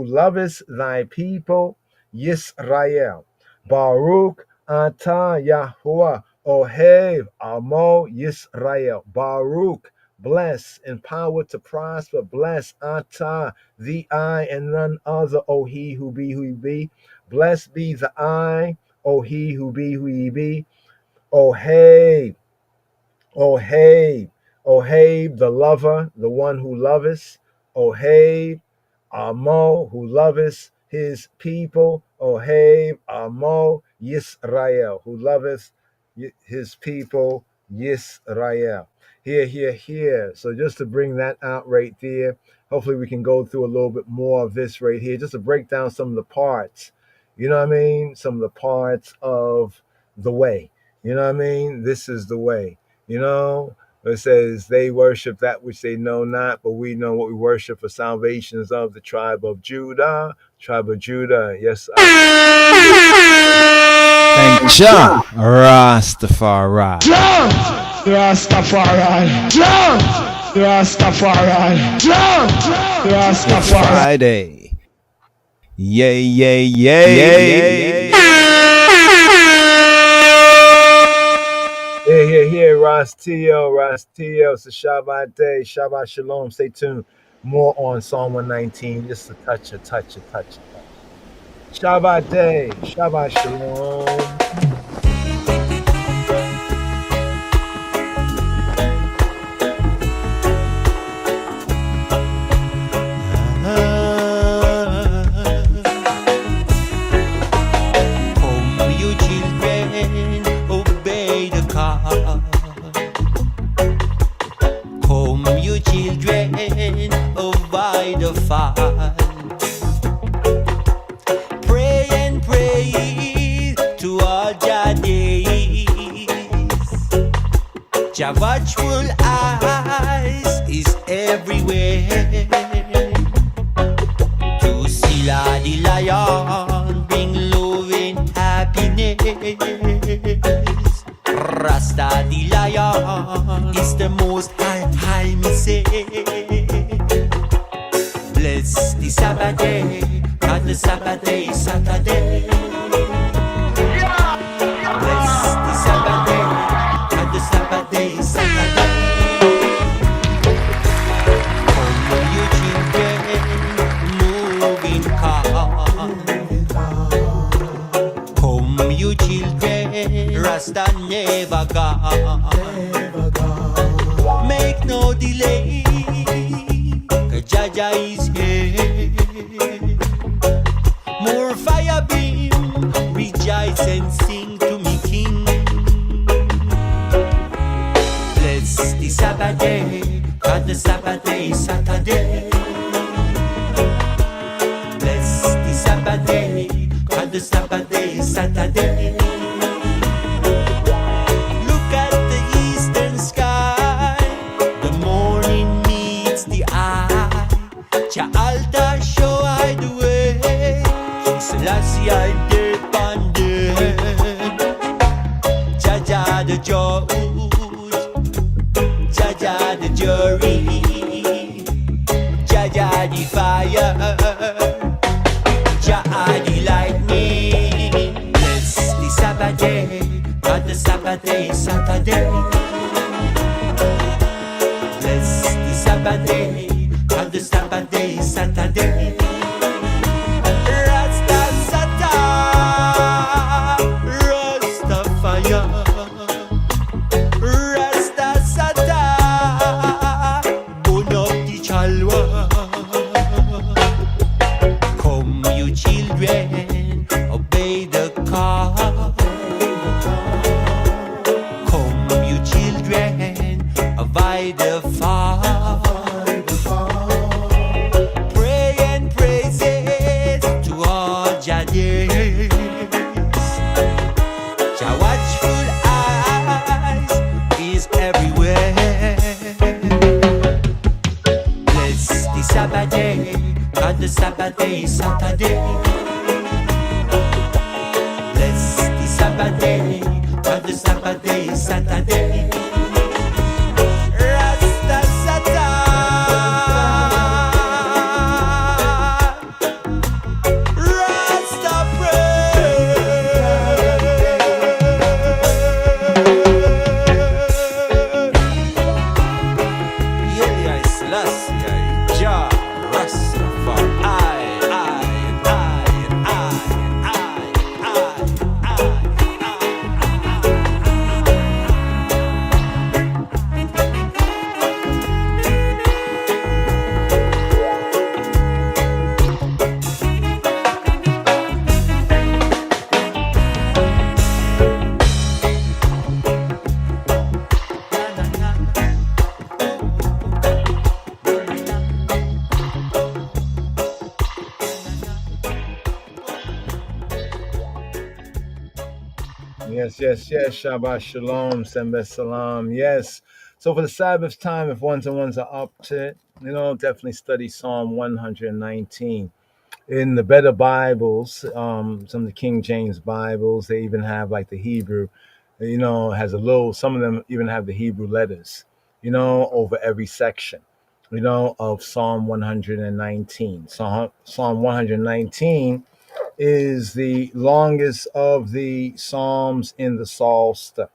[SPEAKER 4] lovest thy people, Yisrael. Baruch atah Yahuwah, Ohev Amo Yisrael. Baruch, bless, empowered to prosper, bless atah, the I, and none other, O he who be who he be. Blessed be the I, O he who be who he be. Ohev, the lover, the one who loveth. Ohev Amo, who loveth his people. Ohev Amo Yisrael, who loveth his people, Yisrael. Here. So just to bring that out right there, hopefully we can go through a little bit more of this right here, just to break down some of the parts. You know what I mean? Some of the parts of the way. You know what I mean? This is the way. You know, it says they worship that which they know not, but we know what we worship, for salvation is of the tribe of Judah. Yes.
[SPEAKER 6] Thank Jah Rastafari. Rastafari. Friday. Yay.
[SPEAKER 4] Here, Rastio, so Shabbat day, Shabbat Shalom. Stay tuned. More on Psalm 119, just a touch. Shabbat day, Shabbat Shalom.
[SPEAKER 18] Jah watchful eyes is everywhere. To see the lion bring love and happiness. Rasta the lion is the most high me say. Bless the Sabbath day, and the Sabbath day is Saturday. Bless the Sabbath day, and the Sabbath day is Saturday. Come you children, moving car. Come you children, Rasta never gone. Make no delay, 'cause Jaja is here. More fire beam, rejoice and sing to me King. Bless the Sabbath day, 'cause the Sabbath day is Saturday. Bless the Sabbath day, 'cause the Sabbath day is Saturday. Look at the eastern sky, the morning meets the eye. Jah altar show I the way, King Selassie I dead on dead. Saturday, got the Sabbath day, Saturday. Bless the Sabbath day, got the Sabbath day, Saturday. Rasta Sata, Rastafari, Rasta Sata, burn up the chalwa. Come you children, obey the call. Come you children, avoid the fall. Pray and praises to all Jah days. Jah watchful eyes is everywhere. Bless the Sabbath day, got the Sabbath day, Saturday. Bless the Sabbath day, got the Sabbath day, Saturday. Rasta Sata, Rasta pray. Yeah, Selassie, Jah, Rastafari,
[SPEAKER 4] Yes. Shabbat Shalom, Sembet Salam. Yes. So for the Sabbath time, if ones and ones are up to it, definitely study Psalm 119. In the better Bibles, some of the King James Bibles, they even have like the Hebrew, has a little, some of them even have the Hebrew letters, over every section, of Psalm 119. Psalm 119 is the longest of the Psalms in the Psalter,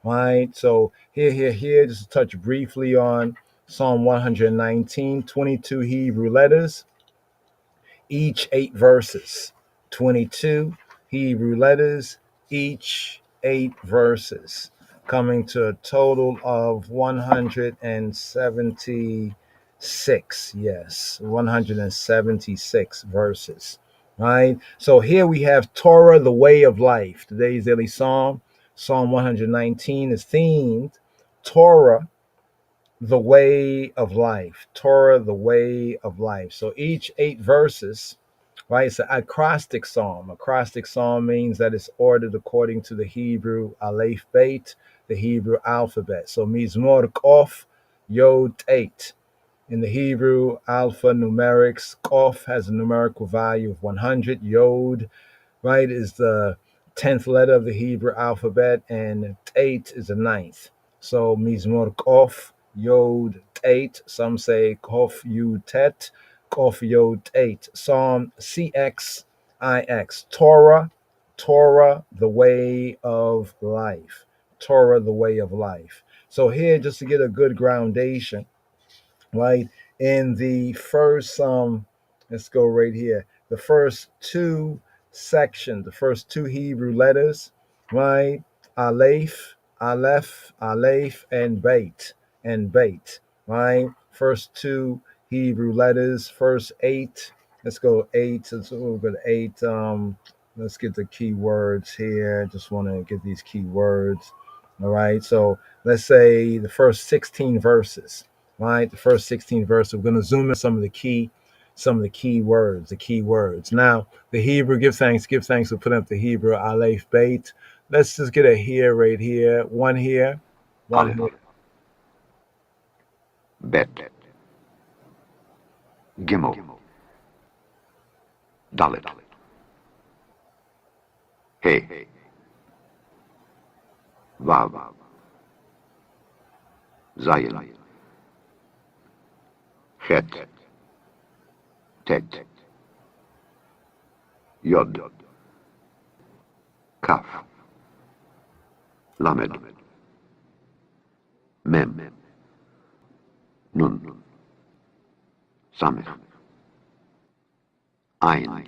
[SPEAKER 4] right? So here, just to touch briefly on Psalm 119, 22 Hebrew letters, each 8 verses. 22 Hebrew letters, each 8 verses, coming to a total of 176. Yes, 176 verses. Right? So here we have Torah, the way of life. Today's daily psalm, Psalm 119, is themed Torah, the way of life. Torah, the way of life. So each 8 verses, right? It's an acrostic psalm. Acrostic psalm means that it's ordered according to the Hebrew Aleph Beit, the Hebrew alphabet. So Mizmor Kof Yod 8. In the Hebrew alpha numerics, Kof has a numerical value of 100. Yod, right, is the 10th letter of the Hebrew alphabet, and 8 is the 9th. So Mizmor Kof Yod 8. Some say Kof Yud Tet. Kof Yod 8. Psalm CXIX. Torah, the way of life. Torah, the way of life. So here, just to get a good groundation, right? In the first, let's go right here. The first 2 sections, the first 2 Hebrew letters, right? Aleph, and Beit, right? First 2 Hebrew letters, first 8. Let's go 8. We'll go to 8. Let's get the key words here. Just want to get these key words. All right. So let's say the first 16 verses. Right, the first 16 verses. We're going to zoom in some of the key words. Now, the Hebrew, give thanks. We'll put up the Hebrew Aleph Beit. Let's just get a here right here. One here. One here.
[SPEAKER 8] Bet. Gimel. Dalet. Hey. Vav. Zayin. Chet. Tet. Yod. Kaf. Lamed, Mem, Nun, Samech, Ain,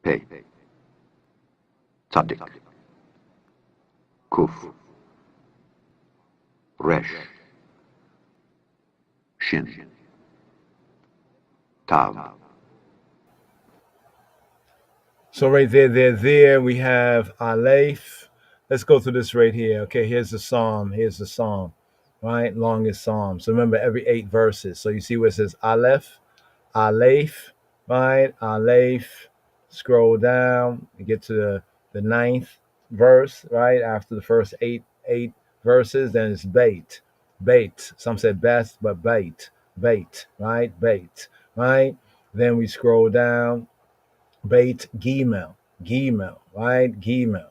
[SPEAKER 8] Pei, Tzadik, Kuf, Resh, Shin, Tav.
[SPEAKER 4] So right there, we have Aleph. Let's go through this right here. Okay, here's the psalm. Here's the psalm, right? Longest psalm. So remember, every 8 verses. So you see where it says Aleph, Aleph, right? Aleph. Scroll down. You get to the 9th verse, right? After the first eight verses, then it's Bait. Bait. Some said best, but Bait. Bait, right? Bait, right? Then we scroll down. Beit Gimel, Gimel, right? Gimel.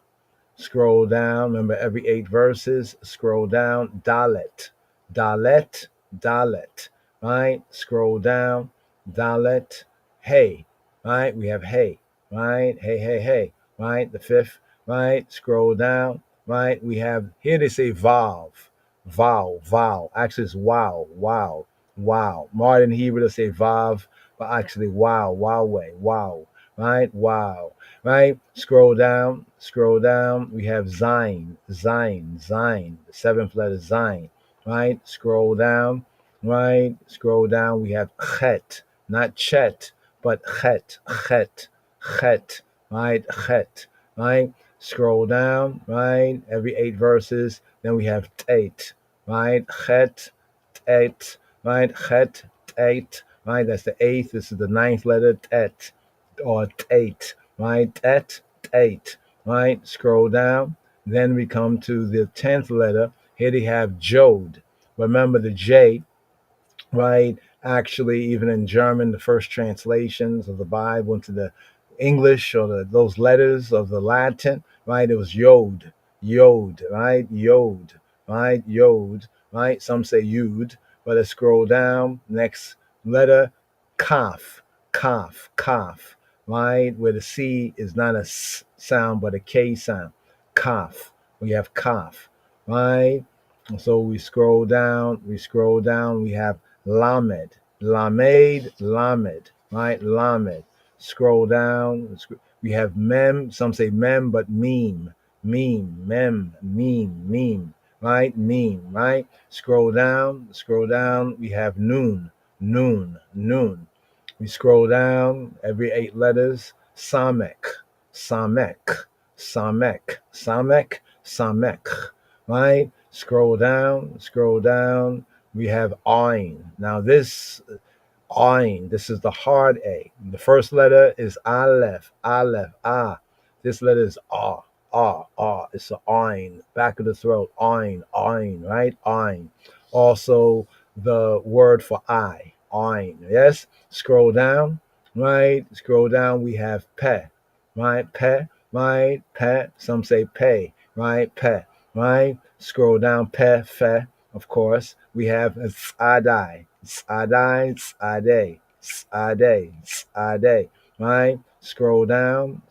[SPEAKER 4] Scroll down. Remember, every 8 verses. Scroll down. Dalet, Dalet, Dalet, right? Scroll down. Dalet. Hey, right? We have hey, right? Hey, hey, hey, right? The 5th, right? Scroll down, right? We have here they say Vav, Val. Actually, it's wow, wow, wow. Modern Hebrew they say Vav, but actually wow, Wowway, wow. Right? Wow. Right? Scroll down. We have Zain. The 7th letter Zain. Right? Scroll down. Right? Scroll down. We have Chet. Not Chet, but Chet. Chet. Right? Chet. Right? Scroll down. Right? Every 8 verses. Then we have Tate. Right? Chet. Tate. Right? Chet. Tate. Right? That's the 8th. This is the 9th letter. Tet. Or Tate, right? Tate, right? Scroll down. Then we come to the 10th letter. Here they have Jod. Remember the J, right? Actually, even in German, the first translations of the Bible into the English or those letters of the Latin, right? It was Yod, right? Yod, right? Yod, right? Some say Yud, but let's scroll down. Next letter, Kaf, right? Where the C is not a S sound, but a K sound. Kaf. We have Kaf, right? So we scroll down. We have Lamed, right? Lamed. Scroll down. We have Mem. Some say Mem, but Meme, Meme, right? Meme, right? Scroll down. We have Noon. We scroll down. Every 8 letters. Samek, right? Scroll down. We have Ain. Now this Ain, this is the hard A. The first letter is Aleph, Ah. This letter is Ah. It's a Ain, back of the throat. Ain, right? Ain. Also the word for I, Ain. Yes? Scroll down, right? We have Pe, right? Pe, right? Pe. Some say Pay, right? Pe, right? Scroll down, Pe, Fe, of course. We have Tzadai, right? Scroll down.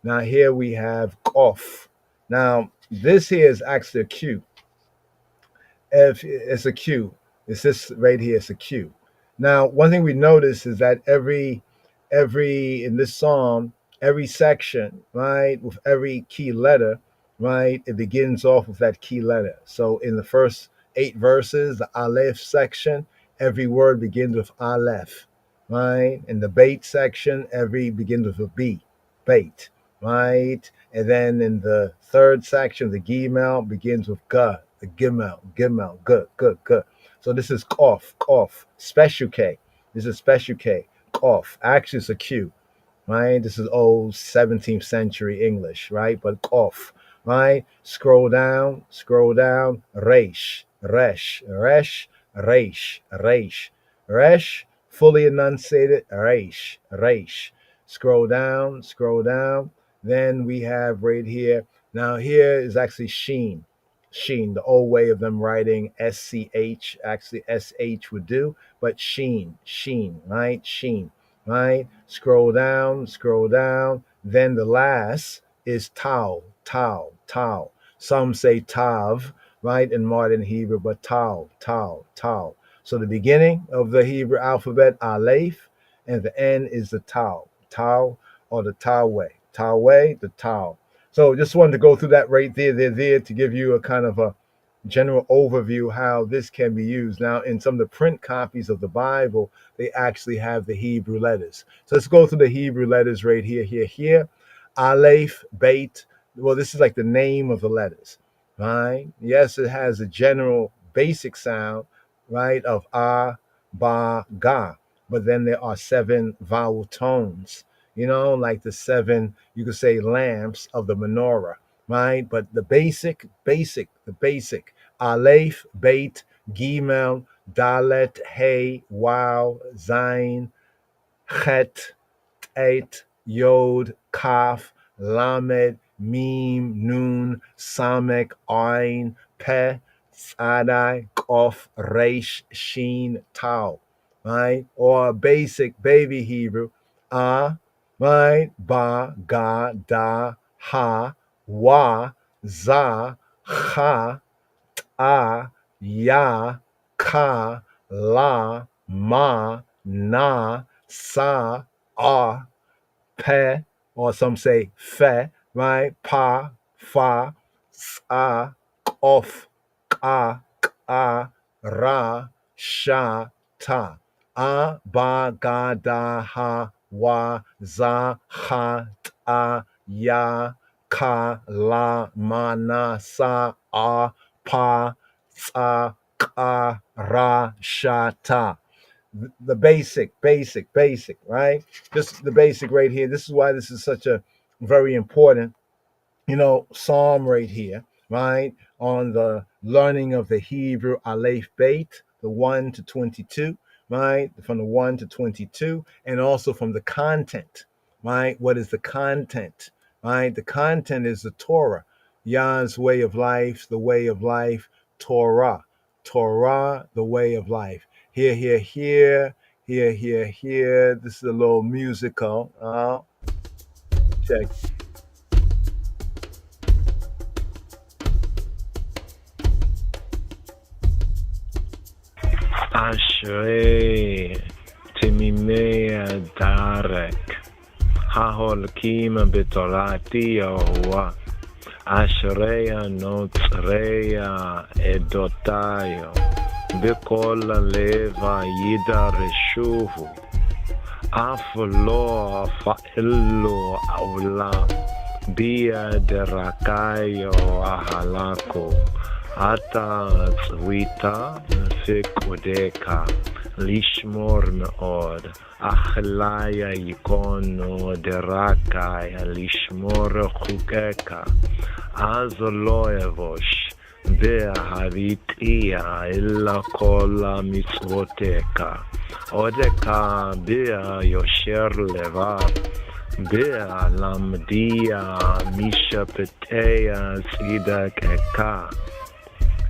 [SPEAKER 4] Now here we have Kof. Now this here is actually a Q. If it's a Q, it's this right here. It's a Q. Now one thing we notice is that every in this psalm, every section, right, with every key letter, right, it begins off with that key letter. So in the first 8 verses, the Aleph section, every word begins with Aleph, right? In the Beit section, every begins with a B, Beit, right? And then in the 3rd section, the Gimel begins with Ga, the Gimel, G. So this is Kof, special K. This is special K, Kof. Actually, it's a Q, right? This is old 17th century English, right? But Kof, right? Scroll down. Resh, fully enunciated, Resh. Scroll down. Then we have right here. Now here is actually Sheen, the old way of them writing SCH. Actually, SH would do, but Sheen, right? Sheen, right? Scroll down. Then the last is Tau, Tau, Tau. Some say Tav, right, in modern Hebrew, but Tau, Tau, Tau. So the beginning of the Hebrew alphabet, Aleph, and the end is the Tau, Tau, or the Taweh, Taweh, the Tau. So just wanted to go through that right there to give you a kind of a general overview how this can be used. Now, in some of the print copies of the Bible, they actually have the Hebrew letters. So let's go through the Hebrew letters right here. Aleph, Beit. Well, this is like the name of the letters, right? Yes, it has a general basic sound, right, of A, Ba, Ga. But then there are 7 vowel tones, like the 7, you could say, lamps of the menorah, right? But the basic, Aleph, Beit, Gimel, Dalet, Hey, Waw, Zain, Chet, Tet, Yod, Kaf, Lamed, Mim, Nun, Samek, Ain, Peh, Tzadai, Kof, Resh, Shin, Tau, right? Or basic baby Hebrew, A, right? Ba, Ga, Da, Ha, Wa, Za, Cha, Ta, Ya, Ka, La, Ma, Na, Sa, Ah, Pe, or some say Fe, right? Pa, Fa, Sa, Off, Ka, Ka, Ra, Sha, Ta. A, Ba, Ga, Da, Ha, Wa, Za, Ha, Ta, Ya, Ka, La, Ma, Na, Sa, Ah, Pa, Sa, Ka, Ra, Sha, Ta. The basic, right? Just the basic right here. This is why this is such a very important, psalm right here, right? On the learning of the Hebrew Aleph Beit, the 1 to 22, right? From the 1 to 22, and also from the content, right? What is the content, right? The content is the Torah, Yah's way of life, the way of life, Torah, the way of life. Here. This is a little musical. Check.
[SPEAKER 13] אשרי תמימי הדרך ההולכים בתורתי יהוה אשרי הנוצרי עדותי בכל הלב ידרשו אף לא פעלו העולם בידרכי אהלקו אתה צווית פקודיך לשמור מאוד אכלי יקונו דרכי לשמור חוקיך אז לא אבוש בהריתי אלא כל מצוותיך עודך ביושר לבב בלמדיה משפטי צדקך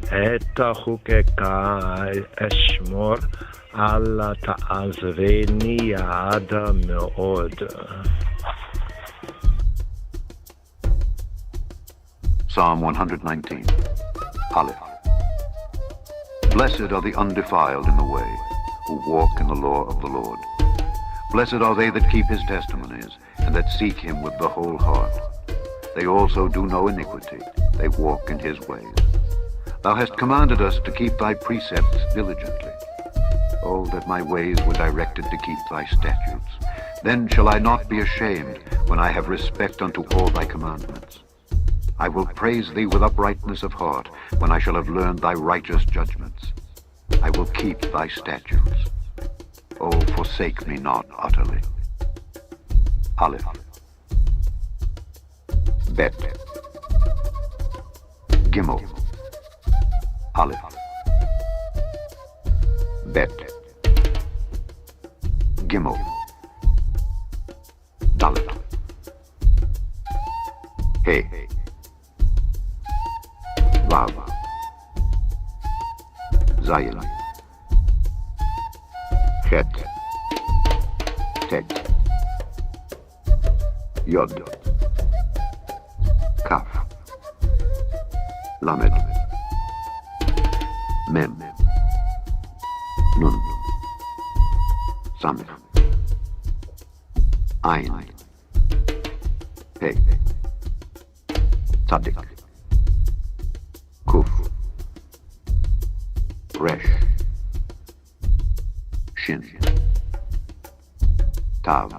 [SPEAKER 13] את חוקיך אשמור אל תעזבני עד מאוד.
[SPEAKER 8] Psalm 119, Aleph. Blessed are the undefiled in the way, who walk in the law of the Lord. Blessed are they that keep his testimonies, and that seek him with the whole heart. They also do no iniquity, they walk in his ways. Thou hast commanded us to keep thy precepts diligently. Oh, that my ways were directed to keep thy statutes. Then shall I not be ashamed when I have respect unto all thy commandments. I will praise thee with uprightness of heart when I shall have learned thy righteous judgments. I will keep thy statutes. Oh, forsake me not utterly. Aleph. Bet. Gimel. Aleph. Bet. Gimel. Dalet. Hey. Vav. Zayin. Chet. Tet. Yod. Kaf, Lamed, Mem, Nun, Samech, Ein, He, Tzadik, Kuf, Resh, Shin, Tav.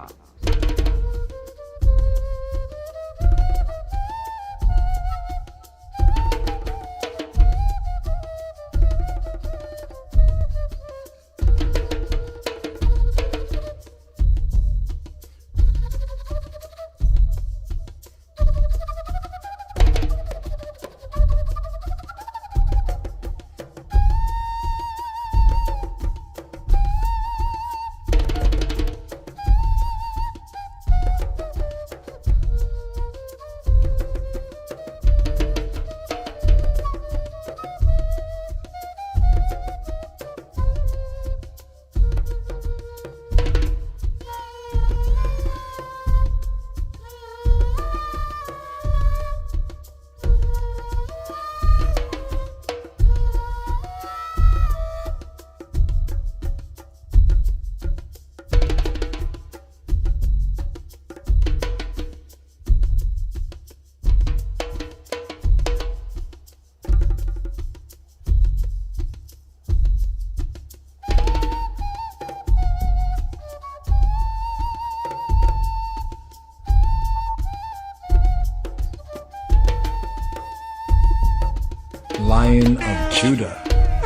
[SPEAKER 4] Lion of Judah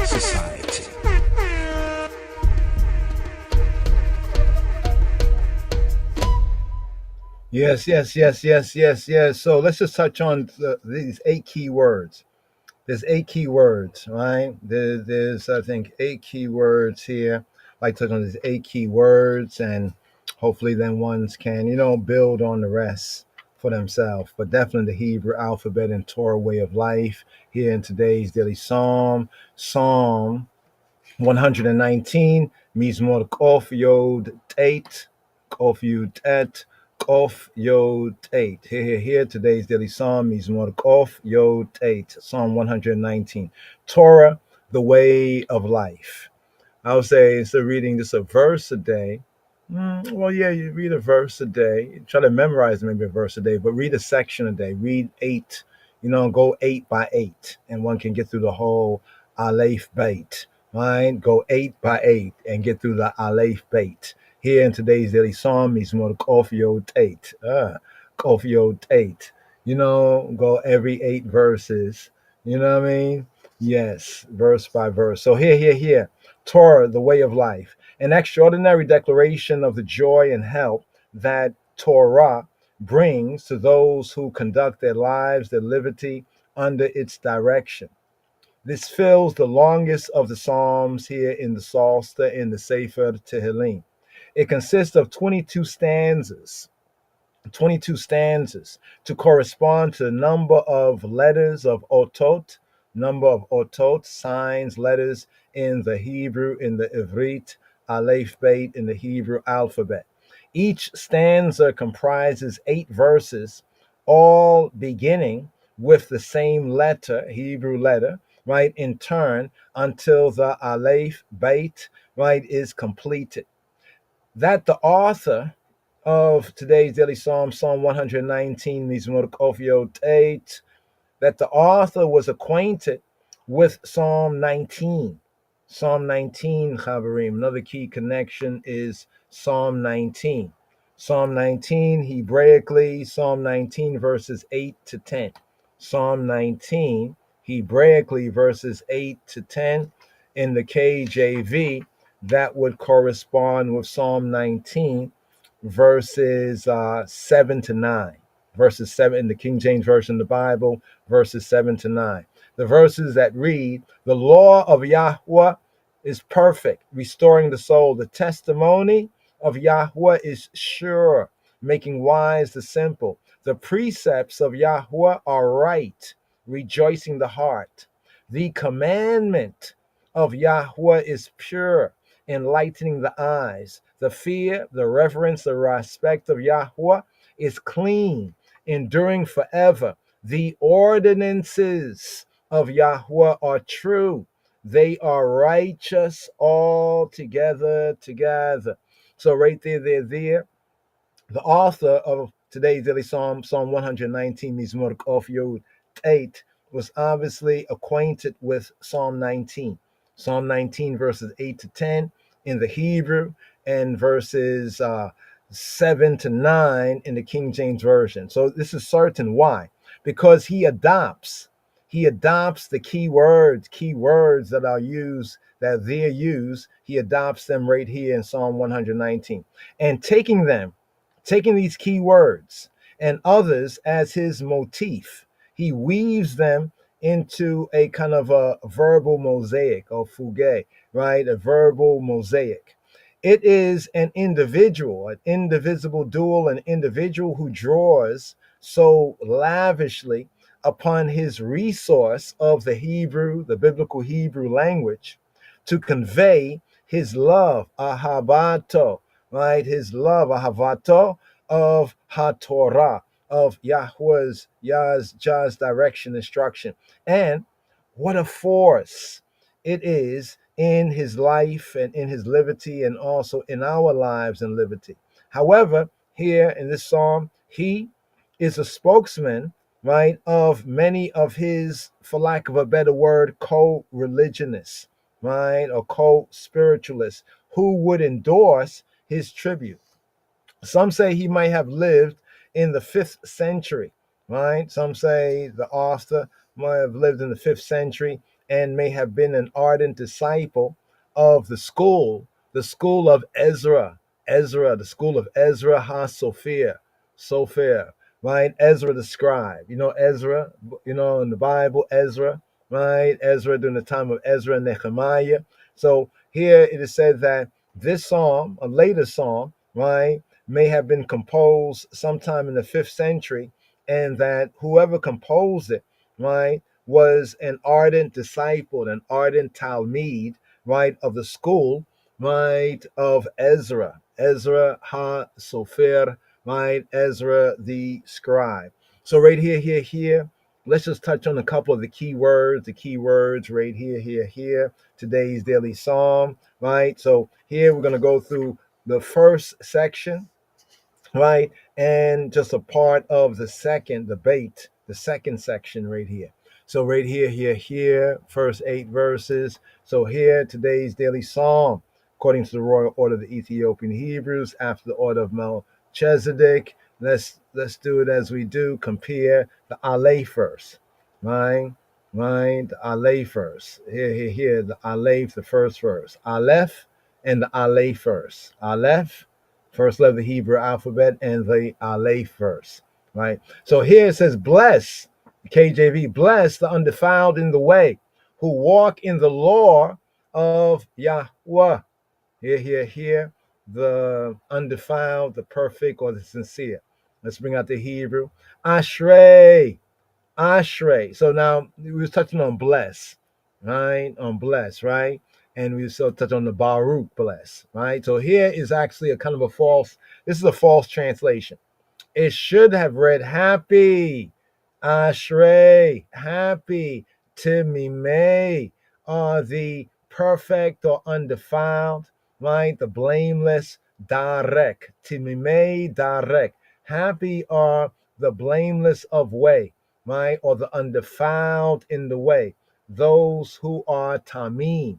[SPEAKER 4] Society. Yes. So let's just touch on these 8 key words. There's 8 key words, right? There's I think 8 key words here. I like to touch on these 8 key words, and hopefully then ones can, build on the rest for themselves. But definitely the Hebrew alphabet and Torah way of life here in today's daily Psalm 119, Mizmor Kof Yod Tet, Kof Yod Et, Kof Yod Tet. Here, today's daily Psalm, Mizmor Kof Yod Tet, Psalm 119. Torah, the way of life. I would say instead of reading just a verse a day, you read a verse a day. Try to memorize maybe a verse a day, but read a section a day. Read 8, go 8 by 8, and one can get through the whole Aleph Beit. Right? Go 8 by 8 and get through the Aleph Beit. Here in today's daily Psalm, Mizmor Kof Yod Tet. Kof Yod Tet. Go every 8 verses. You know what I mean? Yes, verse by verse. So here. Torah, the way of life. An extraordinary declaration of the joy and help that Torah brings to those who conduct their lives, their liberty, under its direction. This fills the longest of the Psalms here in the Psalter in the Sefer Tehillim. It consists of 22 stanzas to correspond to the number of letters of otot, signs, letters in the Hebrew, in the Ivrit, Aleph Beit, in the Hebrew alphabet. Each stanza comprises 8 verses, all beginning with the same letter, Hebrew letter, right, in turn, until the Aleph Beit, right, is completed. That the author of today's daily Psalm, Psalm 119, Mizmor Kof Yod Tet, that the author was acquainted with Psalm 19. Psalm 19, Chaverim. Another key connection is Psalm 19. Psalm 19, Hebraically, Psalm 19, verses 8 to 10. Psalm 19, Hebraically, verses 8 to 10. In the KJV, that would correspond with Psalm 19, verses 7 to 9. Verses 7 in the King James Version of the Bible, verses 7 to 9. The verses that read, the law of Yahweh is perfect, restoring the soul. The testimony of Yahweh is sure, making wise the simple. The precepts of Yahweh are right, rejoicing the heart. The commandment of Yahweh is pure, enlightening the eyes. The fear, the reverence, the respect of Yahweh is clean, enduring forever. The ordinances of Yahweh are true. They are righteous all together. So right there. The author of today's daily psalm, Psalm 119, Mizmor Kof Yod 8, was obviously acquainted with Psalm 19. Psalm 19, verses 8 to 10 in the Hebrew, and verses 7 to 9 in the King James Version. So this is certain. Why? Because he adopts the key words that are used, that they're used. He adopts them right here in Psalm 119. And taking these key words and others as his motif, he weaves them into a kind of a verbal mosaic, or fugue, right? A verbal mosaic. It is an individual, an indivisible dual, an individual who draws so lavishly upon his resource of the Hebrew, the biblical Hebrew language, to convey his love, ahabato, right? His love, ahavato, of HaTorah, of Yah's direction, instruction. And what a force it is in his life and in his liberty, and also in our lives and liberty. However, here in this psalm, he is a spokesman, right, of many of his, for lack of a better word, co-religionists, right, or co-spiritualists who would endorse his tribute. Some say he might have lived in the 5th century, right? Some say the author might have lived in the 5th century and may have been an ardent disciple of the school of Ezra, the school of Ezra Sophia, right? Ezra the scribe. You know Ezra, in the Bible, Ezra, right? Ezra during the time of Ezra and Nehemiah. So here it is said that this psalm, a later psalm, right, may have been composed sometime in the 5th century, and that whoever composed it, right, was an ardent disciple, an ardent Talmud, right, of the school, right, of Ezra HaSofer, right, Ezra the scribe. So right here, let's just touch on a couple of the key words right here, today's daily psalm, right? So here we're going to go through the first section, right? And just a part of the second debate, the second section right here. So right here, first 8 verses. So here, today's daily psalm, according to the royal order of the Ethiopian Hebrews, after the order of Melchizedek. Let's do it as we do. Compare the Aleph first, right? Right, the Aleph first. Here, the Aleph, the first verse. Aleph and the Aleph first. Aleph, first letter of the Hebrew alphabet, and the Aleph verse, right? So here it says, bless, KJV, bless the undefiled in the way, who walk in the law of Yahweh. Here, the undefiled, the perfect, or the sincere. Let's bring out the Hebrew. Ashrei. So now we was touching on bless, right? On bless, right? And we still touch on the Baruch bless, right? So here is actually a kind of this is a false translation. It should have read happy, Ashrei, happy, Timimei, are the perfect or undefiled, right? The blameless, Darek, Timimei, Darek. Happy are the blameless of way, right? Or the undefiled in the way. Those who are Tamim,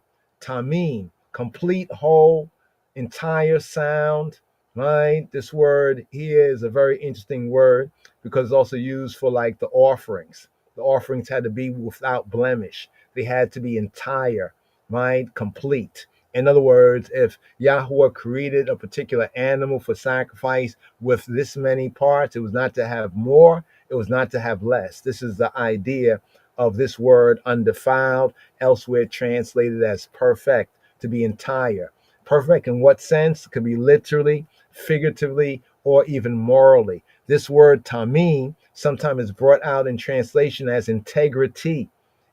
[SPEAKER 4] complete, whole, entire, sound, right? This word here is a very interesting word because it's also used for like the offerings. The offerings had to be without blemish. They had to be entire, right? Complete. In other words, if Yahweh created a particular animal for sacrifice with this many parts, it was not to have more, it was not to have less. This is the idea of this word undefiled, elsewhere translated as perfect, to be entire. Perfect in what sense? It could be literally, figuratively, or even morally. This word tamim sometimes is brought out in translation as integrity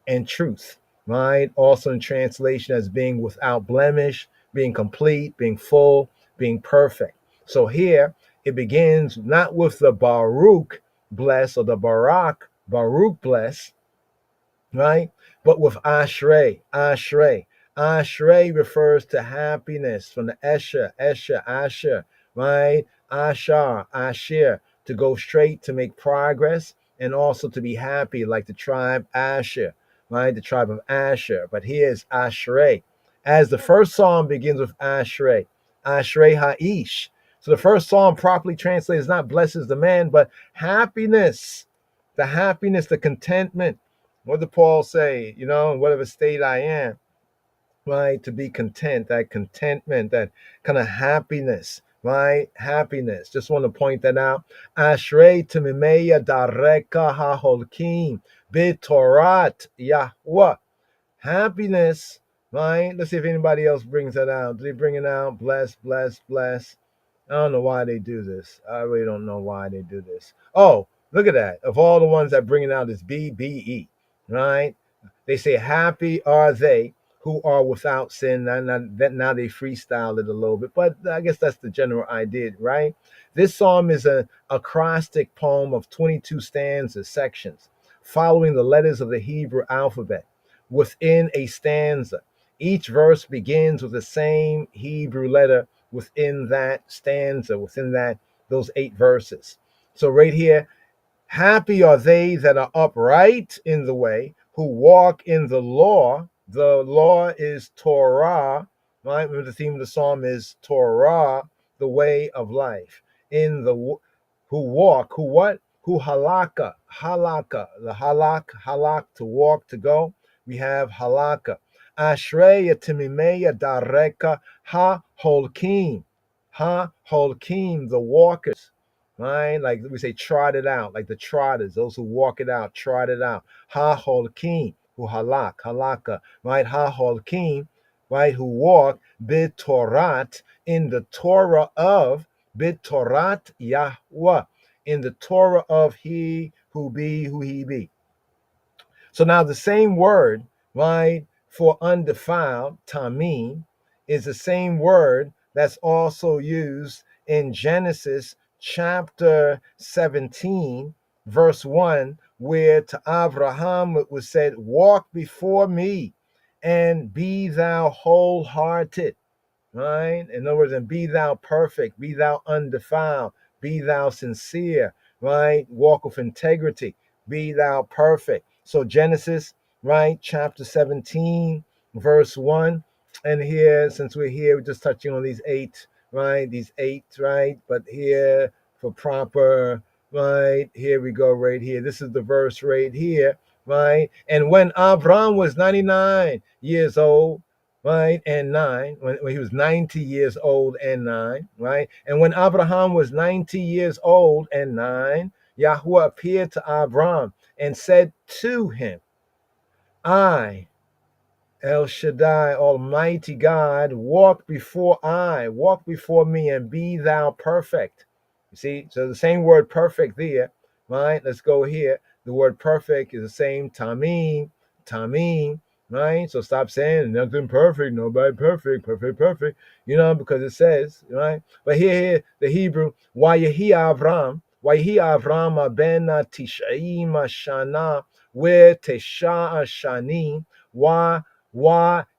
[SPEAKER 4] and truth, right? Also in translation as being without blemish, being complete, being full, being perfect. So here it begins not with the Baruch bless or the Barak Baruch bless, right? But with Ashrei, Ashrei. Ashrei refers to happiness from the Esher, Asher, right? Ashar, Asher, to go straight, to make progress, and also to be happy, like the tribe Asher, right? The tribe of Asher. But here's Ashrei. As the first psalm begins with Ashrei, Ashrei Ha'ish. So the first psalm properly translated is not blesses the man, but happiness, the happiness, the contentment. What did Paul say? You know, in whatever state I am, right? To be content, that contentment, that kind of happiness, right? Happiness. Just want to point that out. Ashrei timimeya dareka haholkim bitorat Yahweh. Happiness, right? Let's see if anybody else brings that out. Do they bring it out? Bless, bless, bless. I don't know why they do this. I really don't know why they do this. Oh, look at that. Of all the ones that bring it out is BBE, right? They say, happy are they who are without sin. Now they freestyle it a little bit, but I guess that's the general idea, right? This psalm is an acrostic poem of 22 stanzas, sections, following the letters of the Hebrew alphabet within a stanza. Each verse begins with the same Hebrew letter within that stanza, within that those 8 verses. So right here, happy are they that are upright in the way, who walk in the law. The law is Torah, right? Remember the theme of the psalm is Torah, the way of life. In the who walk, who what? Who halaka, the halak, to walk, to go. We have halaka. Ashreya timimeya dareka ha holkim, the walkers, right? Like we say, trot it out, like the trotters, those who walk it out, trot it out. Ha holkim, who halaka, right? Ha holkim, right? Who walk bit Torat, in the Torah of bit Torat Yahweh, in the Torah of he who be, who he be. So now the same word, right, for undefiled, tamim, is the same word that's also used in Genesis chapter 17, verse 1, where to Abraham it was said, walk before me and be thou wholehearted. Right? In other words, and be thou perfect, be thou undefiled, be thou sincere, right? Walk with integrity, be thou perfect. So Genesis, right, chapter 17, verse 1. And here, since we're here, we're just touching on these 8, right? These 8, right? But here for proper, right? Here we go, right here. This is the verse right here, right? And when Abram was 99 years old, right, and 9, when he was 90 years old and 9, right? And when Abraham was 90 years old and 9, Yahweh appeared to Abram and said to him, I, El Shaddai, Almighty God, walk before me and be thou perfect. You see, so the same word perfect there, right? Let's go here. The word perfect is the same tamim, right? So stop saying nothing perfect, nobody perfect, you know, because it says, right? But here, the Hebrew, Wayahi Avram ben Tish'im Shana, where Tesha Shanim, wa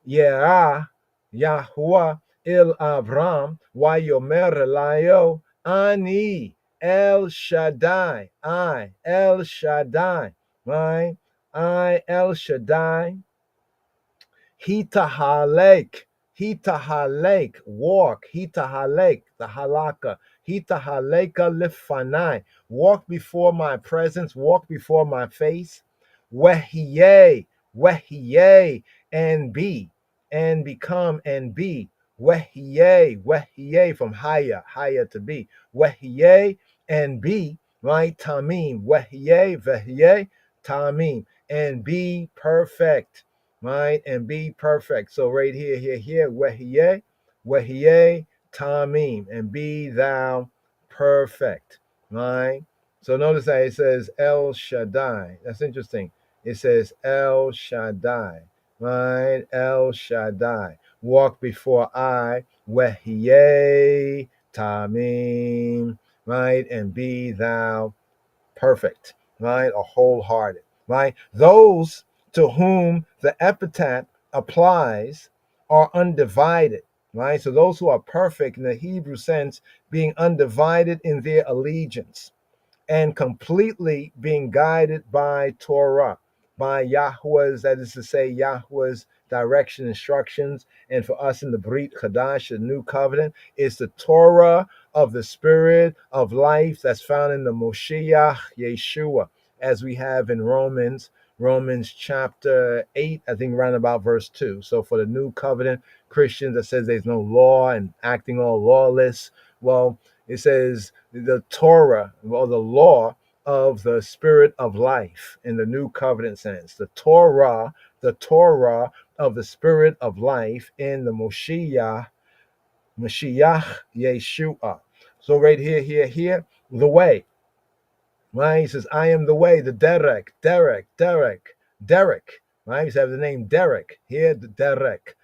[SPEAKER 4] yera Yahweh il Avram wa yomer layo ani El Shaddai, I El Shaddai, right? I El Shaddai, Hitahalek, walk, Hitahalek, the halaka, Hitahaleka lifanai, walk before my presence, walk before my face, Wehiye, and be, and become, and be, Wehiye, from higher to be, Wehiye, and be, right? Tamim, Wehiye, Tamim, and be perfect, right? And be perfect. So right here, Wehiyeh, Tamim, and be thou perfect, right? So notice that it says El Shaddai. That's interesting. It says El Shaddai, right? El Shaddai. Walk before I, Wehiyeh, Tamim, right? And be thou perfect, right, are wholehearted, right? Those to whom the epithet applies are undivided, right? So those who are perfect in the Hebrew sense, being undivided in their allegiance and completely being guided by Torah, by Yahweh's, that is to say, Yahweh's direction, instructions. And for us in the Brit Chadash, the new covenant, is the Torah of the Spirit of life that's found in the Moshiach Yeshua, as we have in Romans chapter 8, I think around about verse 2. So for the new covenant Christians that says there's no law and acting all lawless, well, it says the Torah, or the law of the Spirit of life in the new covenant sense. The Torah of the Spirit of life in the Moshiach Yeshua. So right here, the way. Right? He says, I am the way, the Derek. Right? He have the name Derek. Here, the Derek.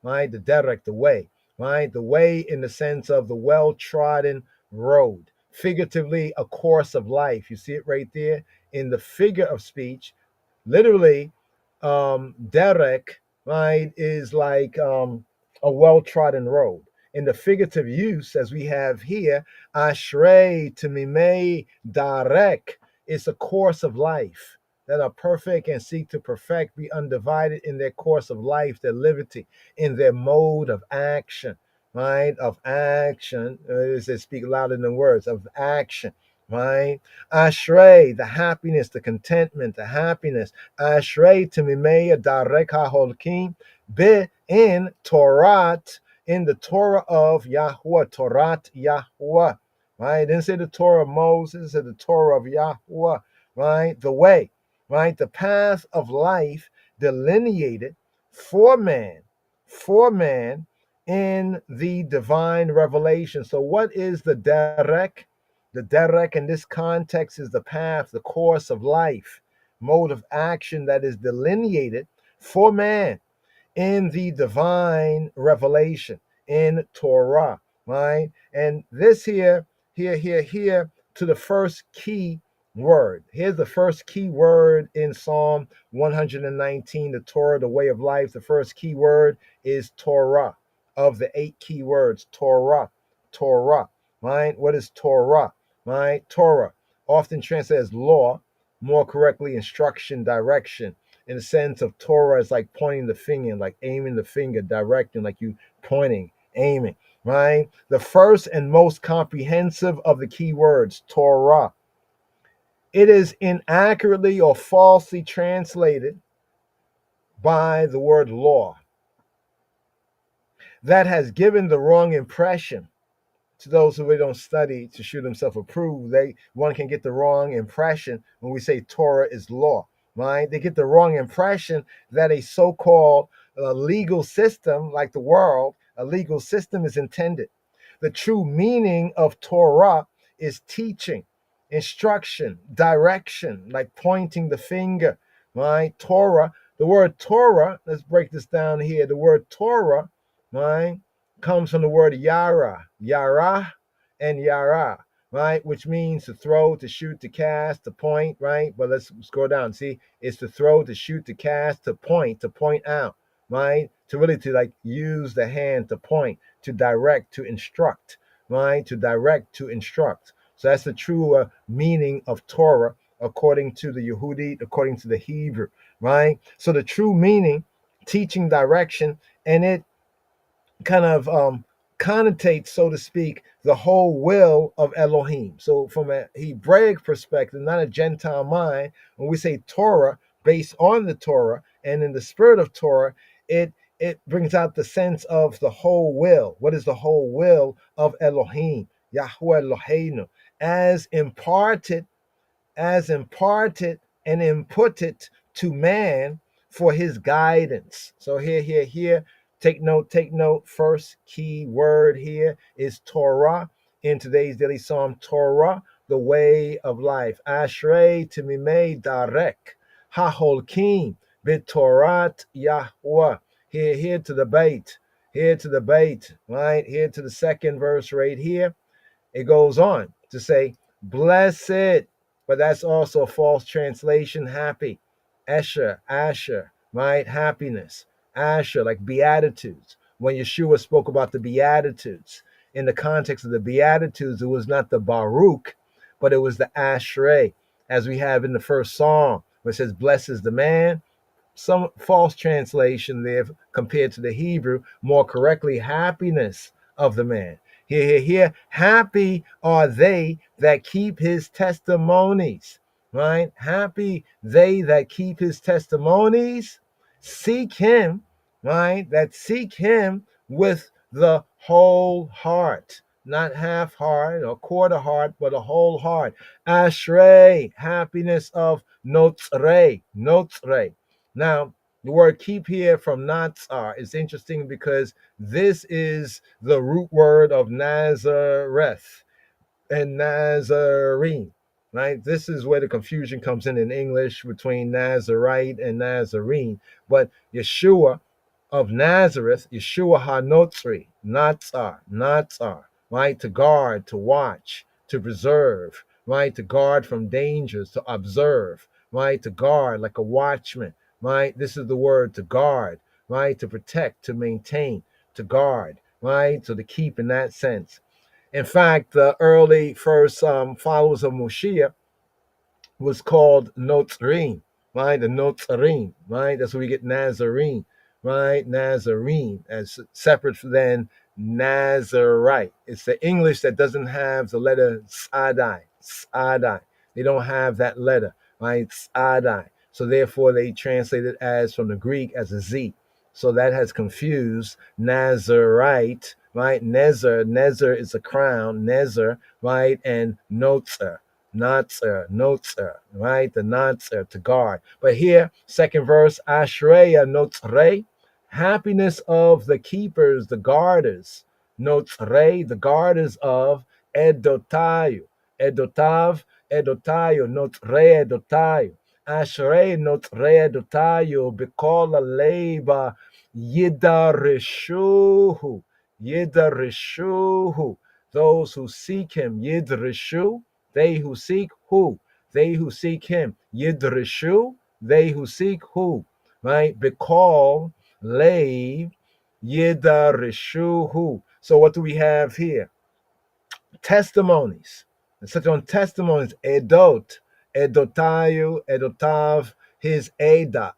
[SPEAKER 4] Right? The Derek, the way. Right? The way in the sense of the well-trodden road. Figuratively, a course of life. You see it right there in the figure of speech. Literally, Derek, right, is like a well-trodden road. In the figurative use, as we have here, Ashrei Timimei Darek, it's a course of life that are perfect and seek to perfect, be undivided in their course of life, their liberty, in their mode of action, right? Of action, they speak louder than words, of action, right? Ashrei, the happiness, the contentment, the happiness. Ashrei Timimei Darek HaHolkim Be in Torat, in the Torah of Yahweh, Torat Yahweh, right? It didn't say the Torah of Moses, it said the Torah of Yahweh, right? The way, right? The path of life delineated for man in the divine revelation. So what is the derek? The derek in this context is the path, the course of life, mode of action that is delineated for man in the divine revelation in Torah, right? And this here to the first key word. Here's the first key word in Psalm 119, the Torah, the way of life. The first key word is Torah. Of the 8 key words, Torah, right? What is Torah, right? Torah, often translated as law, more correctly, instruction, direction. In the sense of Torah, is like pointing the finger, like aiming the finger, directing, like you pointing, aiming, right? The first and most comprehensive of the key words, Torah. It is inaccurately or falsely translated by the word law. That has given the wrong impression to those who really don't study to show themselves approved. One can get the wrong impression when we say Torah is law, right? They get the wrong impression that a so-called legal system, like the world, a legal system is intended. The true meaning of Torah is teaching, instruction, direction, like pointing the finger, right? Torah, the word Torah, let's break this down here. The word Torah, right, comes from the word yara, and yara, right, which means to throw, to shoot, to cast, to point, right? But let's scroll down. See, it's to throw, to shoot, to cast, to point out, right? To really to like use the hand to point, to direct, to instruct, right? To direct, to instruct. So that's the true meaning of Torah according to the Yehudi, according to the Hebrew, right? So the true meaning, teaching, direction, and it kind of connotates, so to speak, the whole will of Elohim. So from a Hebraic perspective, not a Gentile mind, when we say Torah, based on the Torah and in the spirit of Torah, it brings out the sense of the whole will. What is the whole will of Elohim, Yahweh Eloheinu, as imparted and inputted to man for his guidance. So here, take note. First key word here is Torah. In today's daily psalm, Torah, the way of life. Ashrei Timimei Darek, HaHolkim, B'Torat Yahweh. Here to the bait, right? Here to the second verse right here. It goes on to say, blessed but that's also a false translation. Happy, Esher, Asher, right? Happiness, Asher, like Beatitudes. When Yeshua spoke about the Beatitudes, in the context of the Beatitudes, it was not the Baruch, but it was the Ashrei, as we have in the first Psalm, where it says, "Blessed is the man." Some false translation there compared to the Hebrew, more correctly, happiness of the man. Here. Happy are they that keep his testimonies, right? Happy they that keep his testimonies, seek him, right? That seek him with the whole heart, not half heart or quarter heart, but a whole heart. Ashrei, happiness of Notzrei, Notzrei. Now, the word keep here from Natsar is interesting because this is the root word of Nazareth and Nazarene, right? This is where the confusion comes in English between Nazarite and Nazarene. But Yeshua of Nazareth, Yeshua HaNotzri, Natsar, right? To guard, to watch, to preserve, right? To guard from dangers, to observe, right? To guard like a watchman, right? This is the word to guard, right? To protect, to maintain, to guard, right? So to keep in that sense. In fact, the early first followers of Moshiach was called Notzrim, right? The Notzrim, right? That's where we get Nazarene, right? Nazarene, as separate than Nazarite. It's the English that doesn't have the letter Sadai, Sadai. They don't have that letter, right? Sadai. So therefore, they translate it as from the Greek as a Z. So that has confused Nazarite, right? Nezer is a crown, Nezer, right? And Notzer. Notzer, right? The Notzer, to guard. But here, second verse, Ashreya Notzrei, happiness of the keepers, the guarders. Notzrei, the guarders of Edotayu. Edotav, Edotayu, Notzrei Edotayu. Ashrei Notzrei Edotayu, Bikola Leba, Yidarishuhu. Yidarishuhu. Those who seek him, Yidrishu. They who seek who? They who seek him. Yidrishu, they who seek who? Right? Bikal, Leib, Yidarishu who? So what do we have here? Testimonies. And such on testimonies, Edot, Edotayu, Edotav, his Ada.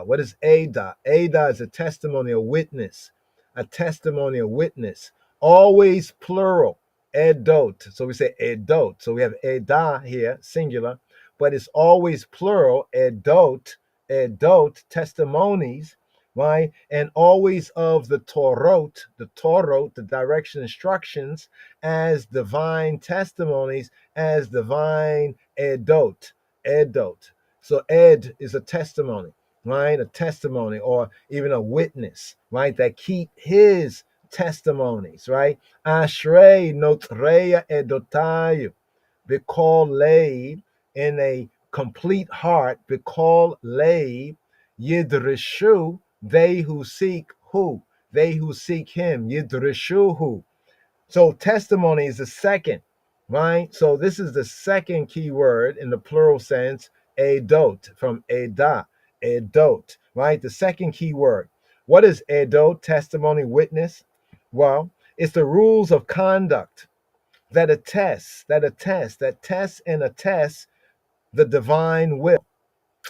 [SPEAKER 4] What is Ada? Ada is a testimony, a witness. A testimony, a witness. Always plural. Edot. So we say Edot. So we have Eda here, singular, but it's always plural. Edot, testimonies, right? And always of the Torot, the direction instructions, as divine testimonies, as divine edot. So ed is a testimony, right? A testimony or even a witness, right? That keep his testimonies, right? Ashrei notreya edotayu. Bikol leib, in a complete heart. Bikol leib, yidrishu, they who seek who? They who seek him. Yidrishu who? So testimony is the second, right? So this is the second key word in the plural sense, edot, from eda, edot, right? The second key word. What is edot? Testimony, witness. Well, it's the rules of conduct that attest and attest the divine will.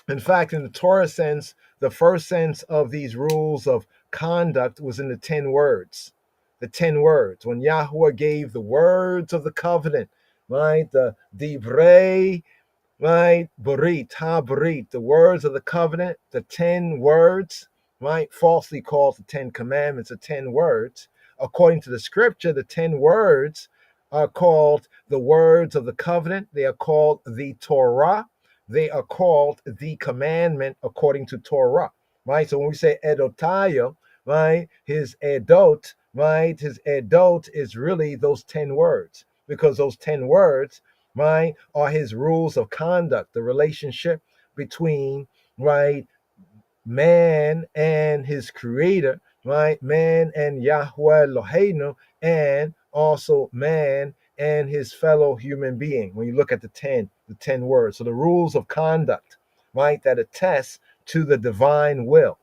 [SPEAKER 4] In fact, in the Torah sense, the first sense of these rules of conduct was in the 10 words. The 10 words. When Yahweh gave the words of the covenant, right? The divrei, right? Barit, ha-barit, the words of the covenant, the 10 words, right? Falsely called the 10 commandments, the 10 words. According to the scripture, the 10 words are called the words of the covenant. They are called the Torah. They are called the commandment according to Torah, right? So when we say edotaya, right, his edot, right, his edot is really those 10 words, because those 10 words, right, are his rules of conduct, the relationship between, right, man and his creator, right, man and Yahweh Eloheinu, and also man and his fellow human being. When you look at the 10 the 10 words. So the rules of conduct, right, that attest to the divine will,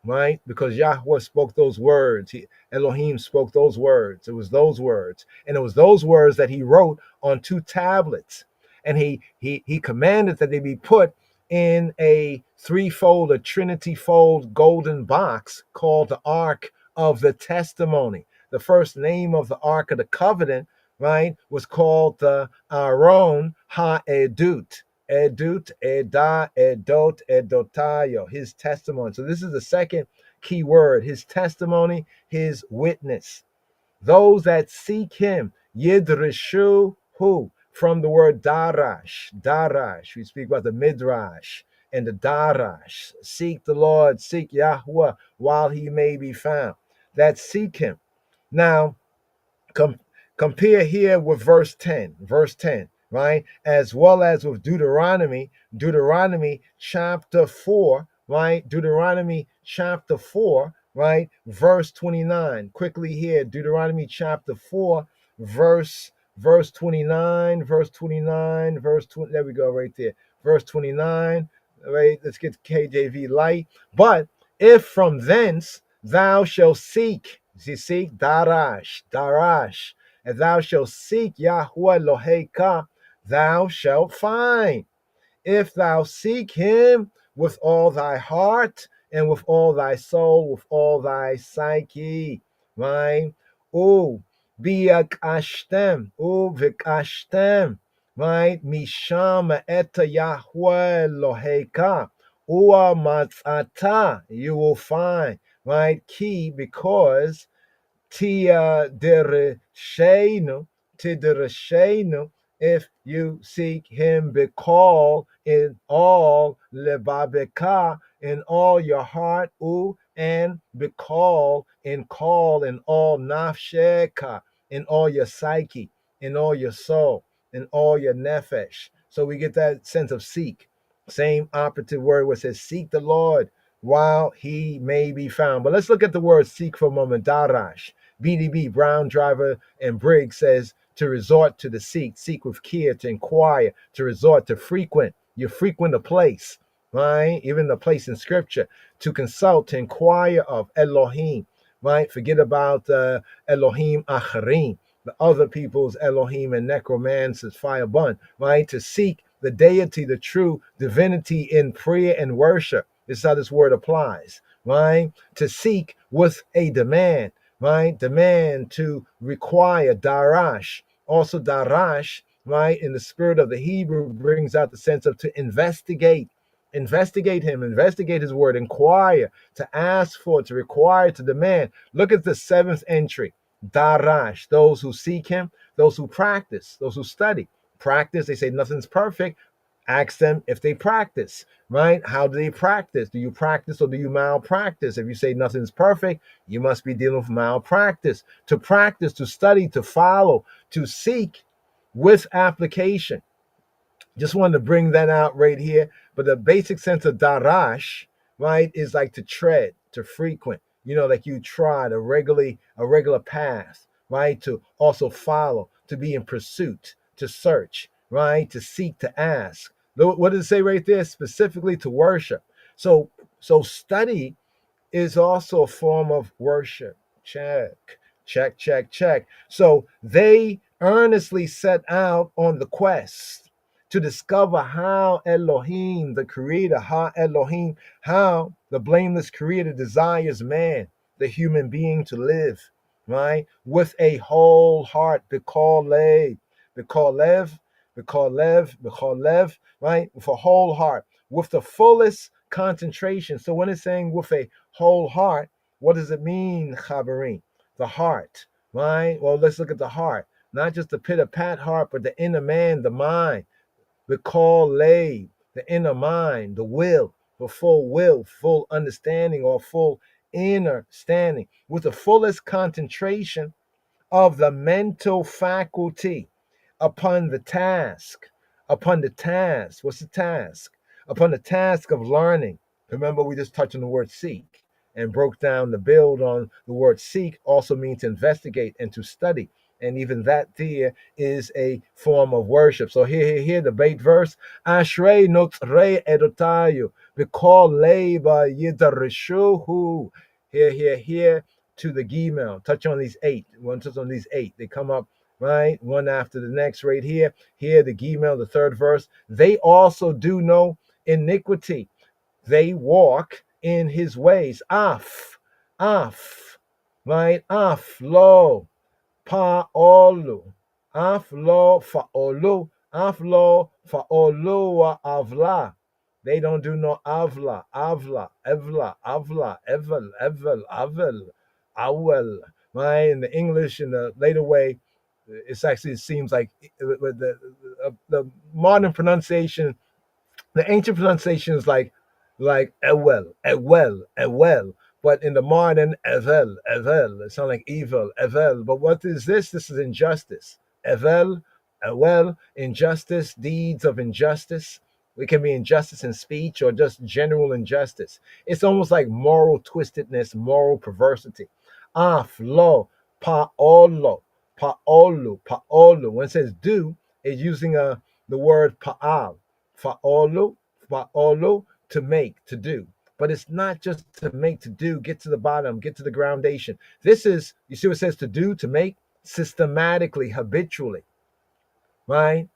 [SPEAKER 4] right? Because Yahweh spoke those words. Elohim spoke those words. It was those words. And it was those words that he wrote on 2 tablets. And he commanded that they be put in a threefold, a trinity-fold golden box called the Ark of the Testimony. The first name of the Ark of the Covenant, right, was called the Aron HaEdut. Edut, Eda, Edot, Edotayo, his testimony. So this is the second key word, his testimony, his witness. Those that seek him, Yidrishu, who? From the word Darash. Darash. We speak about the Midrash and the Darash. Seek the Lord, seek Yahweh while he may be found. That seek him. Now, compare here with verse 10, right? As well as with Deuteronomy chapter 4, right? Deuteronomy chapter 4, right? Verse 29. Quickly here, Deuteronomy chapter 4, verse 29, there we go, right there. Verse 29, right? Let's get KJV light. But if from thence thou shalt seek, darash, and thou shalt seek Yahweh Eloheka, thou shalt find. If thou seek him with all thy heart and with all thy soul, with all thy psyche, right? Vikashtem, right? Mishama eta Yahweh Eloheka, matzata, you will find, right? Key, because Tidereshenu, if you seek him, Bekal, in all, Lebabeka, in all your heart, and Bekal, in call, in all, Nafsheka, in all your psyche, in all your soul, in all your nefesh. So we get that sense of seek. Same operative word where it says, seek the Lord while he may be found. But let's look at the word seek for a moment. Darash. BDB, Brown, Driver, and Briggs says to resort to the seek with care, to inquire, to resort, to frequent. You frequent a place, right? Even the place in scripture, to consult, to inquire of Elohim, right? Forget about Elohim Acharim, the other people's Elohim and necromancers, firebun, right? To seek the deity, the true divinity in prayer and worship. This is how this word applies, right? To seek with a demand, right? Demand, to require, darash. Also darash, right? In the spirit of the Hebrew brings out the sense of to investigate. Investigate him, investigate his word, inquire, to ask for, to require, to demand. Look at the 7th entry. Darash, those who seek him, those who practice, those who study. Practice, they say nothing's perfect. Ask them if they practice, right? How do they practice? Do you practice or do you malpractice? If you say nothing's perfect, you must be dealing with malpractice. To practice, to study, to follow, to seek with application. Just wanted to bring that out right here. But the basic sense of darash, right, is like to tread, to frequent, like you trod a regular path, right? To also follow, to be in pursuit, to search, right? To seek, to ask. What does it say right there? Specifically to worship. So study is also a form of worship. Check. So they earnestly set out on the quest to discover how Elohim, the creator, how the blameless creator desires man, the human being, to live, right? With a whole heart, B'kol lev, right? With a whole heart, with the fullest concentration. So when it's saying with a whole heart, what does it mean, Chabarim? The heart, right? Well, let's look at the heart. Not just the pit-a-pat heart, but the inner man, the mind. The inner mind, the will, full understanding, or full inner standing, with the fullest concentration of the mental faculty upon the task. What's the task? Upon the task of learning. Remember, we just touched on the word seek and broke down the build on the word seek also means to investigate and to study. And even that there is a form of worship. So here, the bait verse. Ashrei notre edotayu. B'kol leba yidarishuhu. Here, to the Gimel. Touch on these 8. One touch on these 8. They come up, right? One after the next right here. Here, the Gimel, the 3rd verse. They also do no iniquity. They walk in his ways. Af, right? Af, lo, Paolu. Aflo faolu. Aflo faolu avla. They don't do no avla, evla, evel, awel. Right? In the English, in the later way, it seems like the modern pronunciation, the ancient pronunciation is like ewel. But in the modern, evel, it sounds like evil, evel. But what is this? This is injustice. Evel, injustice, deeds of injustice. It can be injustice in speech or just general injustice. It's almost like moral twistedness, moral perversity. Lo, paolo, paolu. When it says do, it's using the word paal. Fa'olu, to make, to do. But it's not just to make, to do, get to the bottom, get to the groundation. This is, you see what it says to do, to make, systematically, habitually, right?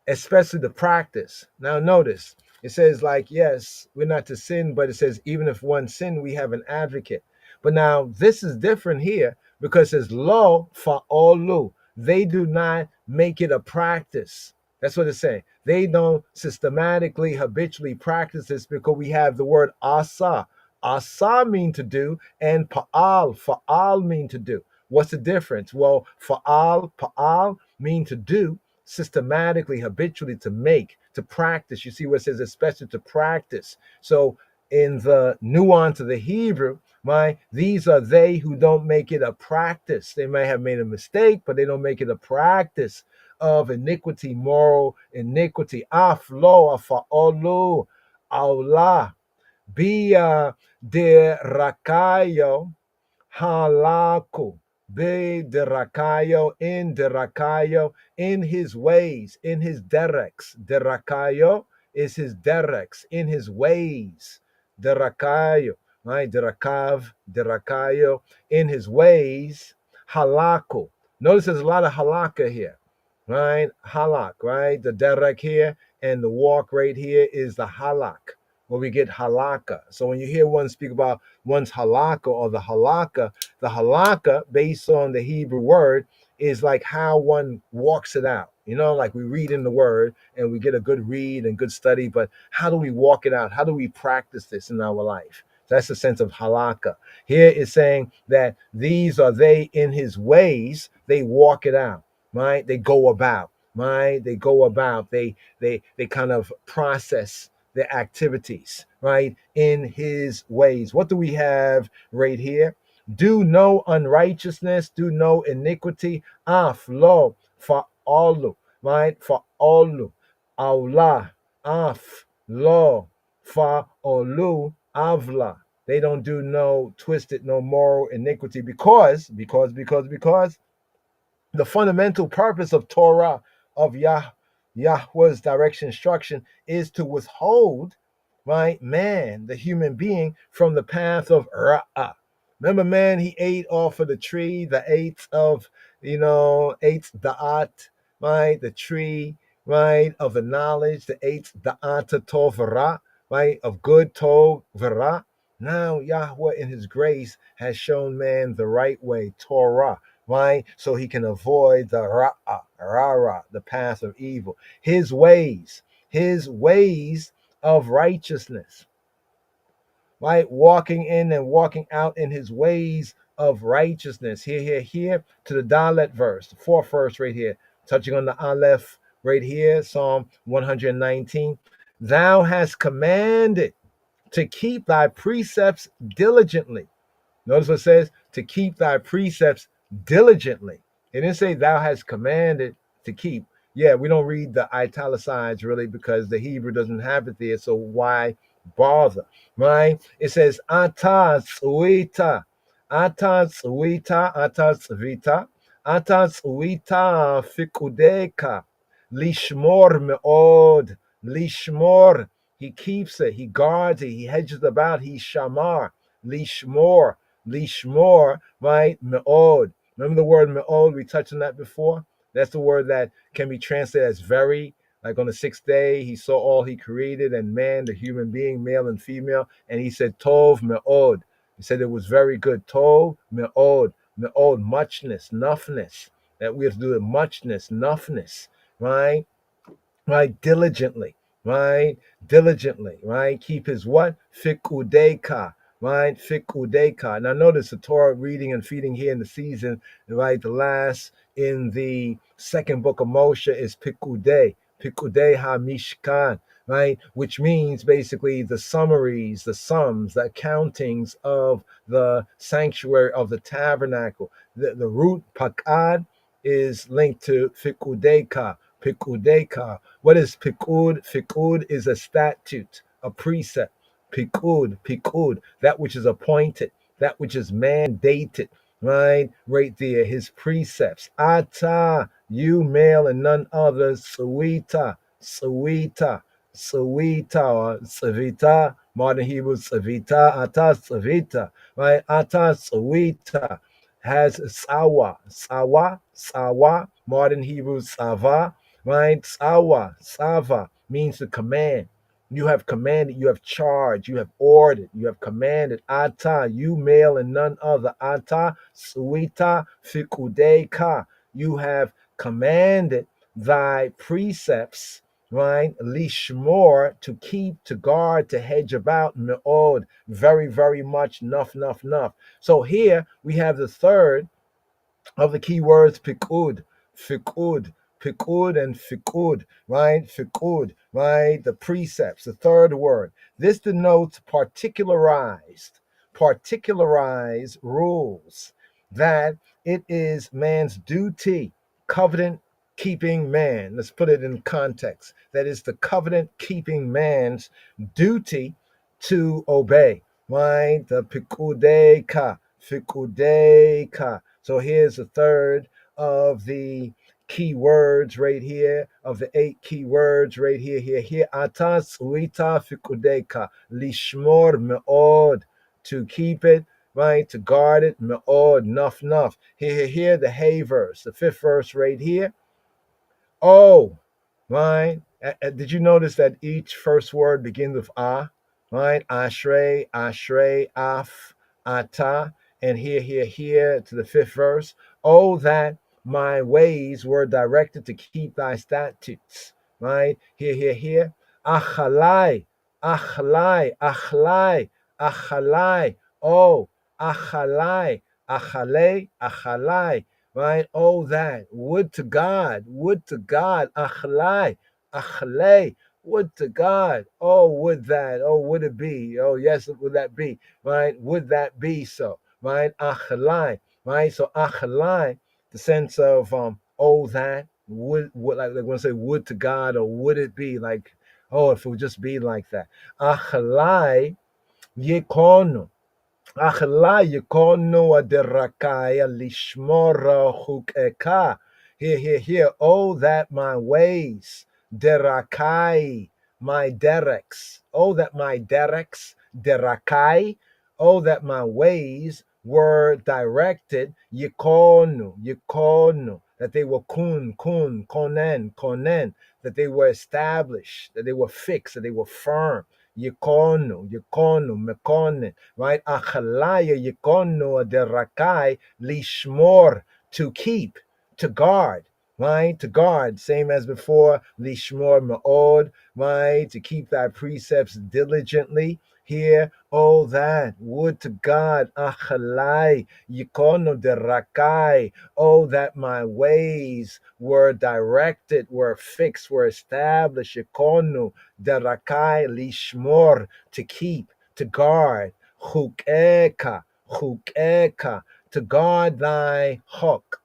[SPEAKER 4] Especially the practice. Now notice, it says like, yes, we're not to sin, but it says even if one sin, we have an advocate. But now this is different here because it says lo fa'olu. They do not make it a practice. That's what it's saying. They don't systematically, habitually practice this because we have the word asa. Asa mean to do, and fa'al mean to do. What's the difference? Well, pa'al mean to do, systematically, habitually, to make, to practice. You see what it says, especially to practice. So in the nuance of the Hebrew, these are they who don't make it a practice. They may have made a mistake, but they don't make it a practice of iniquity, moral iniquity. Aflo, afa'olu, Allah, bia de rakayo, halaku, be derakayo, in his ways, in his dereks. Derakayo is his dereks, in his ways. Derakayo, right? Derakayo, in his ways. Halaku. Notice there's a lot of halakha here, right? Halak, right? The derek here and the walk right here is the halak, where we get halakha. So when you hear one speak about one's halakha or the halakha based on the Hebrew word is like how one walks it out. You know, like we read in the word and we get a good read and good study, but how do we walk it out? How do we practice this in our life? That's the sense of halakha. Here it's saying that these are they in his ways, they walk it out, right? They go about, right? They go about, they kind of process their activities, right? In his ways. What do we have right here? Do no unrighteousness, do no iniquity. Lo, fa'alu, right? Fa'alu, Allah, lo, fa'alu, avla. They don't do no twisted, no moral iniquity because the fundamental purpose of Torah, of Yahweh's direction, instruction, is to withhold, right, man, the human being, from the path of Ra'ah. Remember, man, he ate off of the tree, the eighth of, eighth da'at, right, the tree, right, of the knowledge, the eighth da'at tov v'ra, right, of good tov v'ra. Now Yahweh in his grace has shown man the right way, Torah, right? So he can avoid the ra'ah, the path of evil. His ways of righteousness, right? Walking in and walking out in his ways of righteousness. Here, to the Dalet verse, the 4th verse right here, touching on the Aleph right here, Psalm 119. Thou hast commanded to keep thy precepts diligently. Notice what it says, to keep thy precepts diligently. It didn't say thou hast commanded to keep. Yeah, we don't read the italicized really because the Hebrew doesn't have it there, so why bother, right? It says ata tzvita, Atas uita fikudeka. Lishmor meod. Lishmor. He keeps it. He guards it. He hedges about. He shamar. Lishmor. Lishmor. Right? Meod. Remember the word meod? We touched on that before. That's the word that can be translated as very. Like on the sixth day, he saw all he created, and man, the human being, male and female, and he said, Tov me'od. He said it was very good. Tov me'od. Me'od, muchness, nuffness. That we have to do with muchness, nuffness, right? Right? Diligently, right? Diligently, right? Keep his what? Fikudeka, right? Fikudeka. Now notice the Torah reading and feeding here in the season, right? The last in the second book of Moshe is Pikude, Pikude HaMishkan, right? Which means basically the summaries, the sums, the accountings of the sanctuary of the tabernacle. The root pakad is linked to Fikudeka, Pikudeka. What is Pikud? Pikud is a statute, a precept. Pikud, Pikud, that which is appointed, that which is mandated, right? Right there, his precepts. Ata, you male and none other, Sawita, Sawita, Sawita, or Savita, modern Hebrew, Savita, Ata, Savita, right? Ata, Sawita has Sawa, Sawa, Sawa, modern Hebrew, Sava, right? Sawa, Sava means to command. You have commanded, you have charged, you have ordered, you have commanded. Ata, you male and none other. Ata, Suita, Fikudeka. You have commanded thy precepts, right? Lishmor, to keep, to guard, to hedge about, me'od, very, very much, nuff. So here we have the third of the key words pikud, fikud, pikud and fikud, right? Fikud, right? The precepts, the third word. This denotes particularized rules that it is man's duty, covenant keeping man. Let's put it in context. That is the covenant keeping man's duty to obey, right? The pikudeka, fikudeka. So here's the third of the key words right here, of the 8 key words right here, here. Atas uita fikudeka, lishmor me'od, to keep it, right, to guard it, me'od, nuff. Here, the hey verse, the 5th verse right here. Oh, right? Did you notice that each first word begins with ah, right? Ashrei, af, ata, and here to the 5th verse. Oh, that my ways were directed to keep thy statutes, right? Here. Achalai, achalai. Oh, achalai, achalai. Right? Oh, that. Would to God. Achlai. Would to God. Oh, would that. Oh, would it be? Oh, yes, would that be? Right? Would that be so? Right? Achlai. Right? So achlai, the sense of oh, that. Would like when I say would to God, or would it be like, oh, if it would just be like that. Achlai yekonu. Achla yikono aderakaya lishmora hukeka. Here. Oh, that my ways, derakai, my dereks. Oh, that my dereks, derakai. Oh, that my ways were directed, yikono, that they were konen, that they were established, that they were fixed, that they were firm. Yikono, mekonen, right? Achalaya yikono derakai lishmor, to keep, to guard, right? To guard, same as before, lishmor me'od, right? To keep thy precepts diligently. Here, oh, that would to God, achalai yikono derakai, oh, that my ways were directed, were fixed, were established, yikono derakai lishmor, to keep, to guard, chukeka, to guard thy hok,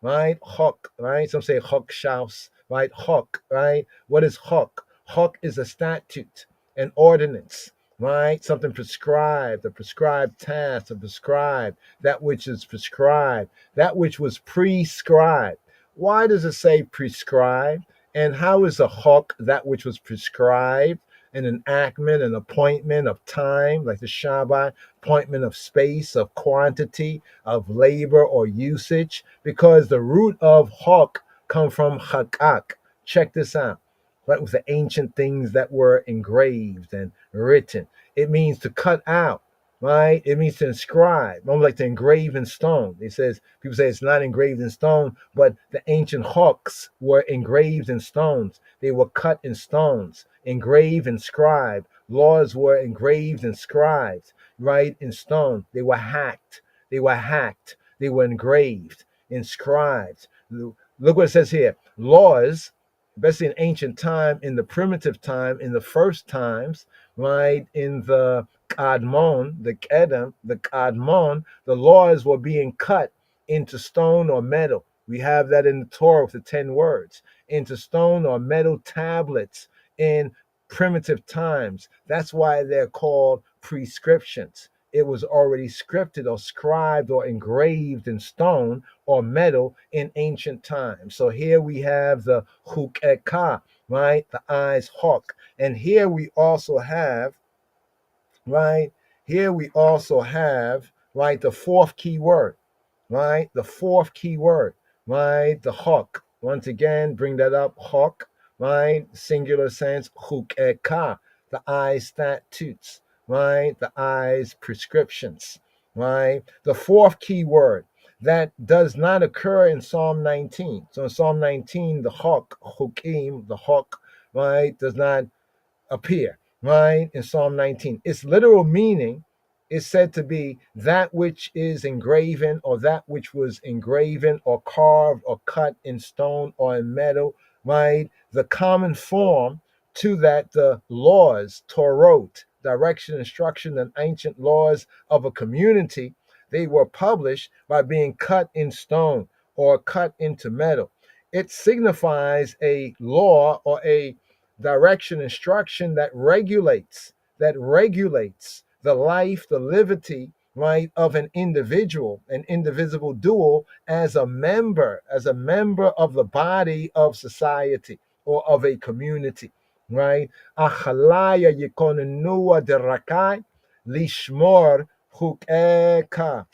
[SPEAKER 4] right? Hok, right? Some say hok shaus, right? Hok, right? What is hok? Hok is a statute, an ordinance, right? Something prescribed, a prescribed task, a prescribed, that which is prescribed, that which was prescribed. Why does it say prescribed? And how is a hawk that which was prescribed? An enactment, an appointment of time, like the Shabbat, appointment of space, of quantity, of labor or usage, because the root of hawk come from hakak. Check this out. Right, with the ancient things that were engraved and written. It means to cut out, right? It means to inscribe, almost like to engrave in stone. It says, people say it's not engraved in stone, but the ancient hawks were engraved in stones. They were cut in stones, engraved, inscribed. Laws were engraved, inscribed, right, in stone. They were hacked. They were hacked. They were engraved, inscribed. Look what it says here. Laws, especially in ancient time, in the primitive time, in the first times, right, in the Kadmon, the Kedem, the Kadmon, the laws were being cut into stone or metal. We have that in the Torah with the 10 words, into stone or metal tablets in primitive times. That's why they're called prescriptions. It was already scripted or scribed or engraved in stone or metal in ancient times. So here we have the hukekah, right? The eyes hawk. And here we also have, right? Here we also have, right, the fourth key word, right? The fourth key word, right? The hawk. Once again, bring that up, hawk, right? Singular sense, hukekah, the eyes statutes, right? The eyes prescriptions, right? The fourth key word that does not occur in Psalm 19. So in Psalm 19, the hawk, hukim, the hawk, right, does not appear, right? In Psalm 19. Its literal meaning is said to be that which is engraven, or that which was engraven or carved or cut in stone or in metal, right? The common form to that, the laws, Torot, direction, instruction, and ancient laws of a community, they were published by being cut in stone or cut into metal. It signifies a law or a direction, instruction that regulates the life, the liberty, right, of an individual, an indivisible dual, as a member of the body of society or of a community, right? Achalaya yikonenua derakai lishmor hukeka.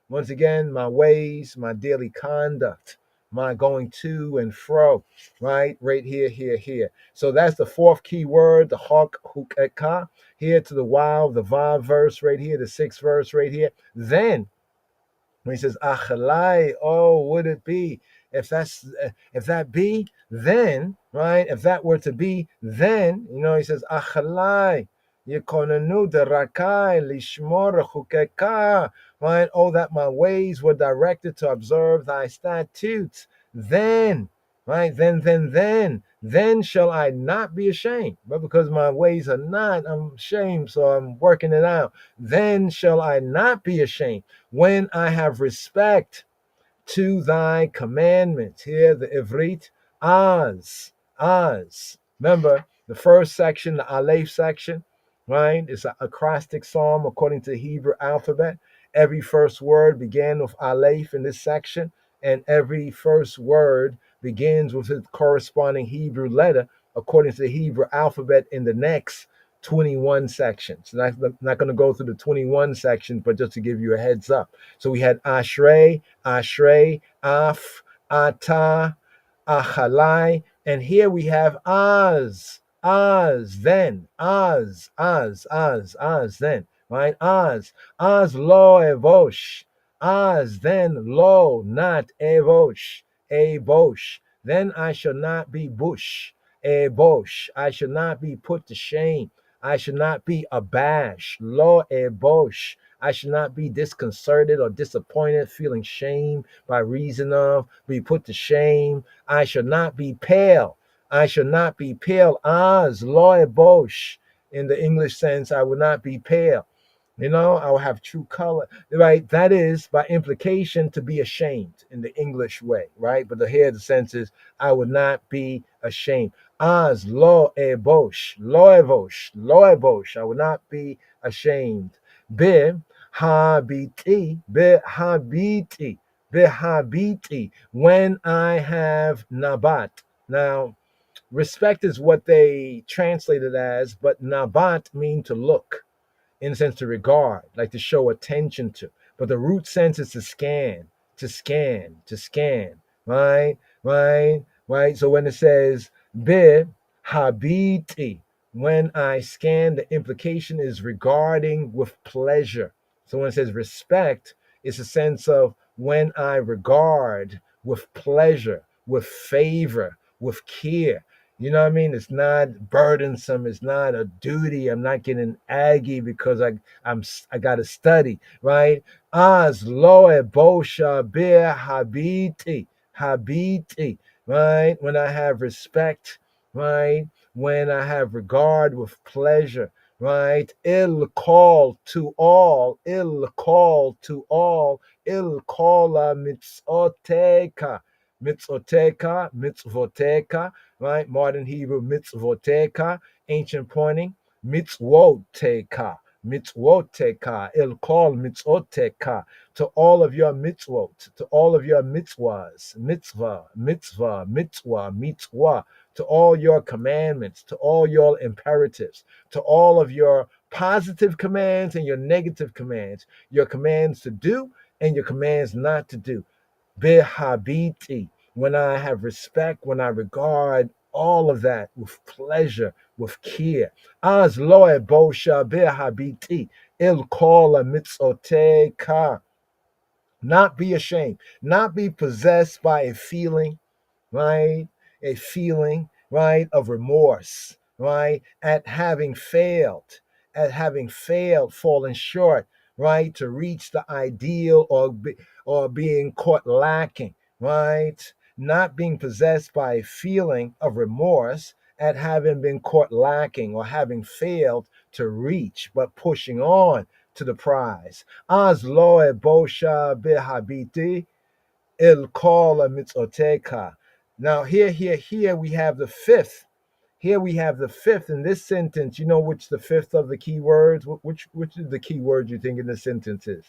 [SPEAKER 4] Once again, my ways, my daily conduct, my going to and fro, right here. So that's the fourth key word, the hawk, hukeka. Here to the wow, the vav verse right here, the sixth verse right here. Then when he says achalai, oh, would it be if that be, then, right, if that were to be, then, he says achalai yekonenu derakai lishmor chukeka, right? Oh, that my ways were directed to observe thy statutes. Then, right, then shall I not be ashamed. But because my ways are not, I'm ashamed, so I'm working it out. Then shall I not be ashamed when I have respect to thy commandments. Here, the Ivrit, Az. Remember, the first section, the Aleph section, right? It's an acrostic psalm according to the Hebrew alphabet. Every first word began with Aleph in this section, and every first word begins with its corresponding Hebrew letter according to the Hebrew alphabet in the next 21 sections. And I'm not going to go through the 21 sections, but just to give you a heads up. So we had Ashrei, Af, Ata, Achalai, and here we have Az, then, Az, then, right? Az lo evosh, Az, then, lo, not evosh, then I shall not be bush, I shall not be put to shame, I should not be abashed, lo ebosh, I should not be disconcerted or disappointed, feeling shame by reason of, be put to shame. I should not be pale. Az lo ebosh. In the English sense, I would not be pale. I will have true color, right? That is by implication to be ashamed in the English way, right? But here the sense is I would not be ashamed. Az lo ebosh, lo evosh, lo ebosh. I will not be ashamed. Be habiti, be habiti, be habiti. When I have nabat. Now, respect is what they translated as, but nabat mean to look, in the sense to regard, like to show attention to. But the root sense is to scan, to scan, to scan, right? Right? Right? So when it says be habiti, when I scan, the implication is regarding with pleasure. So when it says respect, it's a sense of when I regard with pleasure, with favor, with care. You know what I mean? It's not burdensome. It's not a duty. I'm not getting aggy because I got to study, right? Az loe bosha bir habiti, habiti, right? When I have respect, right? When I have regard with pleasure, right? Il call to all, il call to all, il calla mitzoteka, mitzoteka, mitzvoteka, right? Modern Hebrew, mitzvoteka, ancient pointing, mitzvoteka, mitzvoteka, il call mitzvoteka, to all of your mitzvot, to all of your mitzvahs, mitzvah, mitzvah, mitzvah, mitzvah, to all your commandments, to all your imperatives, to all of your positive commands and your negative commands, your commands to do and your commands not to do. Behabiti, when I have respect, when I regard all of that with pleasure, with care. Az loe bosha behabiti, il kola mitzoteka. Not be ashamed, not be possessed by a feeling, right? A feeling, right, of remorse, right? At having failed, fallen short, right, to reach the ideal or being caught lacking, right? Not being possessed by a feeling of remorse at having been caught lacking or having failed to reach, but pushing on to the prize. Az loe bosha behabiti, il kol mitzoteka. Now here we have the fifth. Here we have the fifth in this sentence. You know which the fifth of the key words? Which is the key word you think in this sentence is?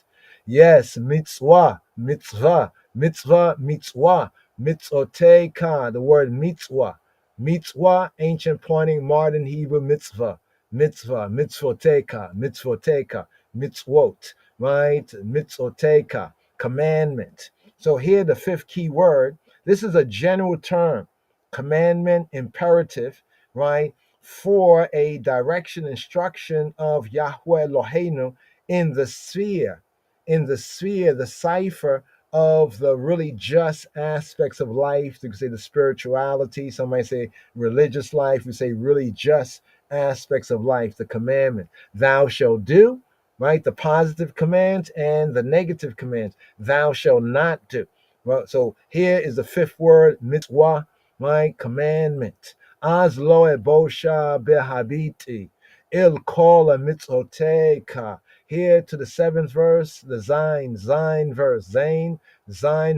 [SPEAKER 4] Yes, mitzvah, mitzvah, mitzvah, mitzvah, mitzoteka. The word mitzvah, mitzvah, ancient pointing, modern Hebrew mitzvah, mitzvah, mitzvoteka, mitzvoteka, mitzvot, right? Mitzoteka, commandment. So here the fifth key word. This is a general term, commandment, imperative, right, for a direction, instruction of Yahweh Eloheinu in the sphere, the cipher of the really just aspects of life. You could say the spirituality, some might say religious life, we say really just aspects of life, the commandment. Thou shalt do, right, the positive commands and the negative commands. Thou shalt not do. Well, so here is the fifth word, mitzvah, right, commandment. Az loe bosha behabiti, il kola mitzoteka. Here to the seventh verse, the Zain verse, Zain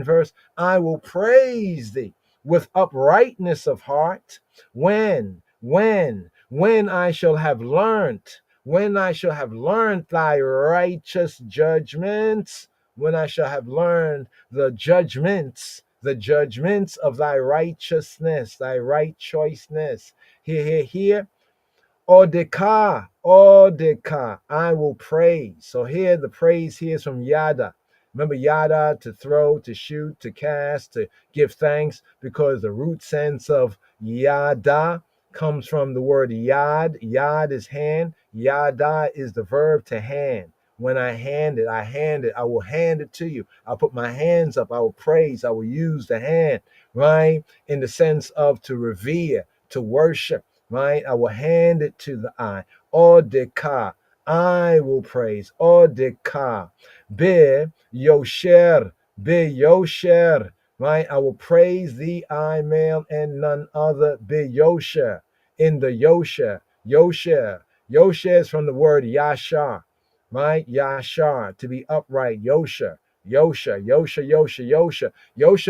[SPEAKER 4] verse. I will praise thee with uprightness of heart. When I shall have learned, thy righteous judgments, when I shall have learned the judgments of thy righteousness, thy right choiceness. Here. Odeka, I will praise. So here the praise here is from Yada. Remember Yada, to throw, to shoot, to cast, to give thanks, because the root sense of Yada comes from the word Yad. Yad is hand. Yada is the verb to hand. When I hand it, I will hand it to you. I'll put my hands up, I will praise, I will use the hand, right? In the sense of to revere, to worship, right? I will hand it to the eye. Odeka, I will praise. Odeka, be yosher, right? I will praise thee, I male, and none other. Be yosher, in the yosher. Yosher is from the word yashar, right? Yashar, to be upright. Yosher. Yosher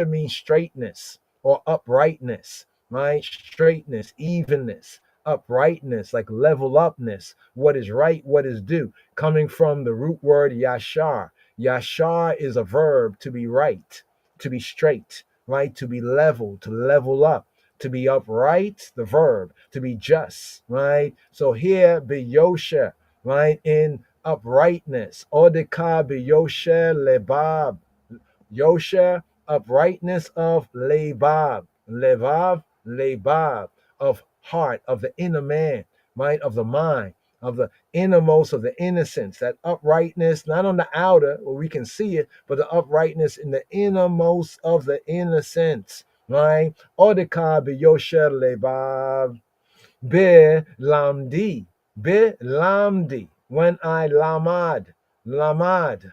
[SPEAKER 4] means straightness or uprightness, right? Straightness, evenness, uprightness, like level upness, what is right, what is due, coming from the root word yashar. Yashar is a verb, to be right, to be straight, right? To be level, to level up, to be upright, the verb, to be just, right? So here, biyosha, right? In uprightness, odeka biyosha lebab, Yosha, uprightness of Lebab, Levav, Lebab, of heart, of the inner man, right, of the mind, of the innermost of the innocence, that uprightness, not on the outer where we can see it, but the uprightness in the innermost of the innocence, right? Odeka Yosha Lebab, Be lamdi. Be lamdi. When I lamad,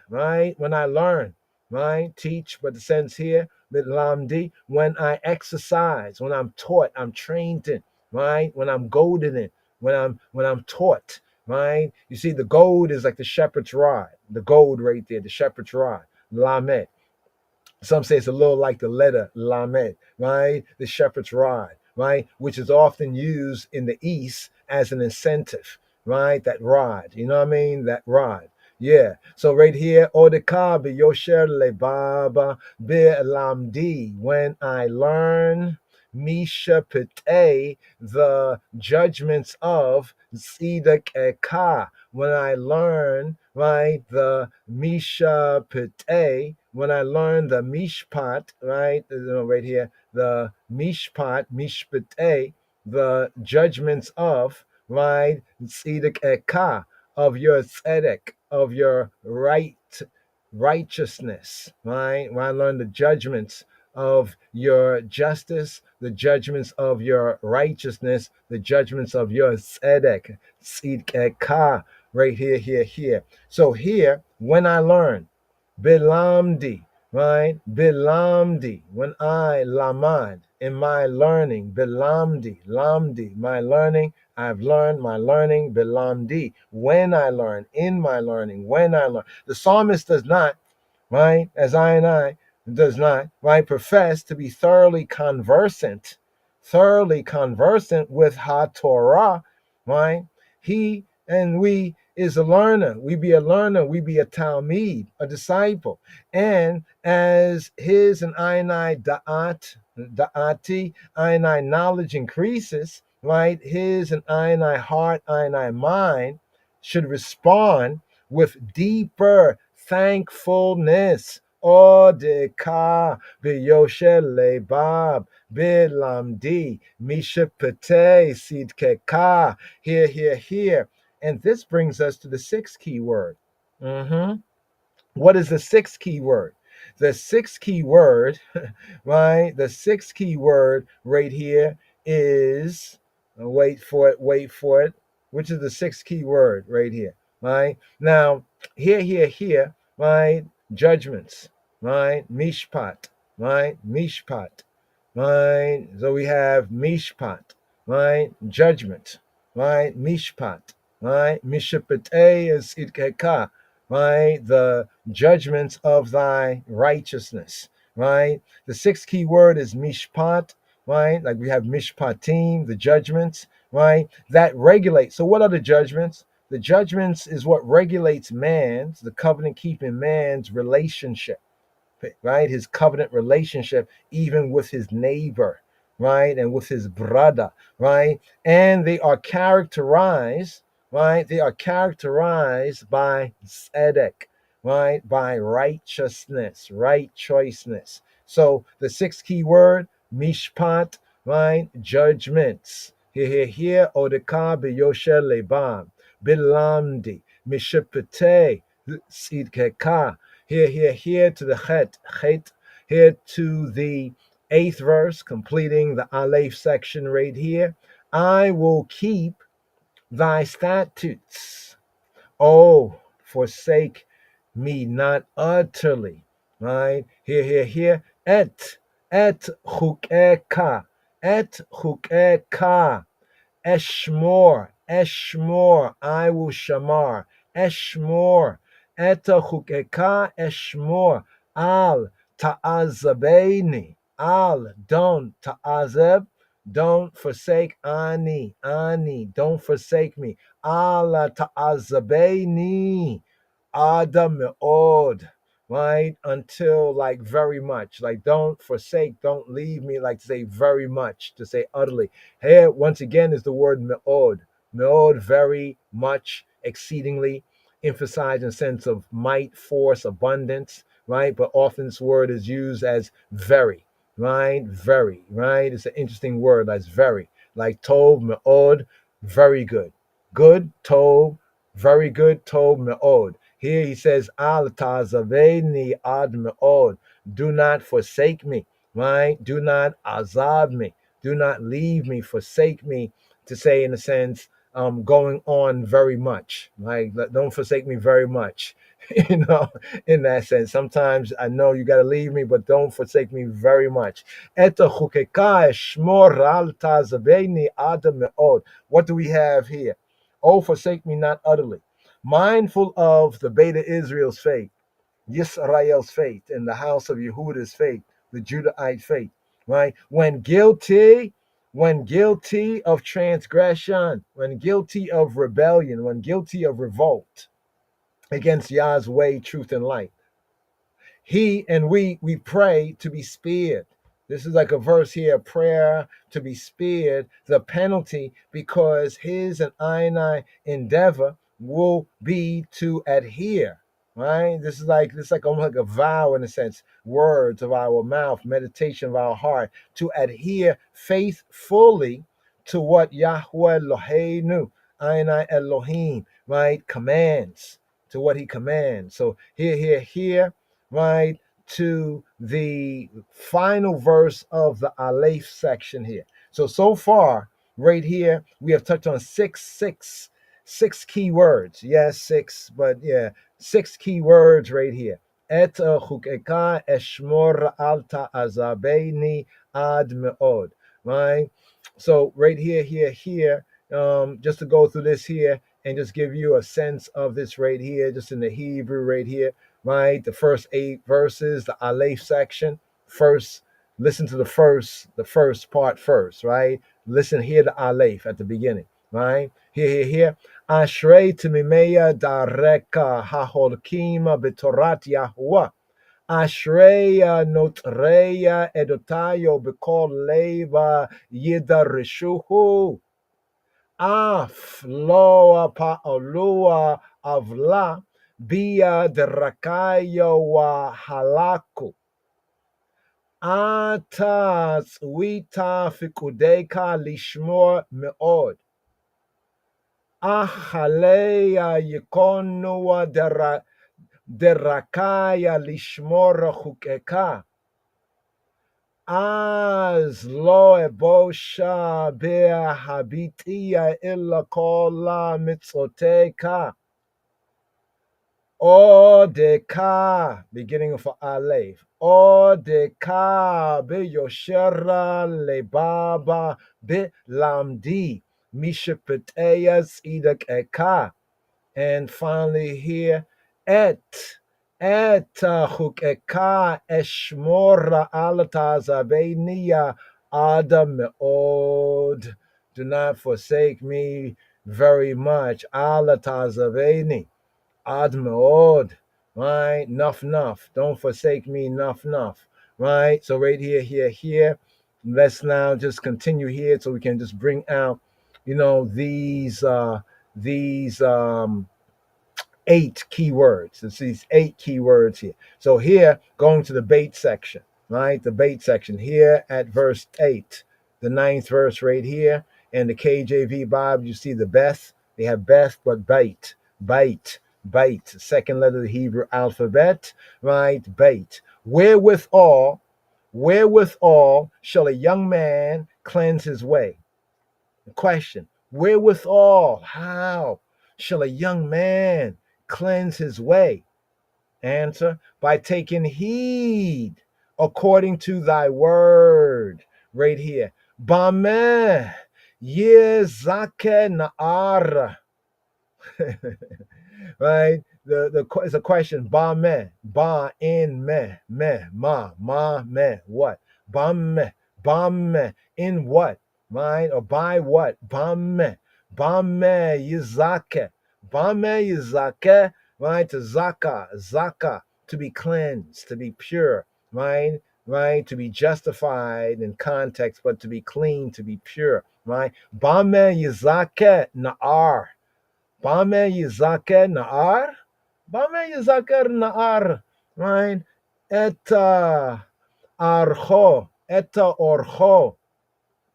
[SPEAKER 4] right? When I learn, right? Teach, but the sense here, be lamdi. When I exercise, when I'm taught, I'm trained in, right? When I'm goaded in, when I'm taught, right? You see, the goad is like the shepherd's rod. The goad right there, the shepherd's rod. Lamed. Some say it's a little like the letter Lamed, right? The shepherd's rod, right? Which is often used in the East as an incentive, right? That rod, you know what I mean? That rod. Yeah. So right here, Odeka be Yosher Lebaba be Lamdi. When I learn Misha Pete, the judgments of Tzidek Eka. When I learn, right, the Misha Pete, when I learn the Mishpat, right, right here, the Mishpat, Mishpate, the judgments of, right, Tzidek Eka, of your tzedek, of your righteousness, right? When I learn the judgments of your justice, the judgments of your righteousness, the judgments of your tzedek, tzidkeka, right here. So here, when I learn, bilamdi, right? Bilamdi, when I lamad, in my learning, lamdi, my learning, I've learned my learning, bilamdi, when I learn, in my learning, when I learn. The psalmist does not, right, as I does not, right, profess to be thoroughly conversant with HaTorah, right? He and we is a learner. We be a learner. We be a Talmud, a disciple. And as his and I da'ati, I knowledge increases, right? His and I heart, I mind should respond with deeper thankfulness. Odeka biyoshe lebab bilamdi mishapate sidkeka. Here. And this brings us to the sixth key word. What is the sixth key word? The sixth key word, right? The sixth key word right here is, wait for it. Which is the sixth key word right here, right? Now, here, right? Judgments, right? Mishpat, right? Mishpat, right? So we have mishpat, right? Judgment, right? Mishpat, right? Mishpate is itkeka, right? The judgments of thy righteousness, right? The sixth key word is mishpat, right? Like we have mishpatim, the judgments, right? That regulates. So what are the judgments? The judgments is what regulates the covenant keeping man's relationship, right? His covenant relationship, even with his neighbor, right? And with his brother, right? And they are characterized, right? They are characterized by tzedek, right? By righteousness, right choiceness. So the sixth key word, mishpat, right? Judgments. Here, odeka biyoshe lebam, bilamdi, mishipete, tzidkeka. Here to the chet, here to the eighth verse, completing the Aleph section right here. I will keep thy statutes. Oh, forsake me not utterly. Right? Here. Et chukeka. Eshmor, I will shamar. Eshmor, eta chukeka eshmor. Al ta'azabeni. Al, don't ta'azab. Don't forsake ani. Don't forsake me. Ala ta'azabeni. Adam me'od. Right? Until like very much. Like don't forsake, don't leave me, like to say very much, to say utterly. Here, once again, is the word me'od. Me'od, very much, exceedingly, emphasized in the sense of might, force, abundance, right? But often this word is used as very, right? Very, right? It's an interesting word, that's very. Like tov, me'od, very good. Good, tov, very good, tov, me'od. Here he says, Al tazaveni ad me'od. Do not forsake me, right? Do not azab me. Do not leave me, forsake me, to say in a sense, going on very much. Like, don't forsake me very much, you know, in that sense. Sometimes I know you got to leave me, but don't forsake me very much. What do we have here? Oh, forsake me not utterly. Mindful of the Beta Israel's fate, Yisrael's fate, and the house of Yehuda's fate, the Judahite fate, right? When guilty of transgression, when guilty of rebellion, when guilty of revolt against Yah's way, truth, and light, he and we pray to be spared. This is like a verse here, a prayer to be spared the penalty, because his and I endeavor will be to adhere. Right? This is like almost like a vow in a sense, words of our mouth, meditation of our heart, to adhere faithfully to what Yahweh Eloheinu, I Elohim, right, commands, to what he commands. So here, right, to the final verse of the Aleph section here. So far, right here, we have touched on six key words. Yes, six, but yeah, 6 key words right here. Et chukeka eshmor alta azabeni ad meod. Right? So right here, just to go through this here and just give you a sense of this right here, just in the Hebrew right here, right? The first 8 verses, the Aleph section. First, listen to the first part first, right? Listen here to Aleph at the beginning, right? Here. Ashrei timimeya dareka haholkima betorat Yahuwah. Ashreya notreya edotayo bekol leva yidarishuhu. Af loa pa'olua avla bia derakayo wa halaku. Ata tzwita fikudeka lishmor meod. Ahaleya yikonua derakaya lishmor chukeka. Az lo ebosha bea habitia illa kola mitzoteka. Odeka, beginning of Aleph. Odeka be yoshera lebaba be lamdi mishapeteyas idak eka. And finally here, et chukeka eshmora alatazabenia adam meod. Do not forsake me very much. Alatazabeni ad meod. Right? Nuff. Don't forsake me, nuff. Right? So right here. Let's now just continue here so we can just bring out, these 8 keywords. It's these 8 keywords here. So here, going to the bait section, right? The bait section here at verse 8, the 9th verse right here. And the KJV Bible, you see the Beth. They have Beth, but bait. Second letter of the Hebrew alphabet, right? Bait. Wherewithal shall a young man cleanse his way? Question. Wherewithal? How shall a young man cleanse his way? Answer. By taking heed according to thy word. Right here. Bameh yezake na'ara. Right? It's a question. Bameh. Ba in meh. Ma meh. What? Bameh. In what? right? Or by what? Bame. Bame yizake. Bame yizake, right? To zaka, to be cleansed, to be pure, right? Right? To be justified in context, but to be clean, to be pure, right? Bame yizake na'ar. Bame yizake na'ar. Bame yizake na'ar, right? Eta archo, eta orcho,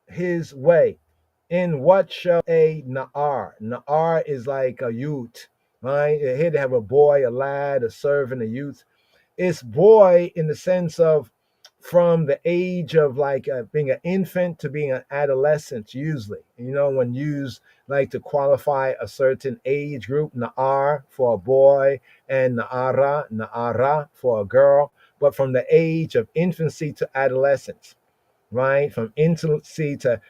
[SPEAKER 4] his way. In what shall a na'ar? Na'ar is like a youth, right? Here they have a boy, a lad, a servant, a youth. It's boy in the sense of from the age of like being an infant to being an adolescent, usually. You know, when used like to qualify a certain age group, na'ar for a boy and na'ara for a girl. But from the age of infancy to adolescence, right? From infancy to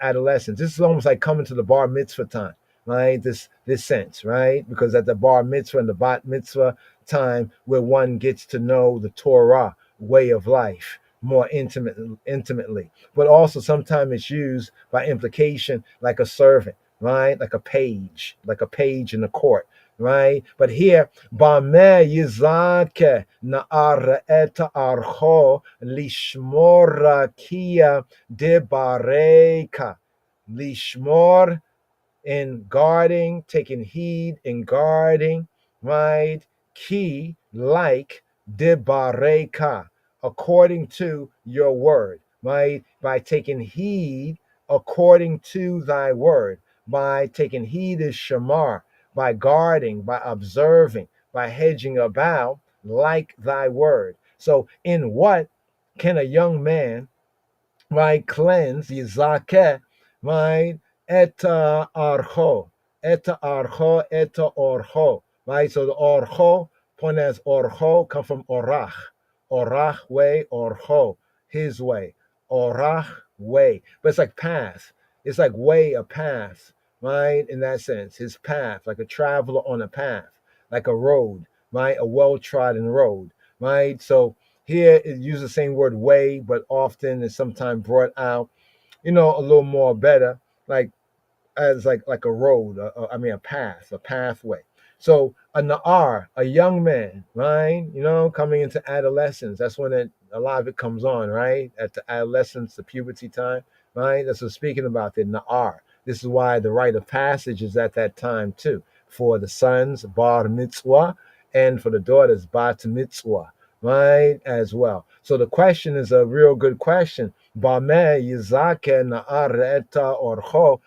[SPEAKER 4] adolescence. This is almost like coming to the bar mitzvah time, right? This sense, right? Because at the bar mitzvah and the bat mitzvah time, where one gets to know the Torah way of life more intimately. But also sometimes it's used by implication like a servant, right? Like a page in the court. Right, but here, Bame Yizake Na'ar eta archo lishmor kia de bareka. Lishmor in guarding, taking heed in guarding, right? Ki like de bareka, according to your word, right? By taking heed according to thy word, by taking heed is shamar, by guarding, by observing, by hedging about like thy word. So in what can a young man, right, cleanse yizakeh, right, eta archo, eta orcho, right? So the orcho, point as orcho, come from orach way, orcho, his way, orach way, but it's like path, it's like way, a path, right? In that sense, his path, like a traveler on a path, like a road, right? A well-trodden road, right? So here it uses the same word way, but often is sometimes brought out, you know, a little more better, like as like a road, a path, a pathway. So a na'ar, a young man, right? You know, coming into adolescence. That's when a lot of it comes on, right? At the adolescence, the puberty time, right? That's what speaking about the na'ar. This is why the rite of passage is at that time too. For the sons, bar mitzvah, and for the daughters, bat mitzvah, right? As well. So the question is a real good question. Bame yizake na'ar eta orcho,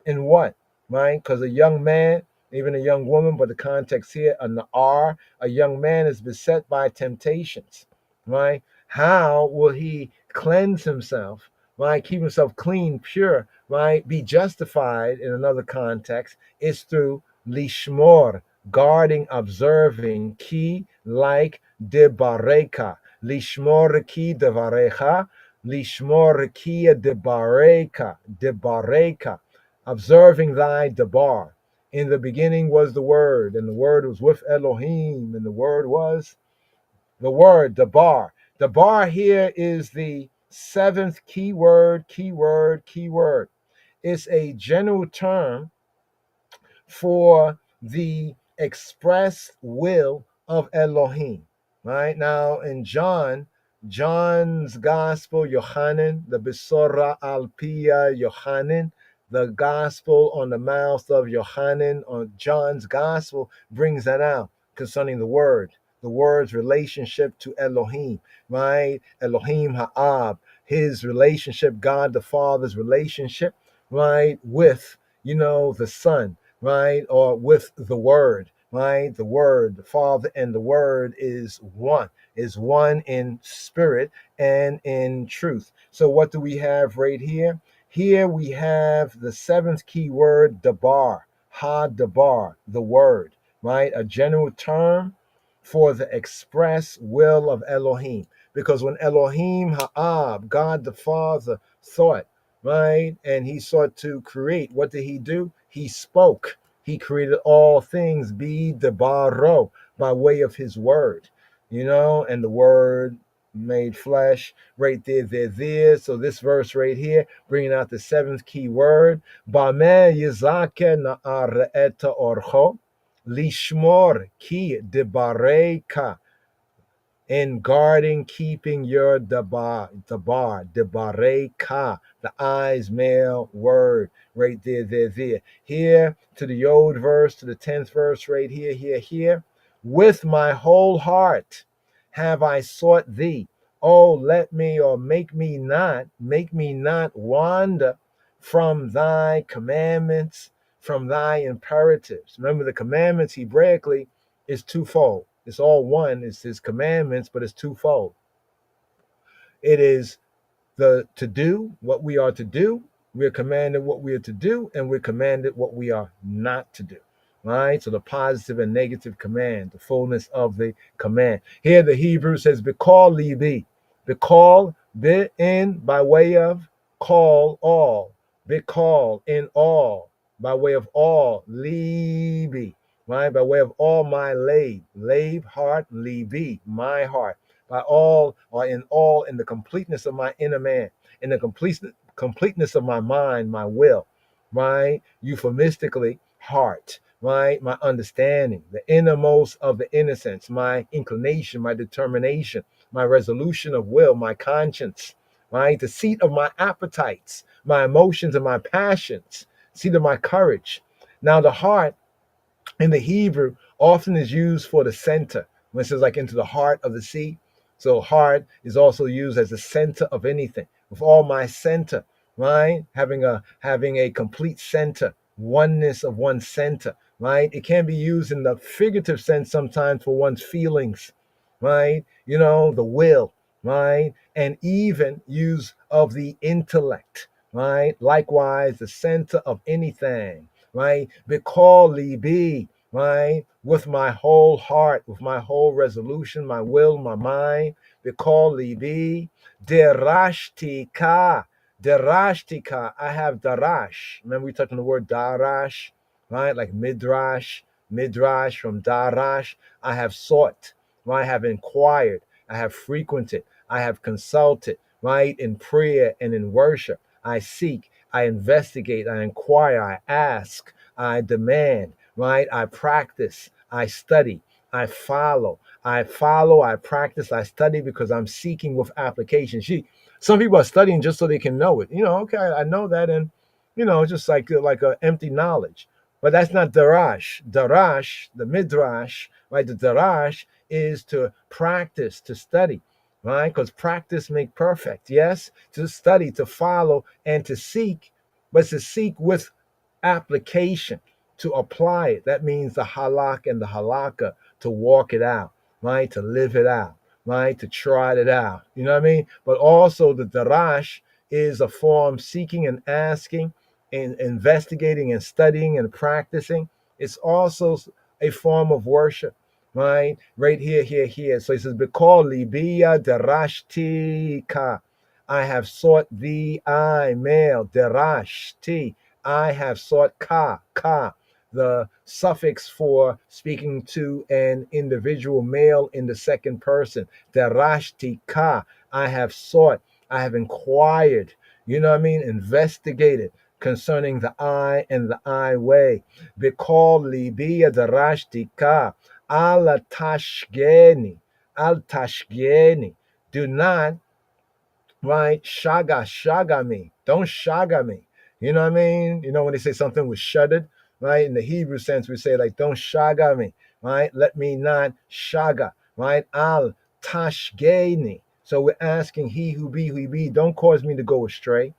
[SPEAKER 4] in what, right? Because a young man, even a young woman, but the context here, a na'ar, a young man is beset by temptations, right? How will he cleanse himself, right? Keep himself clean, pure, right? Be justified in another context is through lishmor, guarding, observing, ki, like debareka, lishmor ki devarecha, lishmor ki debareka, observing thy debar. In the beginning was the Word, and the Word was with Elohim, and the Word was the Word, debar. Debar here is the seventh keyword. It's a general term for the express will of Elohim. Right now in John's Gospel, Yochanan, the Besora Alpia Yochanan, the Gospel on the mouth of Yochanan, on John's Gospel, brings that out concerning the Word's relationship to Elohim, right? Elohim Ha'ab, his relationship, God the Father's relationship, right, with, you know, the Son, right, or with the Word, right? The Word, the Father, and the Word is one in spirit and in truth. So what do we have right here? Here we have the seventh key word, dabar, ha-dabar, the Word, right? A general term for the express will of Elohim. Because when Elohim Ha'ab, God the Father, thought, right, and he sought to create, what did he do? He spoke. He created all things, be debaro, by way of his word, you know, and the word made flesh, right there. So this verse right here, bringing out the seventh key word, Bame Yizake Na'ar Eta Orcho, Lishmor Ki Debareka, in guarding, keeping your debareka, the eyes, male word, right there. Here to the old verse, to the 10th verse, right here. With my whole heart have I sought thee. Oh, let me or make me not wander from thy commandments, from thy imperatives. Remember, the commandments Hebraically is twofold. It's all one. It's his commandments, but it's twofold. It is the to do what we are to do. We're commanded what we are to do, and we're commanded what we are not to do. Right? So the positive and negative command, the fullness of the command. Here the Hebrew says, Bekal libi. Bekal, be in by way of call all. Bekal in all, by way of all. Libi. Right? By way of all my lave heart, libi, my heart. By all or in all, in the completeness of my inner man, in the completeness of my mind, my will, right? Euphemistically, heart, right? My understanding, the innermost of the innocence, my inclination, my determination, my resolution of will, my conscience, right? The seat of my appetites, my emotions and my passions, seat of my courage. Now, the heart in the Hebrew often is used for the center when it says like into the heart of the sea. So heart is also used as the center of anything. With all my center, right? Having a complete center, oneness of one center, right? It can be used in the figurative sense sometimes for one's feelings, right? The will, right? And even use of the intellect, right? Likewise, the center of anything, right? Because be, right? With my whole heart, with my whole resolution, my will, my mind, because be, derashtika, I have darash. Remember we touched on the word darash, right? Like midrash from darash. I have sought, right? I have inquired, I have frequented, I have consulted, right? In prayer and in worship. I seek, I investigate, I inquire, I ask, I demand, right? I practice, I study, I follow, I practice, I study because I'm seeking with application. Some people are studying just so they can know it. Okay, I know that, and just like a empty knowledge. But that's not darash. Darash, the midrash, right? The darash is to practice, to study, right? Because practice make perfect. Yes, to study, to follow, and to seek, but to seek with application, to apply it. That means the halak and the halakha, to walk it out, right? To live it out, right? To try it out. You know what I mean? But also the darash is a form seeking and asking and investigating and studying and practicing. It's also a form of worship, right? Right here. So he says, Bekal libiya darashtika. I have sought thee, I, male, derashti. I have sought ka, the suffix for speaking to an individual male in the second person. Derashti ka, I have sought, I have inquired, investigated concerning the I and the I way. Bekal libiya derashti ka, al tashgeni. Do not, right? Shaga me. Don't shaga me. You know what I mean? When they say something was shuddered, right? In the Hebrew sense, we say like, don't shaga me, right? Let me not shaga, right? Al tashgeni. So we're asking he who be, don't cause me to go astray,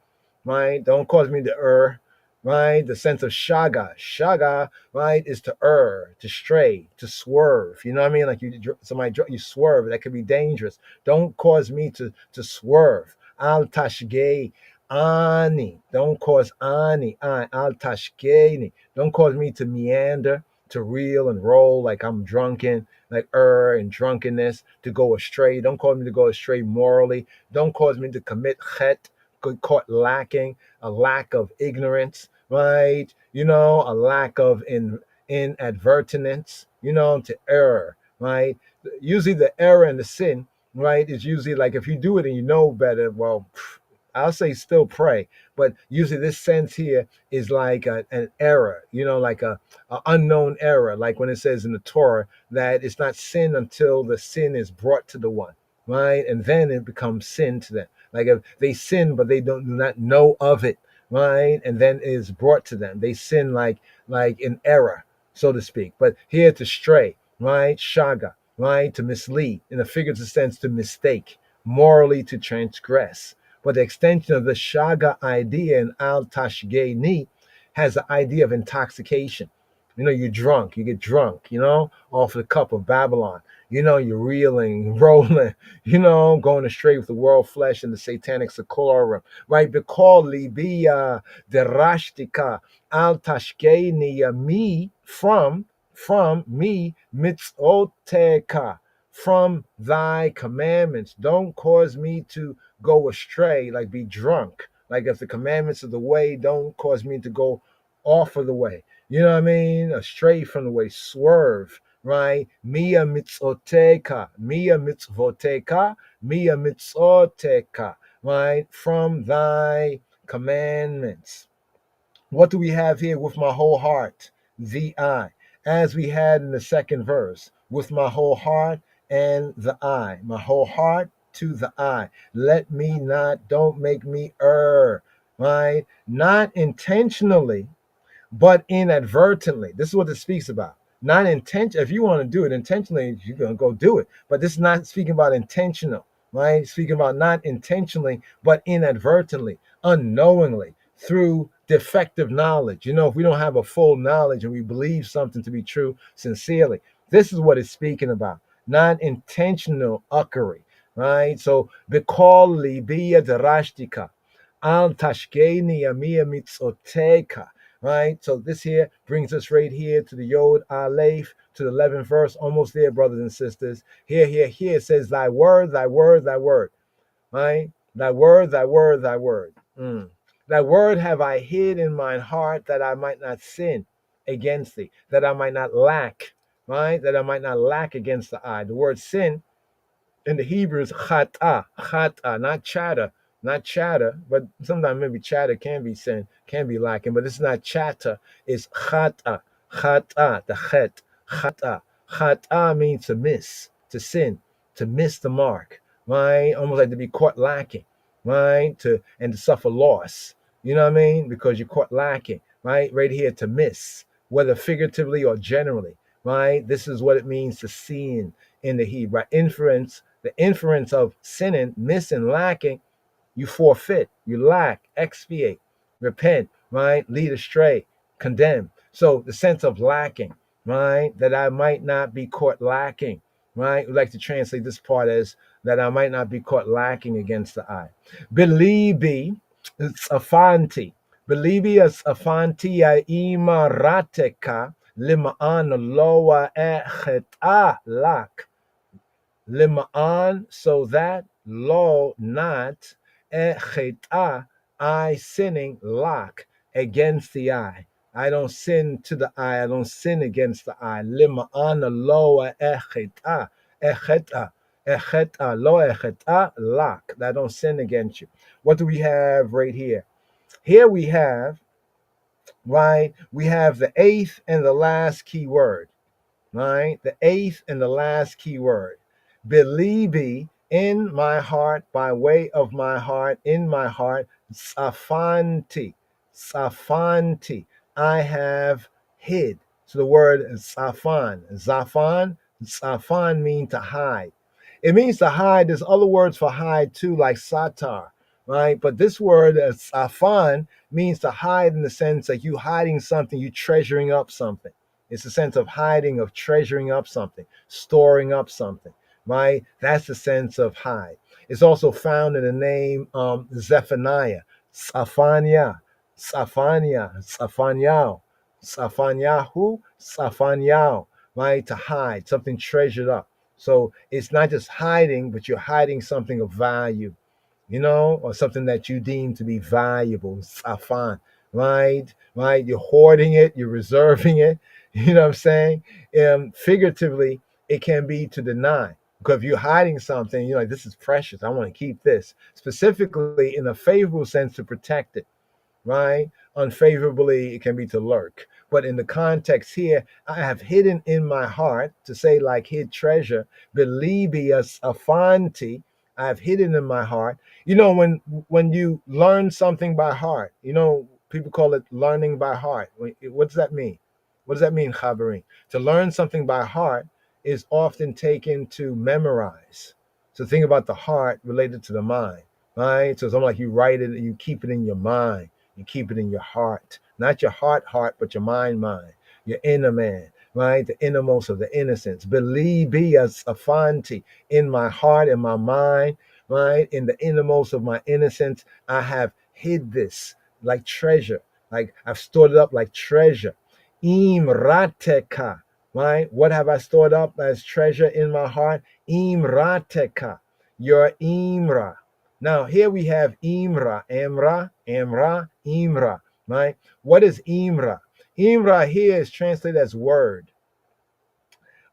[SPEAKER 4] right? Don't cause me to err, right? The sense of shaga. Shaga, right, is to err, to stray, to swerve. You know what I mean? Like you swerve. That could be dangerous. Don't cause me to swerve. Al tashge ani. Don't cause ani. Al tashgeni. Don't cause me to meander, to reel and roll like I'm drunken, like and drunkenness, to go astray. Don't cause me to go astray morally. Don't cause me to commit chet, caught lacking, a lack of ignorance, right? A lack of inadvertence, to err, right? Usually the error and the sin right? It's usually like if you do it and you know better, well, I'll say still pray, but usually this sense here is like an error, like a unknown error, like when it says in the Torah that it's not sin until the sin is brought to the one, right? And then it becomes sin to them. Like if they sin, but they do not know of it, right? And then it is brought to them. They sin like in error, so to speak. But here to stray, right? Shaga, right? To mislead, in a figurative sense, to mistake, morally to transgress. But the extension of the shaga idea in al tashgeni has the idea of intoxication. You're drunk, you get drunk, off the cup of Babylon. You're reeling, rolling, going astray with the world flesh and the satanic seculorum, right? Because libya derashtika al tashgeni me from me mitzoteka, from thy commandments. Don't cause me to go astray, like be drunk. Like if the commandments of the way don't cause me to go off of the way. You know what I mean? Astray from the way, swerve, right? Mia mitzoteka, mia mitzvoteka, mia mitzoteka, right? From thy commandments. What do we have here? With my whole heart, the I, as we had in the second verse, with my whole heart and the I, my whole heart to the I. Let me not, don't make me err, right? Not intentionally, but inadvertently. This is what it speaks about. Not intention. If you want to do it intentionally, you're going to go do it. But this is not speaking about intentional, right? Speaking about not intentionally, but inadvertently, unknowingly, through defective knowledge. If we don't have a full knowledge and we believe something to be true sincerely, this is what it's speaking about. Not intentional uckery, right? So, Bikol libiya darashtika, al tashkeni amia mitzoteka. Right, so this here brings us right here to the Yod Aleph, to the 11th verse, almost there, brothers and sisters. Here it says, thy word, thy word, thy word. Right, thy word, thy word, thy word. Thy word have I hid in mine heart, that I might not sin against thee, that I might not lack, right, that I might not lack against the eye. The word sin in the Hebrew is chata, not chatter, but sometimes maybe chatter can be sin, can be lacking, but it's not chatter, it's chata, the chet, chata means to miss, to sin, to miss the mark, right? Almost like to be caught lacking, right? And to suffer loss, you know what I mean? Because you're caught lacking, right? Right here, to miss, whether figuratively or generally, right? This is what it means to sin in the Hebrew, right? The inference of sinning, missing, lacking, you forfeit, you lack, expiate, repent, right? Lead astray, condemn. So the sense of lacking, right? That I might not be caught lacking, right? We like to translate this part as that I might not be caught lacking against the eye. Belibi, it's afanti. Belibi is afanti imarateka lima'an loa echeta lak. Lima'an, so that lo not echeta, I sinning lak, against the eye. I don't sin to the eye. I don't sin against the eye. Lima'an lo echeta, lo echeta lak. I don't sin against you. What do we have right here? Here we have, right? We have the eighth and the last key word. Right? The eighth and the last key word. Believe in my heart, by way of my heart, in my heart, safanti, I have hid. So the word zafan means to hide. It means to hide. There's other words for hide too, like satar, right? But this word safan means to hide in the sense that you hiding something, you treasuring up something. It's a sense of hiding, of treasuring up something, storing up something, right? That's the sense of hide. It's also found in the name Zephaniah, Saphaniah, Saphanyahu, right? To hide, something treasured up. So it's not just hiding, but you're hiding something of value, or something that you deem to be valuable, Safan, right? Right? You're hoarding it, you're reserving it. You know what I'm saying? Figuratively, it can be to deny, Because if you're hiding something, you're like, this is precious. I want to keep this. Specifically in a favorable sense to protect it, right? Unfavorably, it can be to lurk. But in the context here, I have hidden in my heart, to say like hid treasure, belibius afanti, I've hidden in my heart. You know, when you learn something by heart, you know, people call it learning by heart. What does that mean? What does that mean, Chabarin? To learn something by heart is often taken to memorize. So think about the heart related to the mind, right? So it's almost like you write it, you keep it in your mind. You keep it in your heart, not your heart, but your mind, your inner man, right? The innermost of the innocence. Believe be as a fanti in my heart, in my mind, right? In the innermost of my innocence, I have hid this like treasure, like I've stored it up like treasure. Imrateka, right? What have I stored up as treasure in my heart? Imrateka, your imra. Now, here we have Imra, Imra, right? What is Imra? Imra here is translated as word.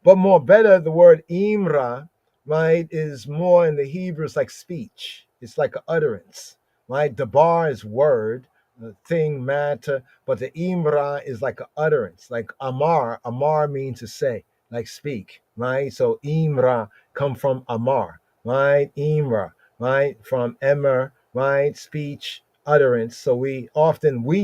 [SPEAKER 4] But more better, the word Imra, right, is more in the Hebrew, it's like speech. It's like an utterance, right? Dabar is word, the thing, matter, but the Imra is like an utterance, like Amar. Amar means to say, like speak, right? So Imra come from Amar, right? Imra, right? From Emer, right? Speech, utterance. So we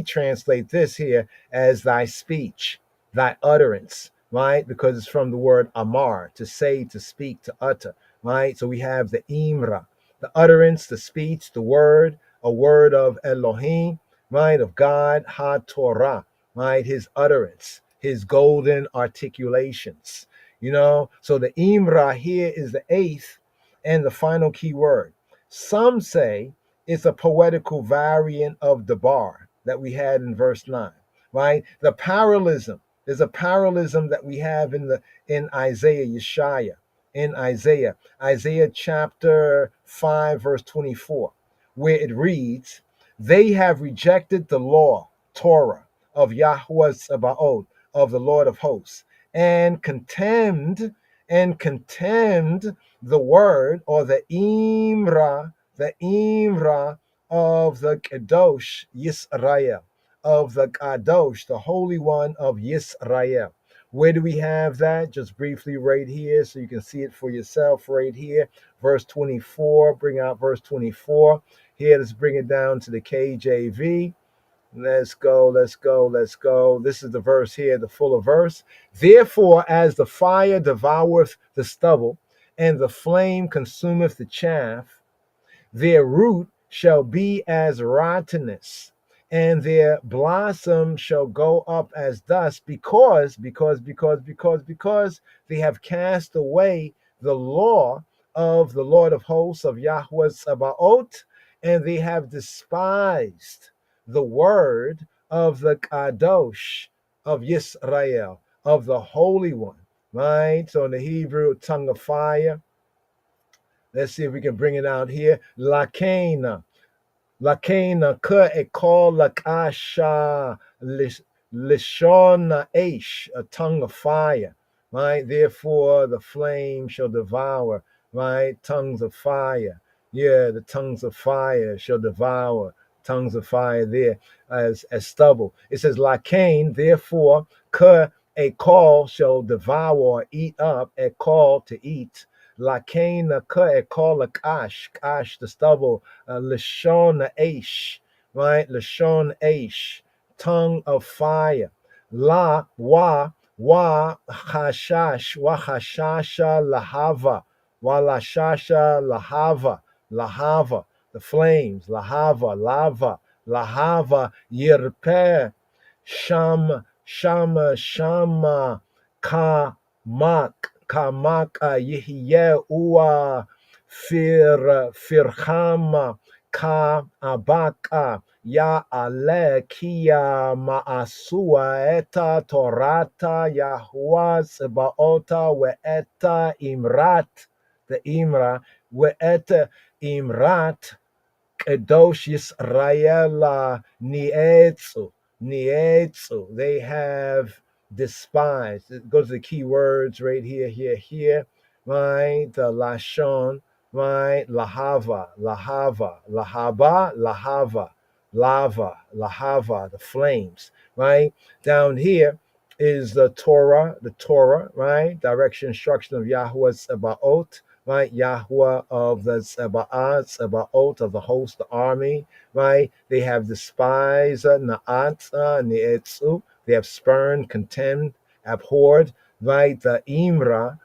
[SPEAKER 4] translate this here as thy speech, thy utterance, right? Because it's from the word amar, to say, to speak, to utter, right? So we have the imra, the utterance, the speech, the word, a word of Elohim, right? Of God, ha Torah, right? His utterance, his golden articulations, you know? So the imra here is the eighth and the final key word. Some say it's a poetical variant of the bar that we had in verse 9, right? The parallelism. There's a parallelism that we have in Isaiah, Yeshaya, in Isaiah chapter 5, verse 24, where it reads, they have rejected the law, Torah, of Yahweh Sabaoth, of the Lord of hosts, and contemned the word, or the Imra of the Kadosh Yisrael, of the Kadosh, the Holy One of Yisrael. Where do we have that? Just briefly right here, so you can see it for yourself right here. Verse 24, bring out verse 24. Here, let's bring it down to the KJV. Let's go, let's go, let's go. This is the verse here, the fuller verse. Therefore, as the fire devoureth the stubble, and the flame consumeth the chaff, their root shall be as rottenness, and their blossom shall go up as dust, because they have cast away the law of the Lord of hosts, of Yahweh Sabaoth, and they have despised the word of the Kadosh of Yisrael, of the Holy One. Right? So in the Hebrew, tongue of fire. Let's see if we can bring it out here. Lakena ka ekol lakasha lishon aish, a tongue of fire, right? Therefore, the flame shall devour, right? Tongues of fire. Yeah, the tongues of fire shall devour. Tongues of fire there as stubble. It says, Lakain, therefore, ka a call shall devour or eat up, a call to eat. Lakain ka a call kash, the stubble, Lashon Aish, right? Lashon Aish, tongue of fire. Wa Hashash, Wa Hashasha Lahava, Wa Lashasha Lahava, the flames, lava, Lahava, Yirpeh, Shama, Kamak, Yihye, Ua, Firchama, Ka Abaka, Ya Ale, Kia Maasua, Eta Torata, Yahuwa Sebaota, Weeta Imrat, the Imra, Weeta Imrat, Kedosh Yisrael Nietzu. They have despised. It goes to the key words right here. right? The Lashon, right? Lahava, Lahava, Lahaba, Lahava, lava, Lahava, the flames, right? Down here is the Torah, right? Direction, instruction of Yahweh's Sabaoth, right? Yahweh of the Sabaoth of the host, the army, right? They have despised, Na'at, Ne'etzu. They have spurned, contemned, abhorred, right? Imrat,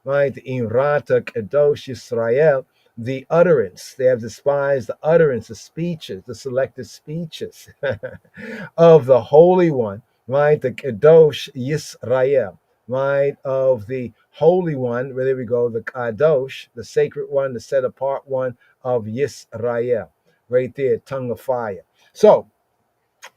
[SPEAKER 4] right? The Imrat, Kadosh Israel, the utterance. They have despised the utterance, the speeches, the selected speeches of the Holy One, right? The Kadosh Yisrael, right? Of the Holy One, where there we go, the Kadosh, the sacred one, the set apart one of Yisrael, right there, tongue of fire. So,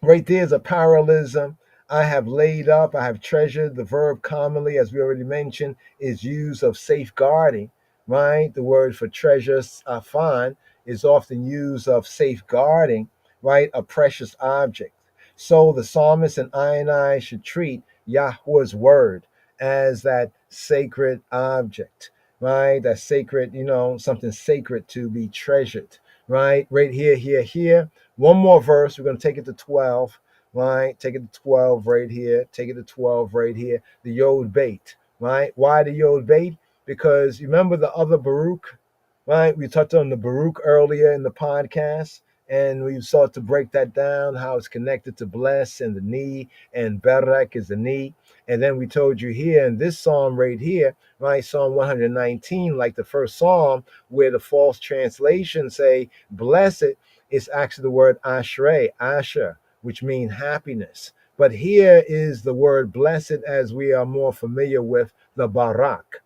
[SPEAKER 4] right there is a parallelism. I have laid up, I have treasured. The verb commonly, as we already mentioned, is used of safeguarding, right? The word for treasure, afan, is often used of safeguarding, right? A precious object. So the psalmist and I should treat Yahweh's word as that sacred object, right? That sacred, something sacred to be treasured, right? Right here. One more verse. We're going to take it to 12, right? Take it to 12 right here. Take it to 12 right here. The Yod Bait, right? Why the Yod Bait? Because you remember the other Baruch, right? We touched on the Baruch earlier in the podcast, and we sought to break that down, how it's connected to bless and the knee, and Barak is the knee. And then we told you here in this psalm right here, right? Psalm 119, like the first psalm, where the false translations say, blessed, it's actually the word ashrei, asher, which means happiness. But here is the word blessed, as we are more familiar with the barak,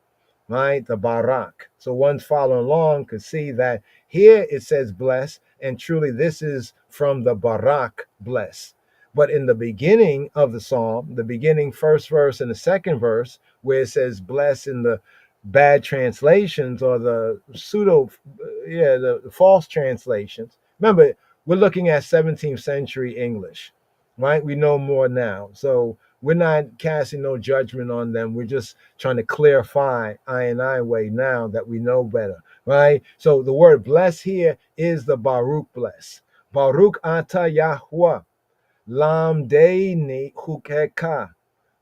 [SPEAKER 4] right? The barak. So one following along could see that here it says bless, and truly this is from the barak, bless. But in the beginning of the psalm, the beginning first verse and the second verse, where it says bless in the bad translations or the the false translations. Remember, we're looking at 17th century English, right? We know more now. So we're not casting no judgment on them. We're just trying to clarify I way now that we know better, right? So the word bless here is the Baruch bless. Baruch ata Yahweh, lam deini chukeka.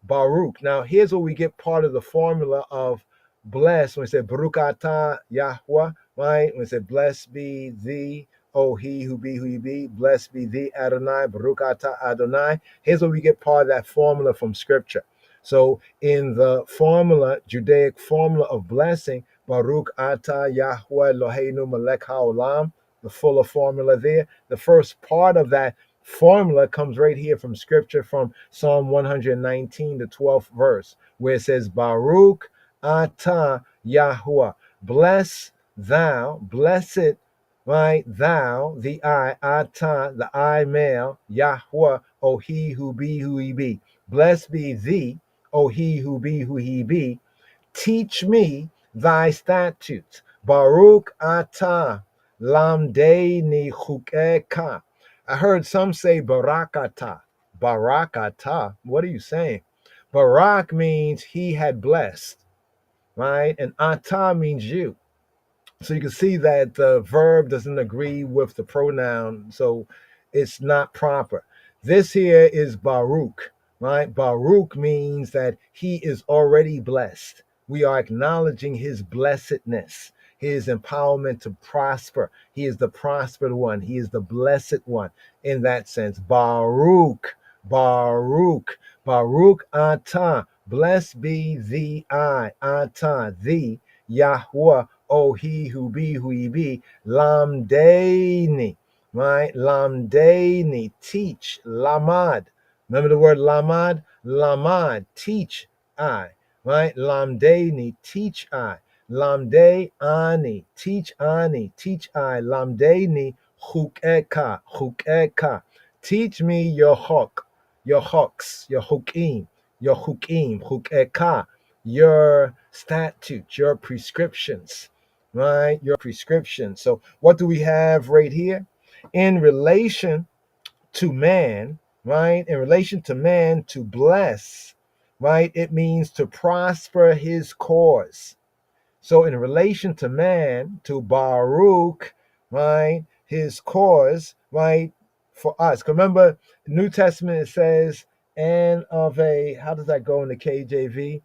[SPEAKER 4] Baruch. Now, here's where we get part of the formula of bless. When we say Baruch atah Yahweh, right? When we say blessed be thee, oh he who be who you be, blessed be thee Adonai, Baruch atah Adonai. Here's where we get part of that formula from Scripture. So, in the formula, Judaic formula of blessing, Baruch atah Yahweh Eloheinu melech haolam, the fuller formula there. The first part of that formula comes right here from Scripture, from Psalm 119, the 12th verse, where it says, Baruch atah Yahuwah, bless thou, blessed, right, thou, the I, atah, the I male, Yahuwah, O he who be who he be. Blessed be thee, O he who be who he be. Teach me thy statutes. Baruch atah, lamdei chukeka. I heard some say barakata. Barakata. What are you saying? Barak means he had blessed, right? And ata means you. So you can see that the verb doesn't agree with the pronoun, so it's not proper. This here is Baruch, right? Baruch means that he is already blessed. We are acknowledging his blessedness, his empowerment to prosper. He is the prospered one. He is the blessed one in that sense. Baruch, Baruch, Baruch atah. Blessed be thee, I, atah, thee, Yahweh, oh he who be who he be, lamdeni, right? Lamdeni, teach, lamad. Remember the word lamad? Lamad, teach I, right? Lamdeni, teach I. Lamde ani, teach ani, teach I. Lamdeni, chukeka, chukeka. Teach me your hok, your hoks, your hukim, chukeka, your statutes, your prescriptions, right? Your prescriptions. So what do we have right here? In relation to man, right? In relation to man, to bless, right? It means to prosper his cause. So in relation to man, to Baruch, right, his cause, right, for us. 'Cause remember, the New Testament it says, and of a, how does that go in the KJV?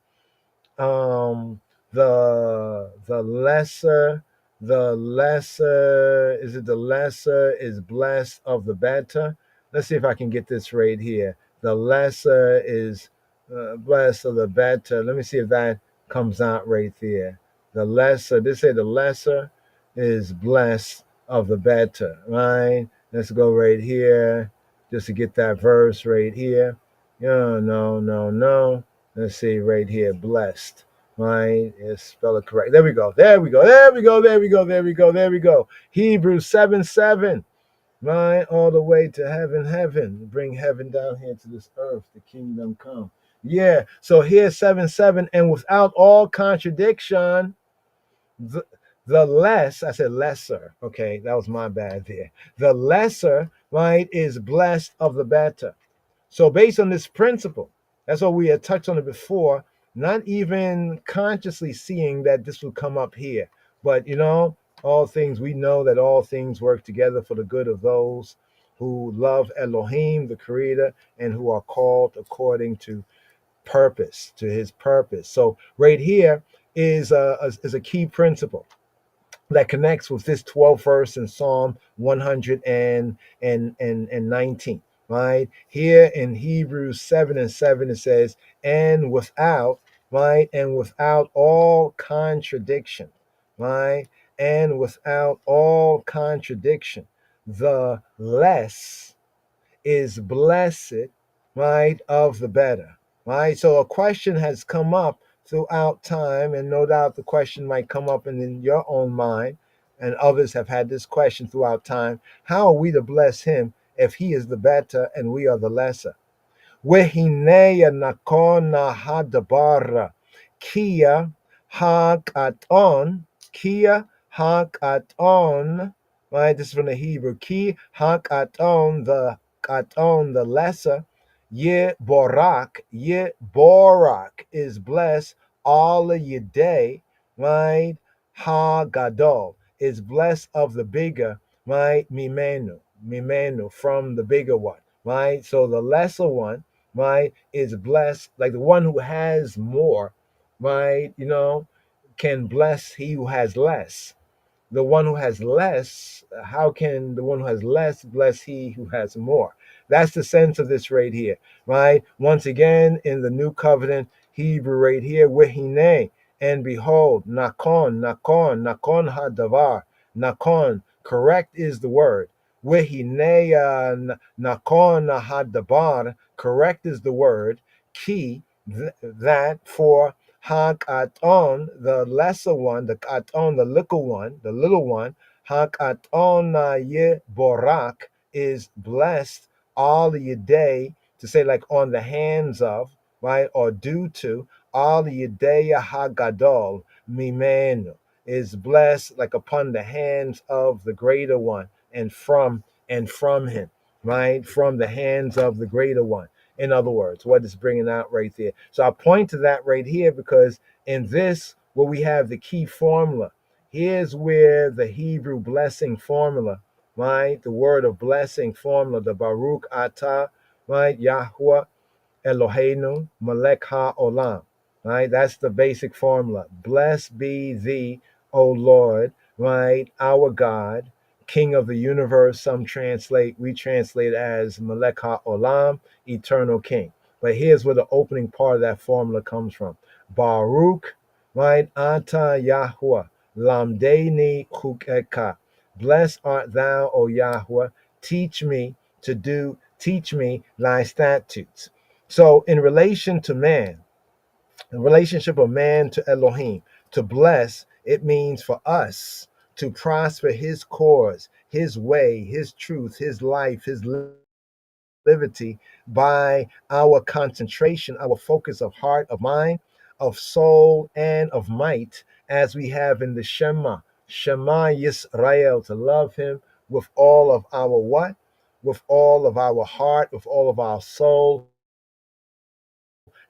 [SPEAKER 4] um the lesser is it the lesser is blessed of the better. Let's see if I can get this right here. The lesser is blessed of the better. Let me see if that comes out right there. The lesser, they say the lesser is blessed of the better, right? Let's go right here just to get that verse right here. No. Let's see right here, blessed. Right? Yes, spell it correct. There we go. There we go. There we go. There we go. There we go. There we go. Hebrews 7:7. Right? All the way to heaven. Bring heaven down here to this earth. The kingdom come. Yeah. So here's 7:7. And without all contradiction, the less, I said lesser. Okay, that was my bad there. The lesser, right, is blessed of the better. So based on this principle, that's what we had touched on it before, not even consciously seeing that this will come up here. But all things, we know that all things work together for the good of those who love Elohim, the creator, and who are called according to purpose, to his purpose. So right here is a key principle that connects with this 12th verse in Psalm 119, right? Here in Hebrews 7:7, it says, and without, right? And without all contradiction, right? And without all contradiction, the less is blessed, right, of the better, right? So a question has come up throughout time, and no doubt the question might come up in your own mind, and others have had this question throughout time. How are we to bless him if he is the better and we are the lesser? Wehineya nakona hadabara. Kia hakaton. Kia hakaton. Right, this is from the Hebrew. Ki hakaton, the lesser. Ye borak. Ye borak is blessed. All of your day. Right? Ha gadol is blessed of the bigger. Right? Mimenu, from the bigger one. Right? So the lesser one, right, is blessed, like the one who has more, right, can bless he who has less. The one who has less, how can the one who has less bless he who has more? That's the sense of this right here, right? Once again, in the new covenant Hebrew right here, wehine, and behold, nakon hadavar, nakon, correct is the word. Wehine nakon hadabar, correct is the word. Ki, that for Hakaton, the lesser one, the katon, the little one, Hakaton ye borak is blessed all your day, to say like on the hands of, right, or due to, all your day hagadol, mimenu, is blessed like upon the hands of the greater one, and from him, right, from the hands of the greater one. In other words, what it's bringing out right there. So I point to that right here because in this, where we have the key formula, here's where the Hebrew blessing formula, right? The word of blessing formula, the Baruch Atah, right? Yahweh Eloheinu Melech HaOlam, right? That's the basic formula. Blessed be thee, O Lord, right? Our God, King of the universe. We translate as Melech HaOlam, eternal King. But here's where the opening part of that formula comes from. Baruch, right? Ata Yahweh, Lamdeini Chukeka. Blessed art thou, O Yahweh. Teach me thy statutes. So, in relation to man, the relationship of man to Elohim, to bless, it means for us to prosper his cause, his way, his truth, his life, his liberty by our concentration, our focus of heart, of mind, of soul, and of might, as we have in the Shema Yisrael, to love him with all of our what? With all of our heart, with all of our soul,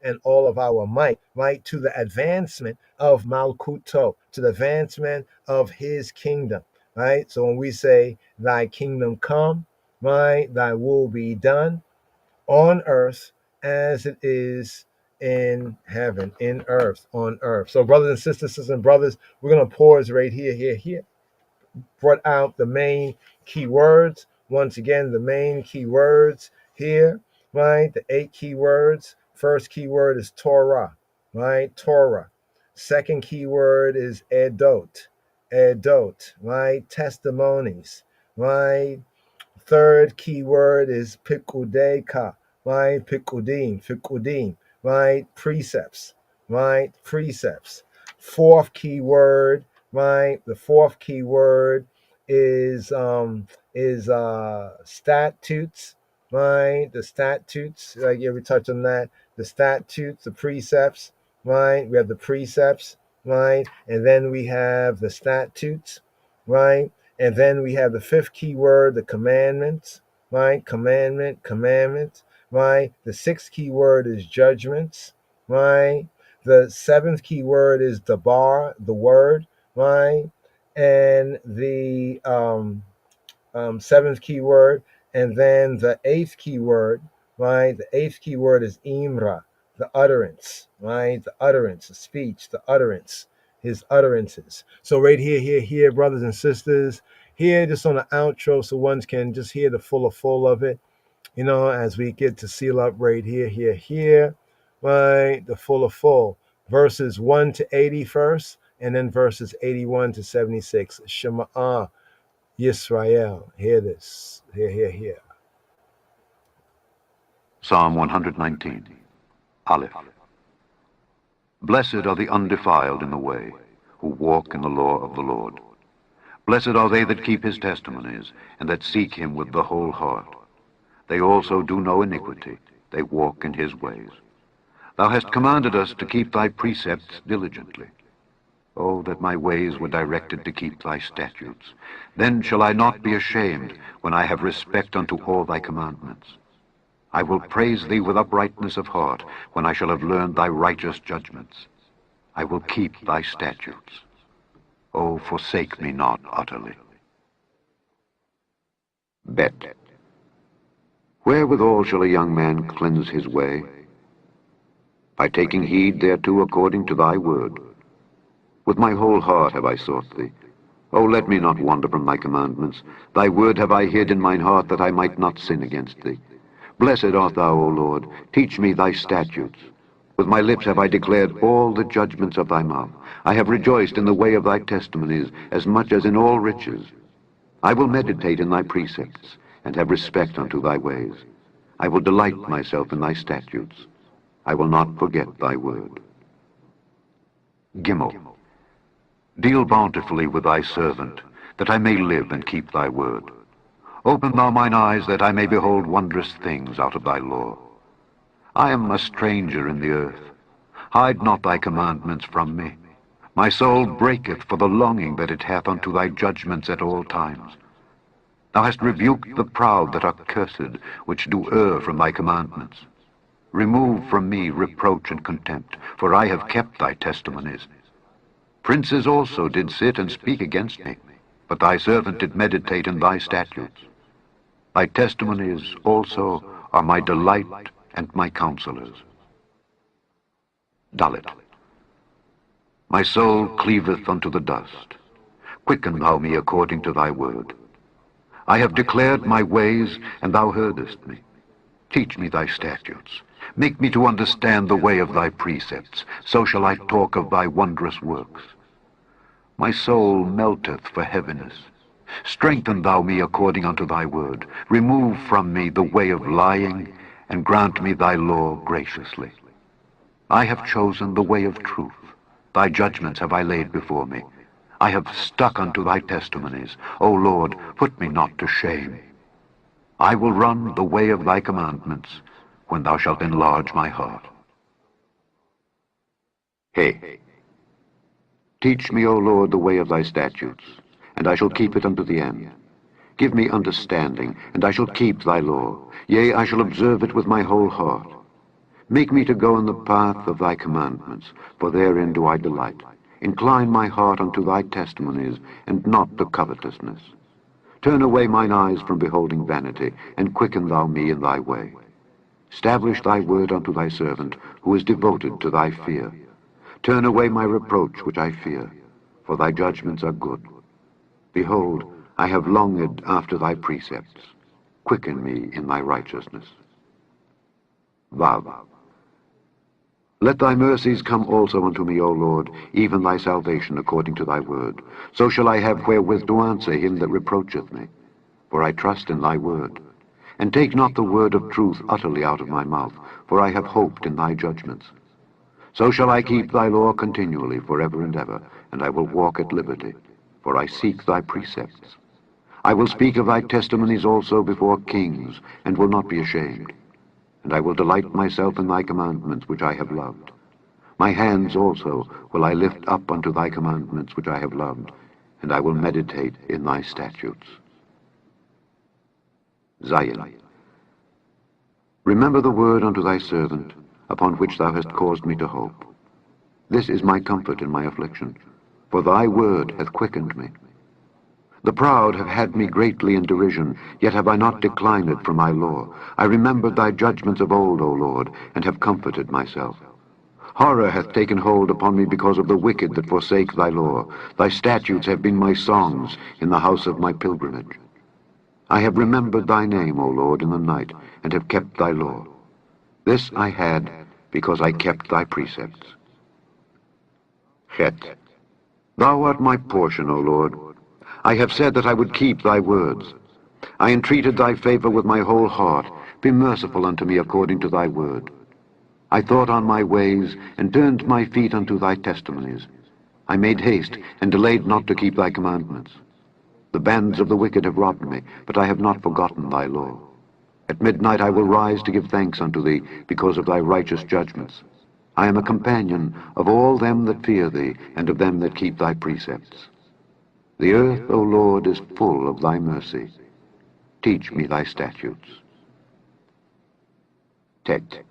[SPEAKER 4] and all of our might, right, to the advancement of Malkuto, to the advancement of his kingdom, right? So when we say, thy kingdom come, right, thy will be done on earth as it is in heaven, in earth, on earth. So brothers and sisters and brothers, we're going to pause right here. Brought out the main key words. Once again, the main key words here, right? The 8 key words. First key word is Torah, right? Torah. Second key word is Edot, right? Testimonies, right? Third key word is Pikudeka, right? Pikudim, right? Precepts, right? Precepts. Fourth key word, right? The fourth key word is statutes, right? The statutes, like we touched on that. The statutes, the precepts, right? We have the precepts, right? And then we have the statutes, right? And then we have the fifth key word, the commandments, right? Commandments, right? The sixth key word is judgments, right? The seventh key word is dabar, the word, right? And the seventh key word, and then the eighth key word, right? The eighth key word is imra, the utterance, right? The utterance, the speech, the utterance, his utterances. So right here, brothers and sisters, here just on the outro, so one can just hear the full of it, as we get to seal up right here, right? The full. Verses 1 to 80 first, and then verses 81 to 76. Shema Yisrael. Hear this. Hear.
[SPEAKER 8] Psalm 119, Aleph. Blessed are the undefiled in the way, who walk in the law of the Lord. Blessed are they that keep his testimonies, and that seek him with the whole heart. They also do no iniquity, they walk in his ways. Thou hast commanded us to keep thy precepts diligently. Oh, that my ways were directed to keep thy statutes. Then shall I not be ashamed when I have respect unto all thy commandments. I will praise thee with uprightness of heart when I shall have learned thy righteous judgments. I will keep thy statutes. Oh, forsake me not utterly. Bet. Wherewithal shall a young man cleanse his way? By taking heed thereto according to thy word. With my whole heart have I sought thee. O let me not wander from thy commandments. Thy word have I hid in mine heart, that I might not sin against thee. Blessed art thou, O Lord. Teach me thy statutes. With my lips have I declared all the judgments of thy mouth. I have rejoiced in the way of thy testimonies, as much as in all riches. I will meditate in thy precepts, and have respect unto thy ways. I will delight myself in thy statutes. I will not forget thy word. Gimel. Deal bountifully with thy servant, that I may live and keep thy word. Open thou mine eyes, that I may behold wondrous things out of thy law. I am a stranger in the earth. Hide not thy commandments from me. My soul breaketh for the longing that it hath unto thy judgments at all times. Thou hast rebuked the proud that are cursed, which do err from thy commandments. Remove from me reproach and contempt, for I have kept thy testimonies. Princes also did sit and speak against me, but thy servant did meditate in thy statutes. Thy testimonies also are my delight and my counselors. Dalet. My soul cleaveth unto the dust. Quicken thou me according to thy word. I have declared my ways, and thou heardest me. Teach me thy statutes. Make me to understand the way of thy precepts. So shall I talk of thy wondrous works. My soul melteth for heaviness. Strengthen thou me according unto thy word. Remove from me the way of lying, and grant me thy law graciously. I have chosen the way of truth. Thy judgments have I laid before me. I have stuck unto thy testimonies. O Lord, put me not to shame. I will run the way of thy commandments, when thou shalt enlarge my heart. Hey. Teach me, O Lord, the way of thy statutes, and I shall keep it unto the end. Give me understanding, and I shall keep thy law. Yea, I shall observe it with my whole heart. Make me to go in the path of thy commandments, for therein do I delight. Incline my heart unto thy testimonies, and not to covetousness. Turn away mine eyes from beholding vanity, and quicken thou me in thy way. Establish thy word unto thy servant, who is devoted to thy fear. Turn away my reproach which I fear, for thy judgments are good. Behold, I have longed after thy precepts. Quicken me in thy righteousness. Vav. Let thy mercies come also unto me, O Lord, even thy salvation according to thy word. So shall I have wherewith to answer him that reproacheth me. For I trust in thy word. And take not the word of truth utterly out of my mouth, for I have hoped in thy judgments. So shall I keep thy law continually forever and ever, and I will walk at liberty, for I seek thy precepts. I will speak of thy testimonies also before kings, and will not be ashamed. And I will delight myself in thy commandments which I have loved. My hands also will I lift up unto thy commandments which I have loved, and I will meditate in thy statutes. Zion. Remember the word unto thy servant, upon which thou hast caused me to hope. This is my comfort in my affliction, for thy word hath quickened me. The proud have had me greatly in derision, yet have I not declined from thy law. I remembered thy judgments of old, O Lord, and have comforted myself. Horror hath taken hold upon me because of the wicked that forsake thy law. Thy statutes have been my songs in the house of my pilgrimage. I have remembered thy name, O Lord, in the night, and have kept thy law. This I had because I kept thy precepts. Chet. Thou art my portion, O Lord. I have said that I would keep thy words. I entreated thy favor with my whole heart. Be merciful unto me according to thy word. I thought on my ways, and turned my feet unto thy testimonies. I made haste, and delayed not to keep thy commandments. The bands of the wicked have robbed me, but I have not forgotten thy law. At midnight I will rise to give thanks unto thee, because of thy righteous judgments. I am a companion of all them that fear thee, and of them that keep thy precepts. The earth, O Lord, is full of thy mercy. Teach me thy statutes. Tet.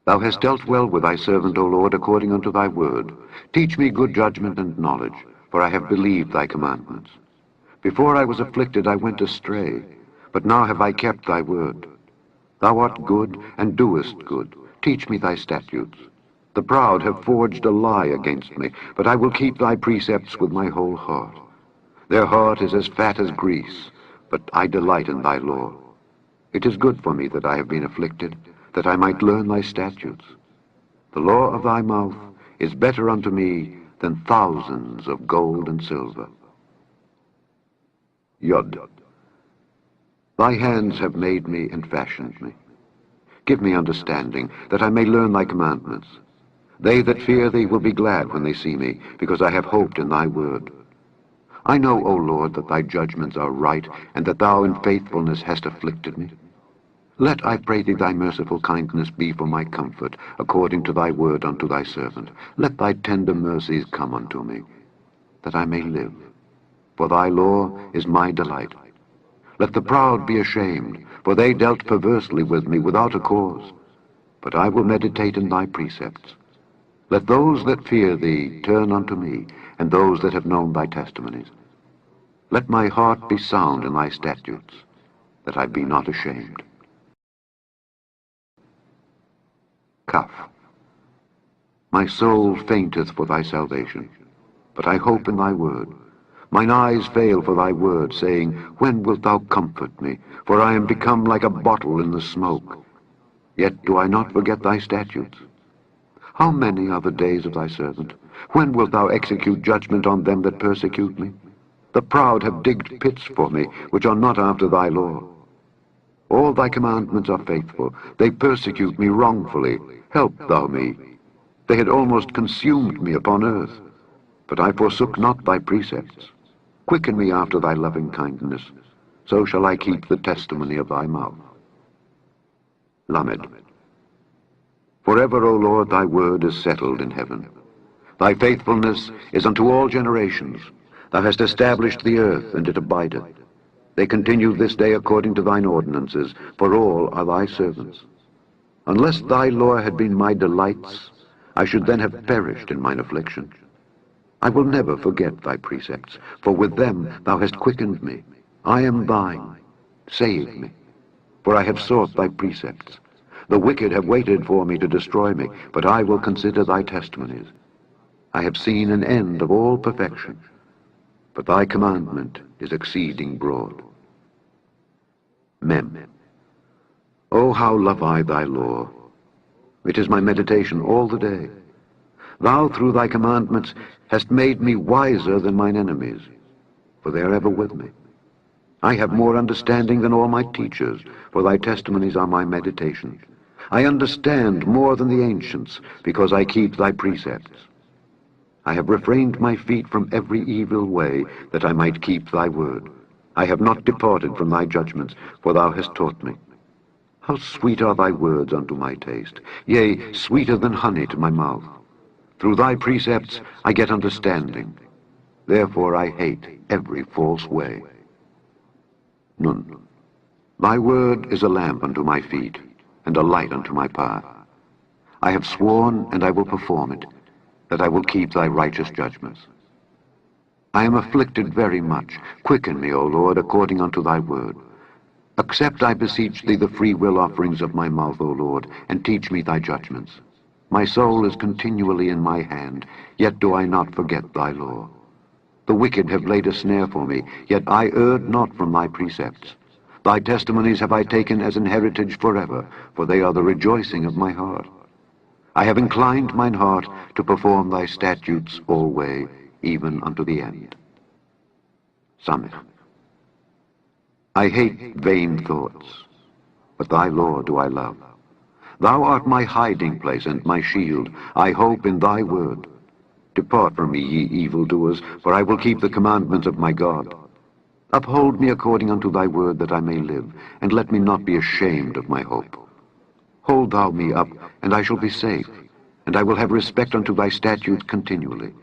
[SPEAKER 8] Thou hast dealt well with thy servant, O Lord, according unto thy word. Teach me good judgment and knowledge, for I have believed thy commandments. Before I was afflicted I went astray, but now have I kept thy word. Thou art good, and doest good. Teach me thy statutes. The proud have forged a lie against me, but I will keep thy precepts with my whole heart. Their heart is as fat as grease, but I delight in thy law. It is good for me that I have been afflicted, that I might learn thy statutes. The law of thy mouth is better unto me than thousands of gold and silver. Yod. Thy hands have made me and fashioned me. Give me understanding, that I may learn thy commandments. They that fear thee will be glad when they see me, because I have hoped in thy word. I know, O Lord, that thy judgments are right, and that thou in faithfulness hast afflicted me. Let, I pray thee, thy merciful kindness be for my comfort, according to thy word unto thy servant. Let thy tender mercies come unto me, that I may live. For thy law is my delight. Let the proud be ashamed, for they dealt perversely with me without a cause. But I will meditate in thy precepts. Let those that fear thee turn unto me, and those that have known thy testimonies. Let my heart be sound in thy statutes, that I be not ashamed. Kaf. My soul fainteth for thy salvation, but I hope in thy word. Mine eyes fail for thy word, saying, When wilt thou comfort me? For I am become like a bottle in the smoke. Yet do I not forget thy statutes. How many are the days of thy servant? When wilt thou execute judgment on them that persecute me? The proud have digged pits for me, which are not after thy law. All thy commandments are faithful. They persecute me wrongfully. Help thou me. They had almost consumed me upon earth, but I forsook not thy precepts. Quicken me after thy loving kindness, so shall I keep the testimony of thy mouth. Lamed. Forever, O Lord, thy word is settled in heaven. Thy faithfulness is unto all generations. Thou hast established the earth, and it abideth. They continue this day according to thine ordinances, for all are thy servants. Unless thy law had been my delights, I should then have perished in mine affliction. I will never forget thy precepts, for with them thou hast quickened me. I am thine. Save me, for I have sought thy precepts. The wicked have waited for me to destroy me, but I will consider thy testimonies. I have seen an end of all perfection, but thy commandment is exceeding broad. Mem. Oh, how love I thy law! It is my meditation all the day. Thou, through thy commandments, hast made me wiser than mine enemies, for they are ever with me. I have more understanding than all my teachers, for thy testimonies are my meditation. I understand more than the ancients, because I keep thy precepts. I have refrained my feet from every evil way, that I might keep thy word. I have not departed from thy judgments, for thou hast taught me. How sweet are thy words unto my taste, yea, sweeter than honey to my mouth. Through thy precepts I get understanding. Therefore I hate every false way. Nun. Thy word is a lamp unto my feet, and a light unto my path. I have sworn, and I will perform it, that I will keep thy righteous judgments. I am afflicted very much. Quicken me, O Lord, according unto thy word. Accept, I beseech thee, the free will offerings of my mouth, O Lord, and teach me thy judgments. My soul is continually in my hand, yet do I not forget thy law. The wicked have laid a snare for me, yet I erred not from thy precepts. Thy testimonies have I taken as an heritage forever, for they are the rejoicing of my heart. I have inclined mine heart to perform thy statutes alway, even unto the end. Samech. I hate vain thoughts, but thy law do I love. Thou art my hiding place and my shield. I hope in thy word. Depart from me, ye evildoers, for I will keep the commandments of my God. Uphold me according unto thy word, that I may live, and let me not be ashamed of my hope. Hold thou me up, and I shall be safe, and I will have respect unto thy statutes continually.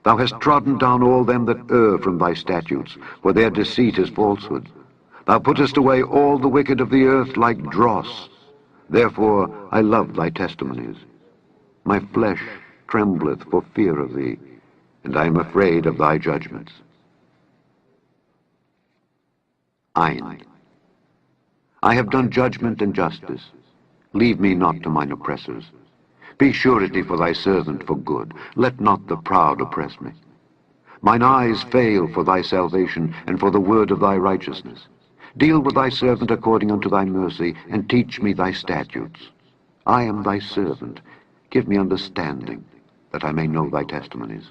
[SPEAKER 8] Thou hast trodden down all them that err from thy statutes, for their deceit is falsehood. Thou puttest away all the wicked of the earth like dross. Therefore I love thy testimonies. My flesh trembleth for fear of thee, and I am afraid of thy judgments. Ein. I have done judgment and justice. Leave me not to mine oppressors. Be surety for thy servant for good. Let not the proud oppress me. Mine eyes fail for thy salvation, and for the word of thy righteousness. Deal with thy servant according unto thy mercy, and teach me thy statutes. I am thy servant. Give me understanding, that I may know thy testimonies.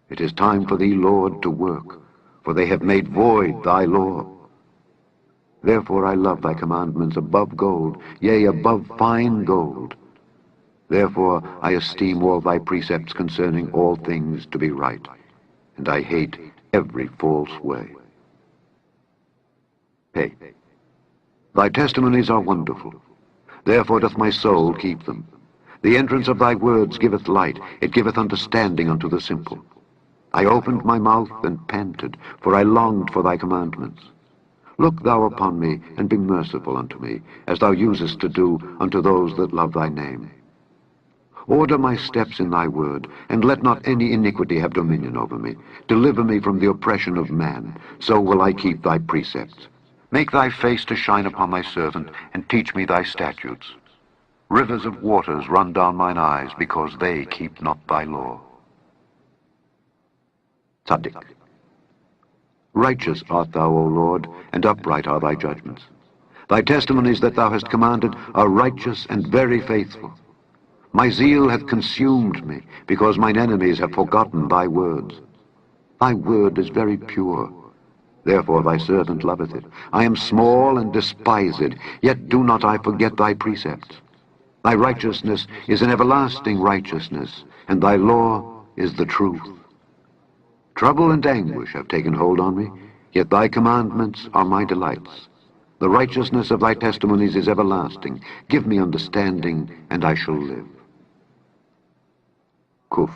[SPEAKER 8] It is time for thee, Lord, to work, for they have made void thy law. Therefore I love thy commandments above gold, yea, above fine gold. Therefore I esteem all thy precepts concerning all things to be right, and I hate every false way. Hey, thy testimonies are wonderful. Therefore doth my soul keep them. The entrance of thy words giveth light, it giveth understanding unto the simple. I opened my mouth and panted, for I longed for thy commandments. Look thou upon me, and be merciful unto me, as thou usest to do unto those that love thy name. Order my steps in thy word, and let not any iniquity have dominion over me. Deliver me from the oppression of man, so will I keep thy precepts. Make thy face to shine upon thy servant, and teach me thy statutes. Rivers of waters run down mine eyes, because they keep not thy law. Tzaddik. Righteous art thou, O Lord, and upright are thy judgments. Thy testimonies that thou hast commanded are righteous and very faithful. My zeal hath consumed me, because mine enemies have forgotten thy words. Thy word is very pure. Therefore thy servant loveth it. I am small and despise it, yet do not I forget thy precepts. Thy righteousness is an everlasting righteousness, and thy law is the truth. Trouble and anguish have taken hold on me, yet thy commandments are my delights. The righteousness of thy testimonies is everlasting. Give me understanding, and I shall live. Kuf.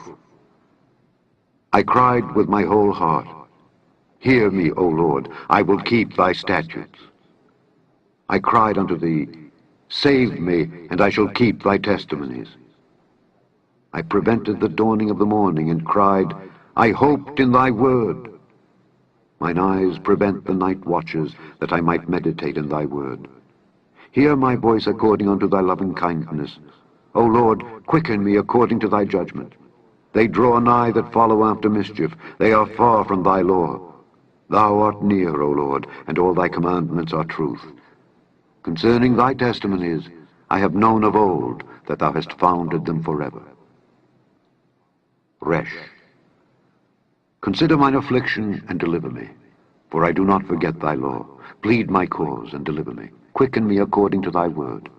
[SPEAKER 8] I cried with my whole heart. Hear me, O Lord, I will keep thy statutes. I cried unto thee, Save me, and I shall keep thy testimonies. I prevented the dawning of the morning and cried, I hoped in thy word. Mine eyes prevent the night watches, that I might meditate in thy word. Hear my voice according unto thy loving kindness. O Lord, quicken me according to thy judgment. They draw nigh that follow after mischief. They are far from thy law. Thou art near, O Lord, and all thy commandments are truth. Concerning thy testimonies, I have known of old that thou hast founded them forever. Resh. Consider mine affliction and deliver me, for I do not forget thy law. Plead my cause and deliver me. Quicken me according to thy word.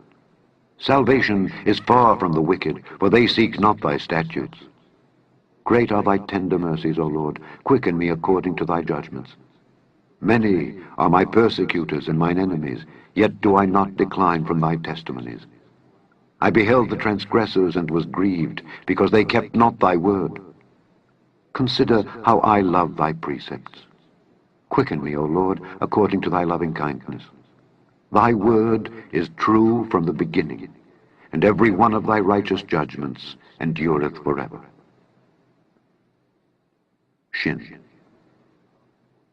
[SPEAKER 8] Salvation is far from the wicked, for they seek not thy statutes. Great are thy tender mercies, O Lord. Quicken me according to thy judgments. Many are my persecutors and mine enemies, yet do I not decline from thy testimonies. I beheld the transgressors and was grieved, because they kept not thy word. Consider how I love thy precepts. Quicken me, O Lord, according to thy loving kindness. Thy word is true from the beginning, and every one of thy righteous judgments endureth forever. Shin.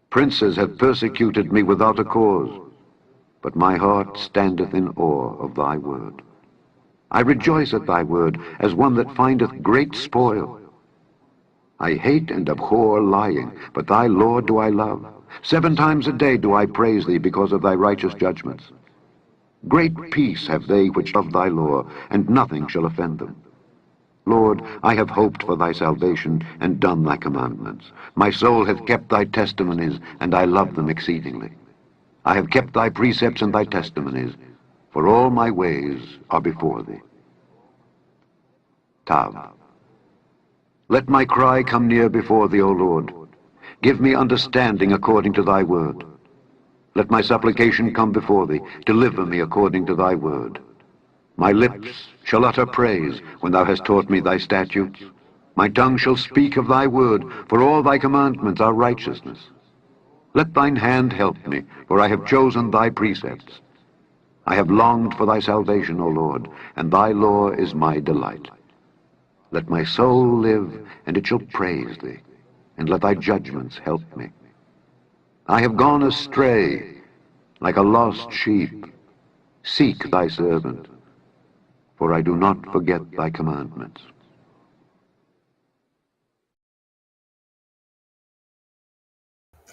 [SPEAKER 8] Princes have persecuted me without a cause, but my heart standeth in awe of thy word. I rejoice at thy word as one that findeth great spoil. I hate and abhor lying, but thy law do I love. 7 times a day do I praise thee because of thy righteous judgments. Great peace have they which love thy law, and nothing shall offend them. Lord, I have hoped for thy salvation, and done thy commandments. My soul hath kept thy testimonies, and I love them exceedingly. I have kept thy precepts and thy testimonies, for all my ways are before thee. Tav. Let my cry come near before thee, O Lord. Give me understanding according to thy word. Let my supplication come before thee. Deliver me according to thy word. My lips shall utter praise when thou hast taught me thy statutes. My tongue shall speak of thy word, for all thy commandments are righteousness. Let thine hand help me, for I have chosen thy precepts. I have longed for thy salvation, O Lord, and thy law is my delight. Let my soul live, and it shall praise thee, and let thy judgments help me. I have gone astray, like a lost sheep. Seek thy servant, for I do not forget thy commandments.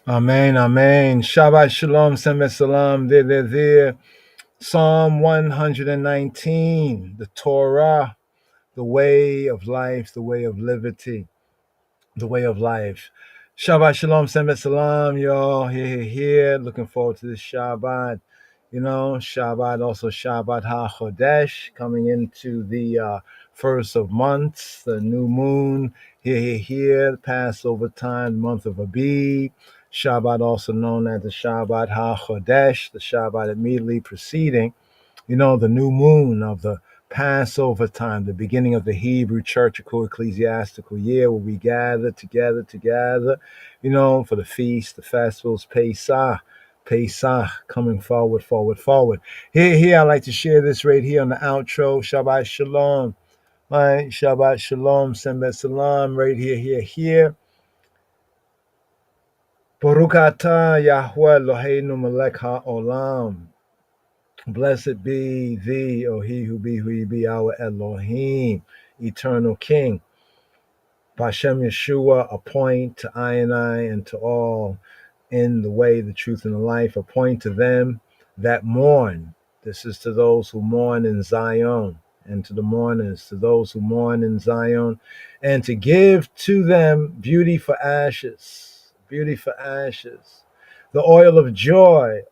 [SPEAKER 4] Amen, amen. Shabbat shalom, Semet salam, there. Psalm 119, the Torah, the way of life, the way of liberty, the way of life. Shabbat shalom, Semet salam, y'all. Here. Looking forward to this Shabbat. You know, Shabbat, also Shabbat HaChodesh, coming into the first of months, the new moon. Here. Passover time, the month of Abib. Shabbat, also known as the Shabbat HaChodesh, the Shabbat immediately preceding, you know, the new moon of the Passover time, the beginning of the Hebrew churchical ecclesiastical year, where we gather together, you know, for the feast, the festivals, Pesach, coming forward. Here, I like to share this right here on the outro. Shabbat Shalom. Right? Shabbat Shalom, Sembet Salam, right here. Baruch atah Yahweh Eloheinu melech haolam. Blessed be thee, O he who be our Elohim, eternal King. Bashem Yeshua, appoint to I and to all in the way, the truth, and the life. Appoint to them that mourn. This is to those who mourn in Zion, and to the mourners, to those who mourn in Zion, and to give to them beauty for ashes, the oil of joy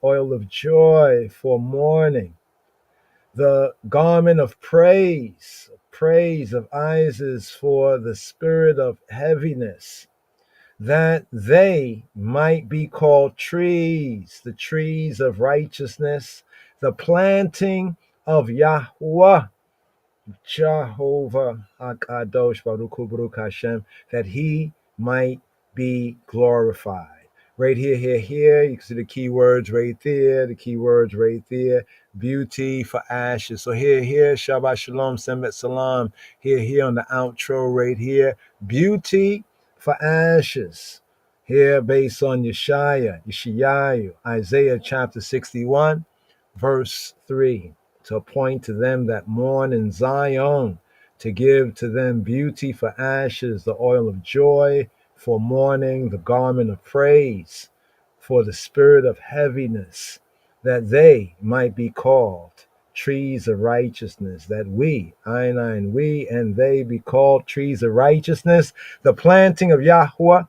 [SPEAKER 4] for mourning, the garment of praise of Isis for the spirit of heaviness, that they might be called trees, the trees of righteousness, the planting of Yahweh, Jehovah Akadosh Baruch Hu Baruch Hashem, that he might be glorified. right here. You can see the keywords right there, beauty for ashes. So here, Shabbat Shalom, Sembet Salam, here on the outro right here, beauty for ashes. Here based on Yeshayahu, Isaiah chapter 61, verse 3, to appoint to them that mourn in Zion, to give to them beauty for ashes, the oil of joy for mourning, the garment of praise for the spirit of heaviness, that they might be called trees of righteousness, that we and they be called trees of righteousness, the planting of Yahweh,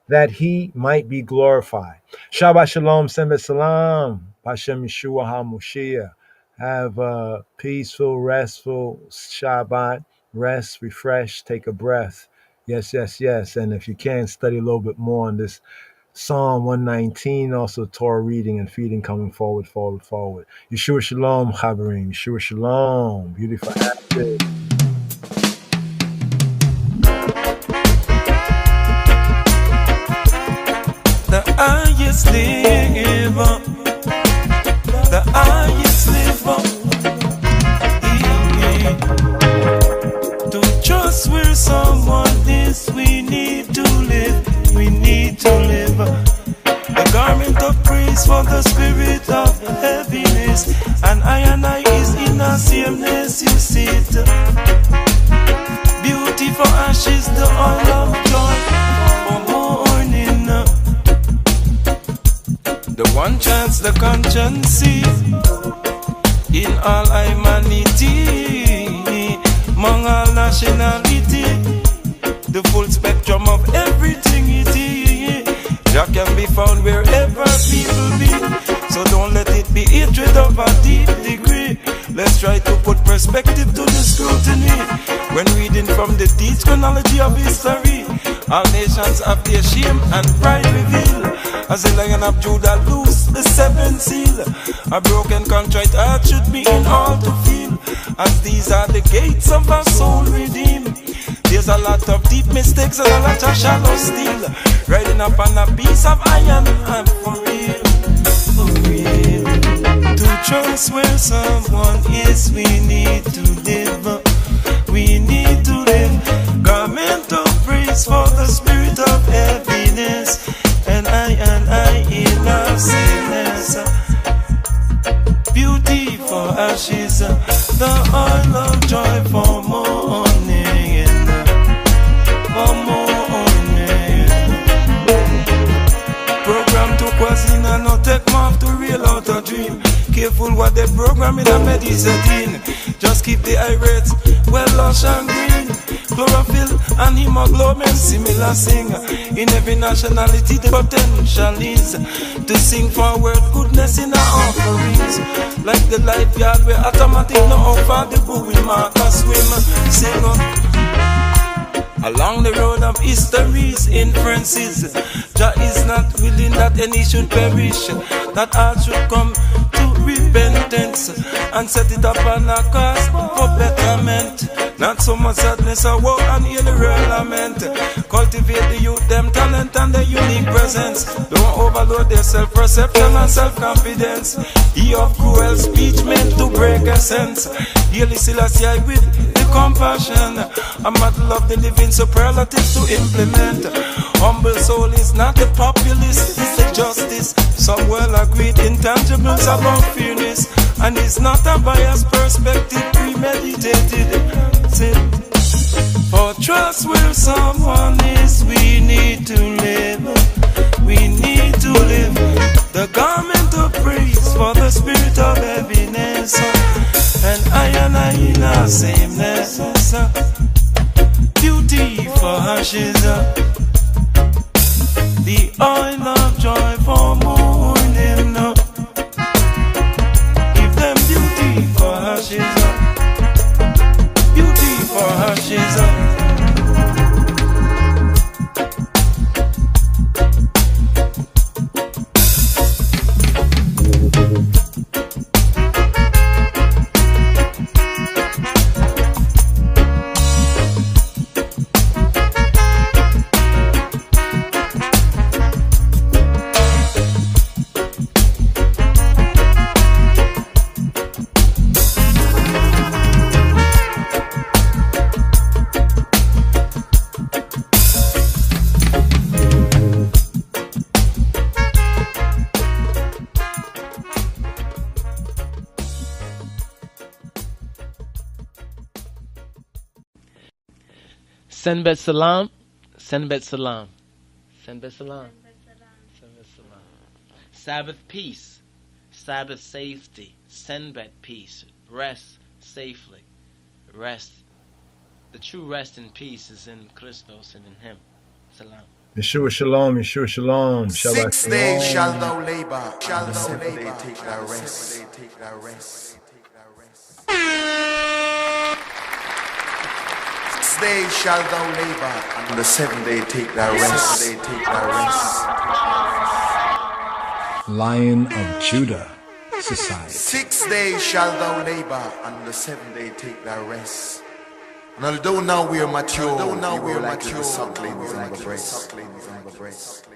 [SPEAKER 4] that he might be glorified. Shabbat Shalom, Sembet Salam, Hashem Yeshua HaMoshiach. Have a peaceful, restful Shabbat. Rest, refresh, take a breath. Yes. And if you can, study a little bit more on this Psalm 119, also Torah reading and feeding, coming forward. Yeshua Shalom, Chaverim. Yeshua Shalom. Beautiful active.
[SPEAKER 10] The highest liver, the highest liver. To trust where someone is, we need to live. The garment of praise for the spirit of heaviness, and I is in the sameness, you see it. Beauty for ashes, the oil of joy for mourning. The one chance the conscience see in all humanity, among all nationality, the full spectrum of everything it is. Jah can be found wherever people be, so don't let it be hatred of a deep degree. Let's try to put perspective to the scrutiny when reading from the deep chronology of history. All nations have their shame and pride reveal, as the Lion of Judah loose the seventh seal. A broken contrite heart should be in all to feel, as these are the gates of our soul redeemed. There's a lot of deep mistakes and a lot of shallow steel, riding up on a piece of iron, and for real. To trust where someone is, we need to live. Garment of praise for the spirit of heaviness, and I in our sickness. Beauty for ashes, the oil of joy for mourning. Program to Kwazina, no take off to real out a dream. Careful what they program in a medicine. Just keep the eye rates well lush and green. Chlorophyll and hemoglobin similar sing. In every nationality the potential is to sing forward goodness in our offerings. Like the life yard where automatic no offer the buoy mark a swim. Sing up along the road of history's inferences. Jah is not willing that any should perish, that all should come to repentance and set it up on a cause for betterment. Not so much sadness or woe and irreverent lament. Cultivate the youth, them talent and their unique presence. Don't overload their self-perception and self-confidence. He of cruel speech meant to break essence. Yearly Selassie with the compassion. A model of the living superlatives to implement. Humble soul is not the populist, it's the justice. Some well agreed intangibles about fairness, and it's not a biased perspective premeditated. For trust where someone is, we need to live. The garment of praise for the spirit of heaviness, and I in our sameness. Beauty for ashes, the oil of joy for mourning. Give them beauty for ashes, beauty for ashes.
[SPEAKER 3] Senbet Salam. Senbet Salam. Senbet Salam. Senbet Salam. Sabbath peace. Sabbath safety. Senbet peace. Rest safely. Rest. The true rest and peace is in Christos and in Him. Salam.
[SPEAKER 4] Yeshua Shalom, Yeshua Shalom. Shabbat
[SPEAKER 1] 6 days
[SPEAKER 4] Shalom.
[SPEAKER 1] shalt thou labor, and the 7th day take thy rest. 6 days shalt thou labor, and the 7th day take thy rest.
[SPEAKER 6] Lion of Judah Society.
[SPEAKER 1] 6 days shalt thou labor, and the 7th day take thy rest. And although now we are mature, we are like the sucklings and the breast.